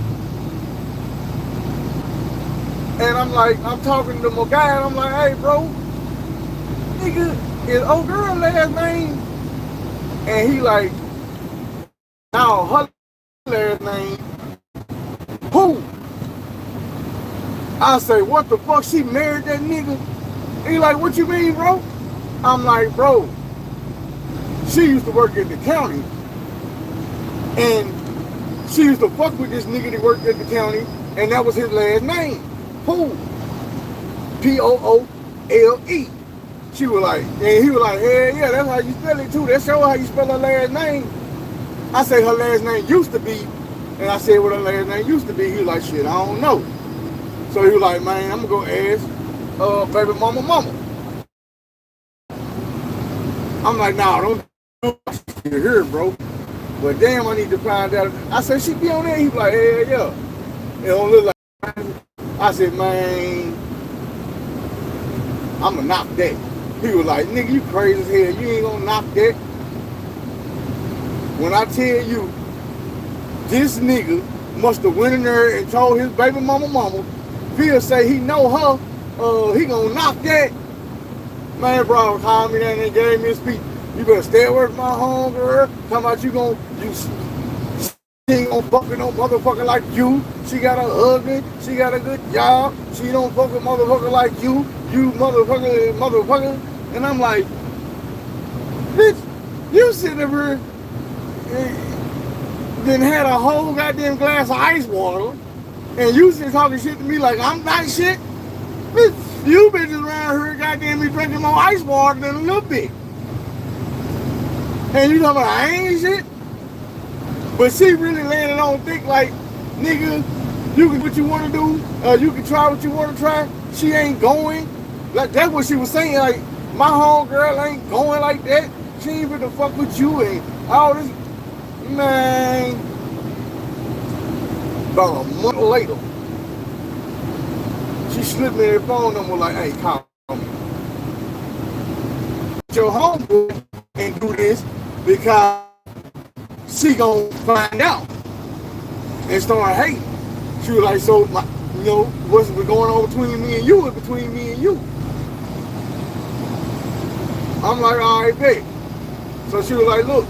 And I'm like, I'm talking to my guy, and I'm like, hey, bro, nigga, is old girl last name? And he like, no, her last name, who? I say, what the fuck, she married that nigga? He like, what you mean, bro? I'm like, bro, she used to work at the county, and she used to fuck with this nigga that worked at the county, and that was his last name. Who? Poole. She was like, and he was like, hell yeah, that's how you spell it too. That's how you spell her last name. I say her last name used to be, and I said what her last name used to be. He was like, shit, I don't know. So he was like, man, I'm gonna go ask baby mama. I'm like, nah, don't do it here, bro. But damn, I need to find out. I said, she be on there? He was like, hell yeah. It don't look like. I said, man, I'ma knock that. He was like, nigga, you crazy as hell. You ain't gonna knock that. When I tell you, this nigga must have went in there and told his baby mama, Phil say he know her, he gonna knock that. Man, bro, called me down and gave me a speech. You better stay away from my homegirl. Talking about she ain't gonna fuck with no motherfucker like you. She got a husband. She got a good job. She don't fuck with motherfucker like you. You motherfucker. And I'm like, bitch, you sitting over here, then had a whole goddamn glass of ice water, and you sitting talking shit to me like I'm not shit. Bitch, you bitches around here goddamn me drinking more ice water than a little bit. And you talking about I ain't shit? But she really landed on thick like, nigga, you can do what you want to do. You can try what you want to try. She ain't going. Like, that's what she was saying. Like, my homegirl ain't going like that. She ain't even to fuck with you and all this. Man. About a month later, she slipped me her phone number like, hey, call me. your homeboy and do this because she gonna find out and start hating. She was like, so what's going on between me and you is between me and you. I'm like, all right, babe. So she was like, look,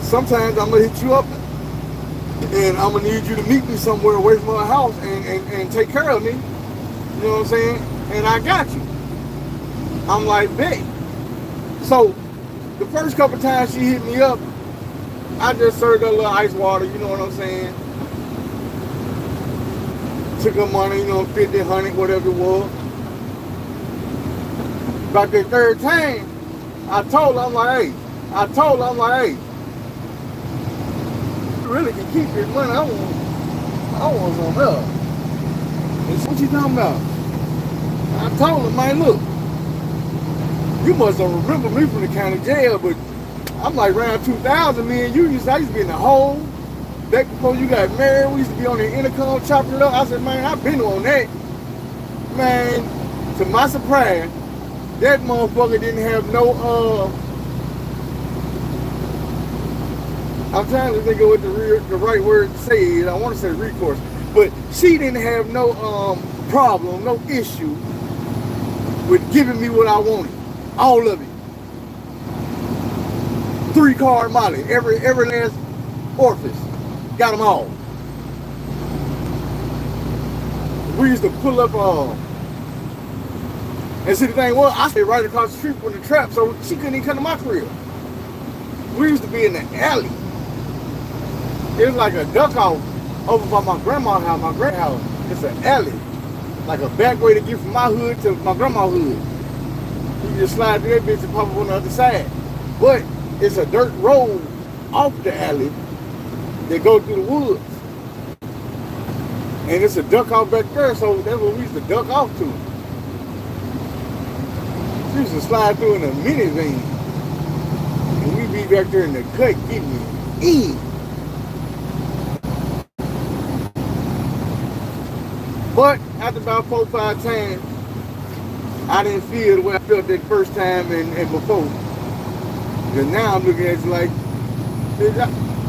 sometimes I'm gonna hit you up and I'm gonna need you to meet me somewhere away from my house and take care of me. You know what I'm saying? And I got you. I'm like, babe. So the first couple times she hit me up, I just served her a little ice water, you know what I'm saying? Took her money, 50, 100, whatever it was. About the third time, I told her, I'm like, hey, you really can keep this money. I want some help. And so what you talking about? I told her, man, look, you must have remember me from the county jail, but I'm like around 2000, man. I used to be in the hole. Back before you got married, we used to be on the intercom chopping it up. I said, man, I've been on that. Man, to my surprise, that motherfucker didn't have no, I'm trying to think of what the right word to say is. I want to say recourse. But she didn't have no problem, no issue with giving me what I wanted. All of it. 3-card Molly, every last orifice. Got them all. We used to pull up, and see the thing was, I stayed right across the street from the trap, so she couldn't even come to my crib. We used to be in the alley. It was like a duck off over by my grandma's house, my grandhouse. It's an alley, like a back way to get from my hood to my grandma's hood. You just slide through that bitch and pop up on the other side. But it's a dirt road off the alley that go through the woods. And it's a duck off back there, so that's what we used to duck off to. We used to slide through in a minivan. And we'd be back there in the cut getting it in. But after about 4 or 5 times, I didn't feel the way I felt that first time and before. Because now I'm looking at you like,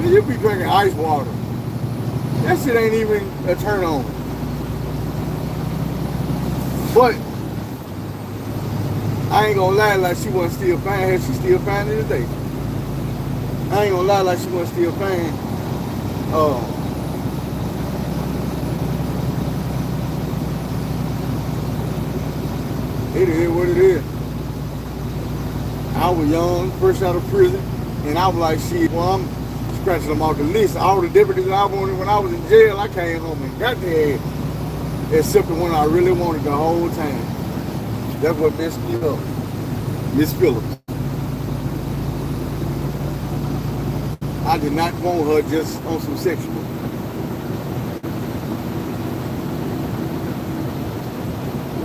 you be drinking ice water. That shit ain't even a turn on. But I ain't gonna lie like she wasn't still fine. Hell, she still fine today. I ain't gonna lie like she wasn't still fine. It is what it is. I was young, fresh out of prison, and I was like, shit, well, I'm scratching them off the list. All the deputies I wanted when I was in jail, I came home and got their ass. Except the one I really wanted the whole time. That's what messed me up. Miss Philup. I did not want her just on some sexual.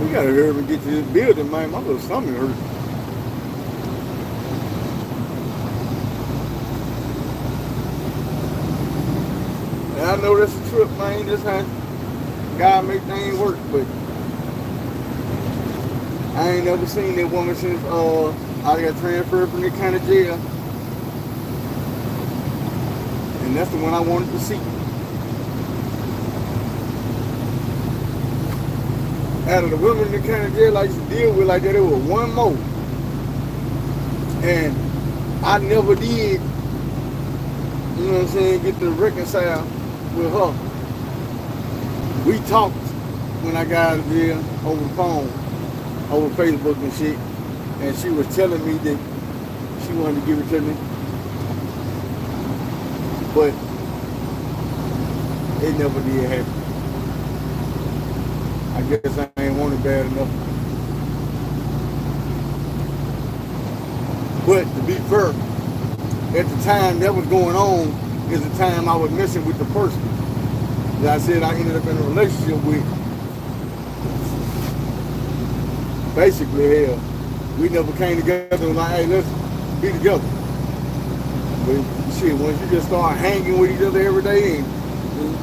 We gotta hurry and get to this building, man. My little stomach hurts. And I know that's a trip, man. That's how God make things work, but I ain't never seen that woman since I got transferred from the county jail. And that's the one I wanted to see. Out of the women in the county jail I used to deal with like that, there was one more. And I never did, you know what I'm saying, get to reconcile with her. We talked when I got out of jail over the phone, over Facebook and shit. And she was telling me that she wanted to give it to me. But it never did happen. I guess I ain't want it bad enough. But to be fair, at the time that was going on is the time I was messing with the person that I said I ended up in a relationship with. Basically, hell, we never came together and like, hey, let's be together. But shit, once you just start hanging with each other every day and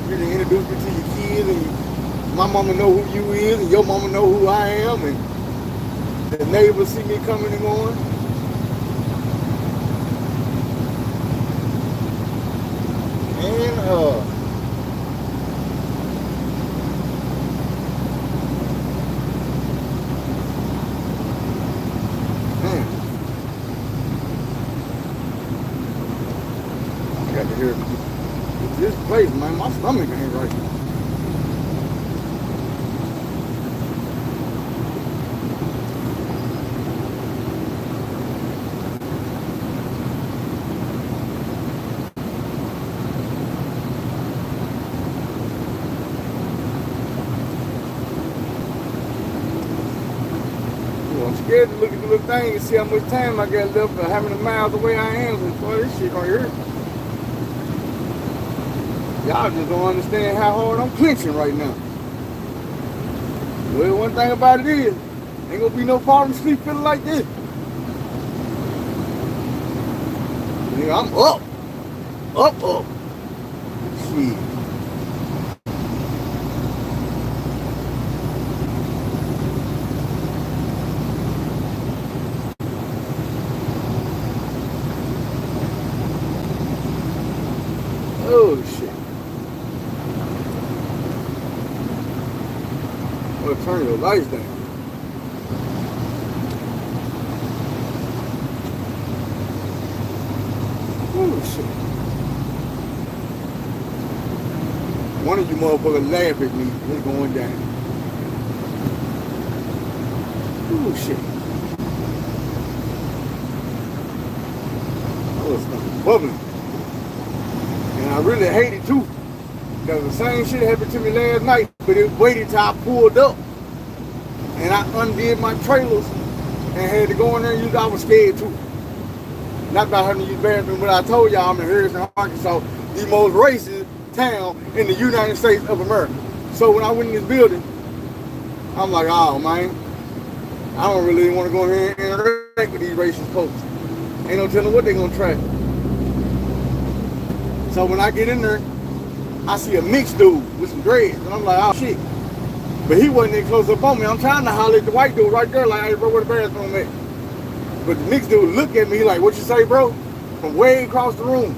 you can introduce me to your kids and my mama know who you is and your mama know who I am and the neighbors see me coming and going, And man, I got to hear this place, man. My stomach ain't right. I'm scared to look at the little thing and see how much time I got left or how many miles away I am. So, boy, this shit gonna hurt. Y'all just don't understand how hard I'm clenching right now. Well, one thing about it is, ain't gonna be no problem sleep feeling like this. Nigga, I'm up. Up. Shit. Oh shit. Well, turn your lights down. Oh shit. One of you motherfuckers laugh at me. It's going down. Oh shit. Oh, it's bubbling. And I really hate it too. Because the same shit happened to me last night, but it waited till I pulled up. And I undid my trailers and had to go in there and use. I was scared too. Not about having to use the bathroom, but I told y'all I'm in Harrison, Arkansas, the most racist town in the United States of America. So when I went in this building, I'm like, oh man, I don't really want to go in here and interact with these racist folks. Ain't no telling what they're gonna try. So when I get in there, I see a mixed dude with some dreads, and I'm like, oh shit. But he wasn't that close up on me. I'm trying to holler at the white dude right there, like, hey bro, where the bathroom at? But the mixed dude looked at me like, what you say, bro? From way across the room.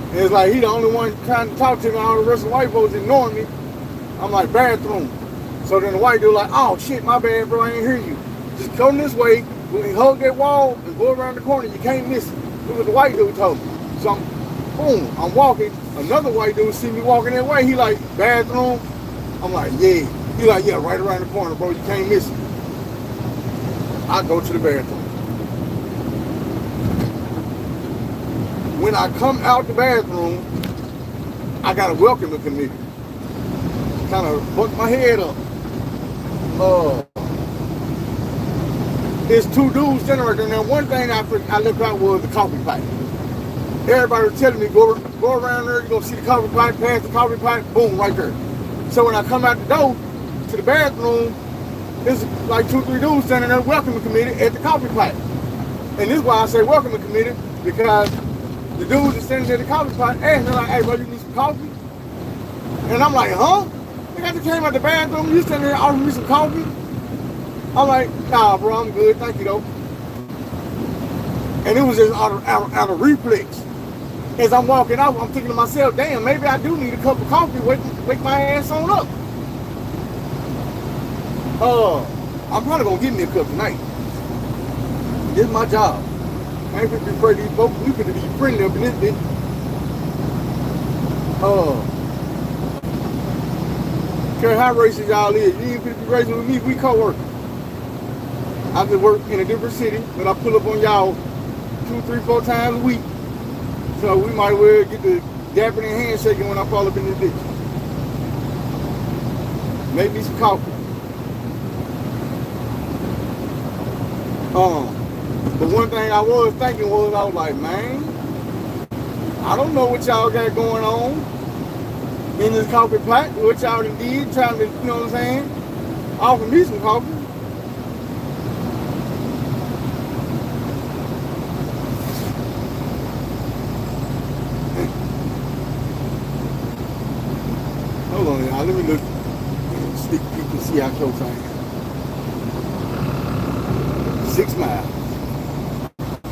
And it's like he the only one trying to talk to me, all the rest of the white folks ignoring me. I'm like, bathroom. So then the white dude like, oh shit, my bad, bro, I ain't hear you. Just come this way, hug that wall, and go around the corner, you can't miss it. It was the white dude told me. So I'm walking, another white dude see me walking that way, he like, bathroom? I'm like, yeah. He like, yeah, right around the corner, bro, you can't miss it. I go to the bathroom. When I come out the bathroom, I got a welcoming committee. Kind of fucked my head up. There's two dudes standing right there. Now, one thing I looked out was the coffee pipe. Everybody was telling me, go around there, you're going to see the coffee pipe, pass the coffee pipe, boom, right there. So when I come out the door to the bathroom, there's like 2-3 dudes standing there welcoming committee at the coffee pipe. And this is why I say welcoming committee, because the dudes that standing at the coffee pipe asked me like, hey bro, you need some coffee? And I'm like, huh? I just came out the bathroom, you standing there offering me some coffee? I'm like, nah bro, I'm good, thank you though. And it was just out of reflex. As I'm walking out, I'm thinking to myself, damn, maybe I do need a cup of coffee, wake my ass on up. I'm probably gonna get me a cup tonight. This is my job. I ain't gonna be afraid of these folks. We gonna be friendly up in this bitch. Care how racist y'all is. You ain't gonna be racist with me. We co-workers. I just work in a different city, but I pull up on y'all 2, 3, 4 times a week. So we might well get the dapping and handshaking when I fall up in this bitch. Make me some coffee. But one thing I was thinking was, I was like, man, I don't know what y'all got going on in this coffee pot. What y'all did, trying to, you know what I'm saying, offer me some coffee. Hold on, y'all. Let me look. Stick peek and see how close I am. 6 miles.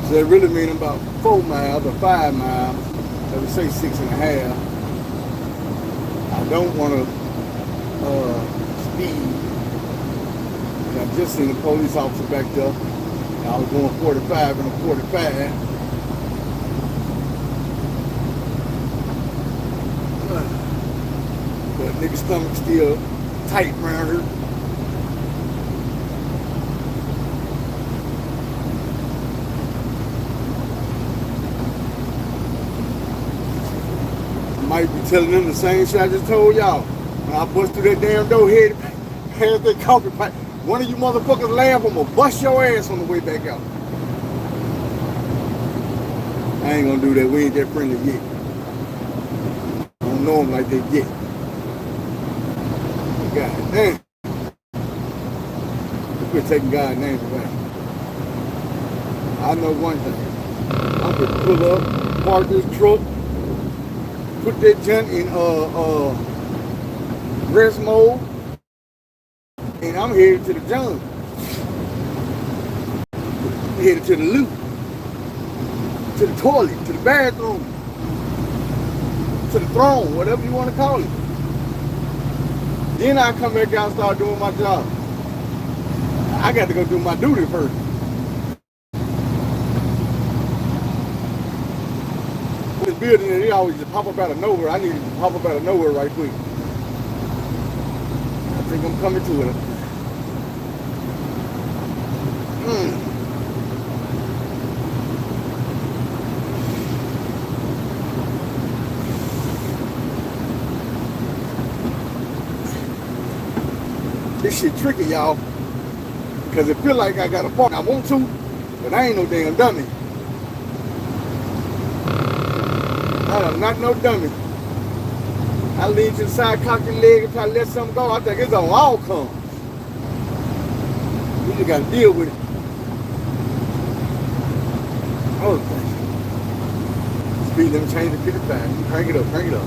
So it really means about 4 miles or 5 miles. If to say 6.5. I don't want to speed. And I just seen a police officer back there. I was going 45 and a 45. But nigga's stomach still tight around her. I might be telling them the same shit I just told y'all. When I bust through that damn door, had that coffee pipe. One of you motherfuckers laugh, I'm gonna bust your ass on the way back out. I ain't gonna do that. We ain't that friendly yet. I don't know them like they get. God damn. Quit taking God's name away. I know one thing. I'm gonna pull up, park this truck, put that junk in rest mode, and I'm headed to the junk. Headed to the loop, to the toilet, to the bathroom, to the throne, whatever you want to call it. Then I come back out and start doing my job. I got to go do my duty first. This building, they always just pop up out of nowhere. I need to pop up out of nowhere right quick. I think I'm coming to it. This shit tricky, y'all. Because it feel like I got a park. I want to, but I ain't no damn dummy. I'm not no dummy. I lean to the side, cock your leg, and try to let something go. I think it's on all comes. We just gotta deal with it. Oh, speed limit change to 55. You crank it up, crank it up.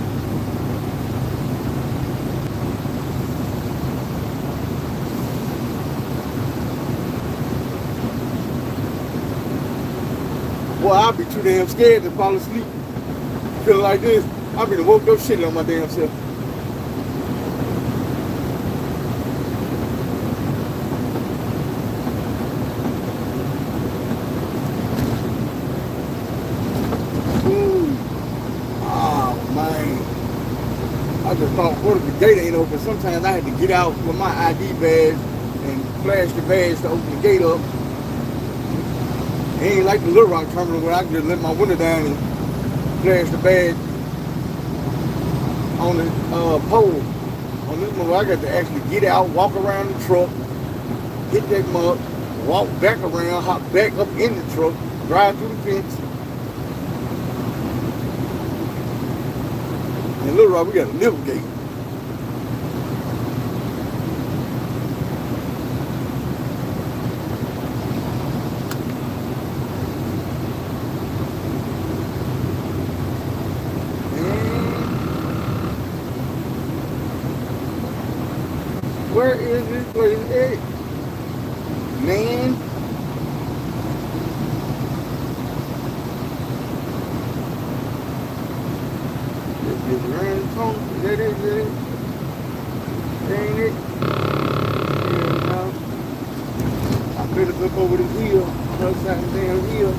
Boy, I'll be too damn scared to fall asleep. Feeling like this, I'll be the woke up shit on my damn self. Ooh. Oh, man. I just thought, what if the gate ain't open? Sometimes I had to get out with my ID badge and flash the badge to open the gate up. It ain't like the Little Rock terminal where I can just let my window down and flash the badge on the pole. On this one, I got to actually get out, walk around the truck, hit that mug, walk back around, hop back up in the truck, drive through the fence. In Little Rock, we got a lift gate. Where is this place at? Man. This is around the corner. Is that it? Ain't it? Yeah, no. I better look over the hill. Other side of the damn hill.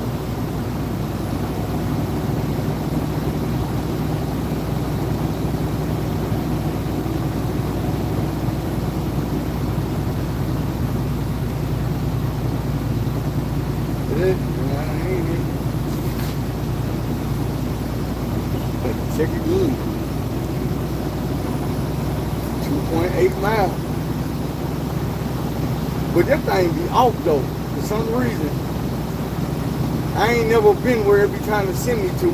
Check it in. 2.8 miles. But that thing be off though, for some reason. I ain't never been where it be trying to send me to.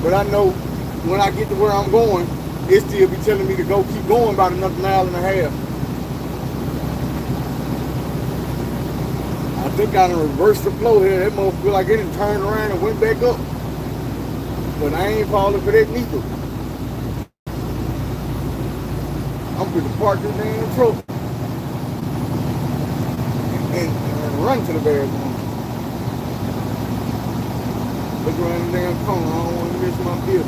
But I know when I get to where I'm going, it still be telling me to go keep going about another 1.5 miles. I think I done reversed the flow here. That motherfucker feel like it done turned around and went back up. But I ain't falling for that neither. I'm gonna park this damn truck and run to the bathroom. Look around the damn corner. I don't want to miss my bill.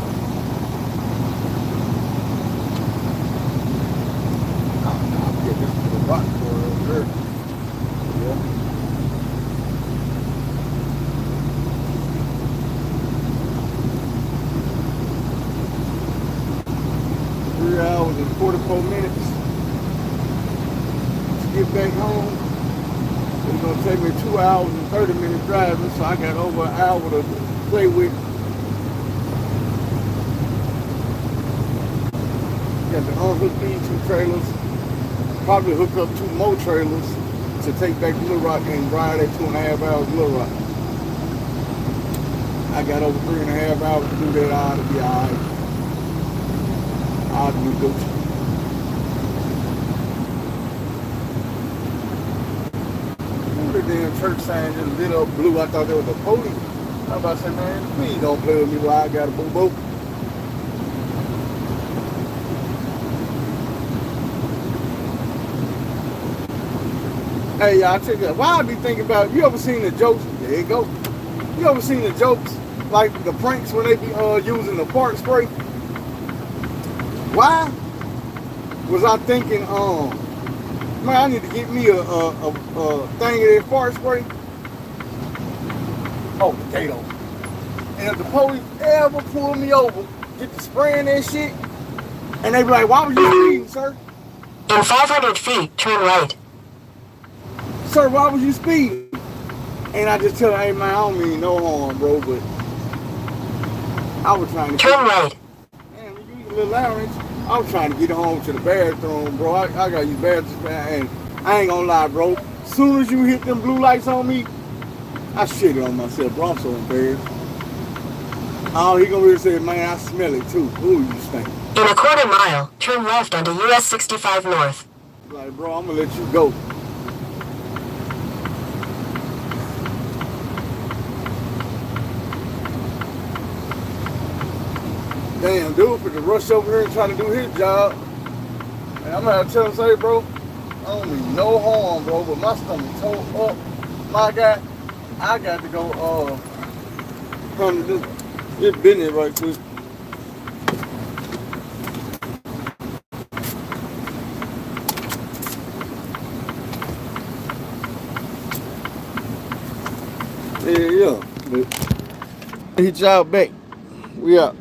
3 hours and 44 minutes to get back home. It's gonna take me 2 hours and 30 minutes driving, so I got over an hour to play with. Got to unhook these 2 trailers. Probably hook up 2 more trailers to take back to Little Rock and ride that 2.5 hours to Little Rock. I got over 3.5 hours to do that. I ought to be alright. I ought to be Gucci. The damn church sign just lit up blue. I thought there was a police. I was about to say, man, please don't play with me while I got a boo-boo. Hey, y'all, check it out. Why I be thinking about, you ever seen the jokes? There you go. You ever seen the jokes, like the pranks when they be using the fart spray? Why was I thinking, man, I need to get me a thing of that fart spray? Oh, potato. And if the police ever pull me over, get to spraying that shit, and they be like, why was you speeding, sir? In 500 feet, turn right. Sir, why was you speeding? And I just tell her, hey man, I don't mean no harm, bro, but I was trying to turn right. Man, you need a little lounge. I was trying to get home to the bathroom, bro. I gotta use bathroom, and I ain't gonna lie, bro. Soon as you hit them blue lights on me, I shitted on myself, bro. I'm so embarrassed. Oh, he gonna really say, man, I smell it too. Ooh, you stink. In a quarter mile, turn left onto US 65 North. Like, bro, I'm gonna let you go. Damn, dude, for the rush over here and try to do his job. And I'm gonna have to tell him, say, bro, I don't mean no harm, bro, but my stomach tore up. My guy, I got to go, handle this business right quick. Yeah, but hit y'all back. We out.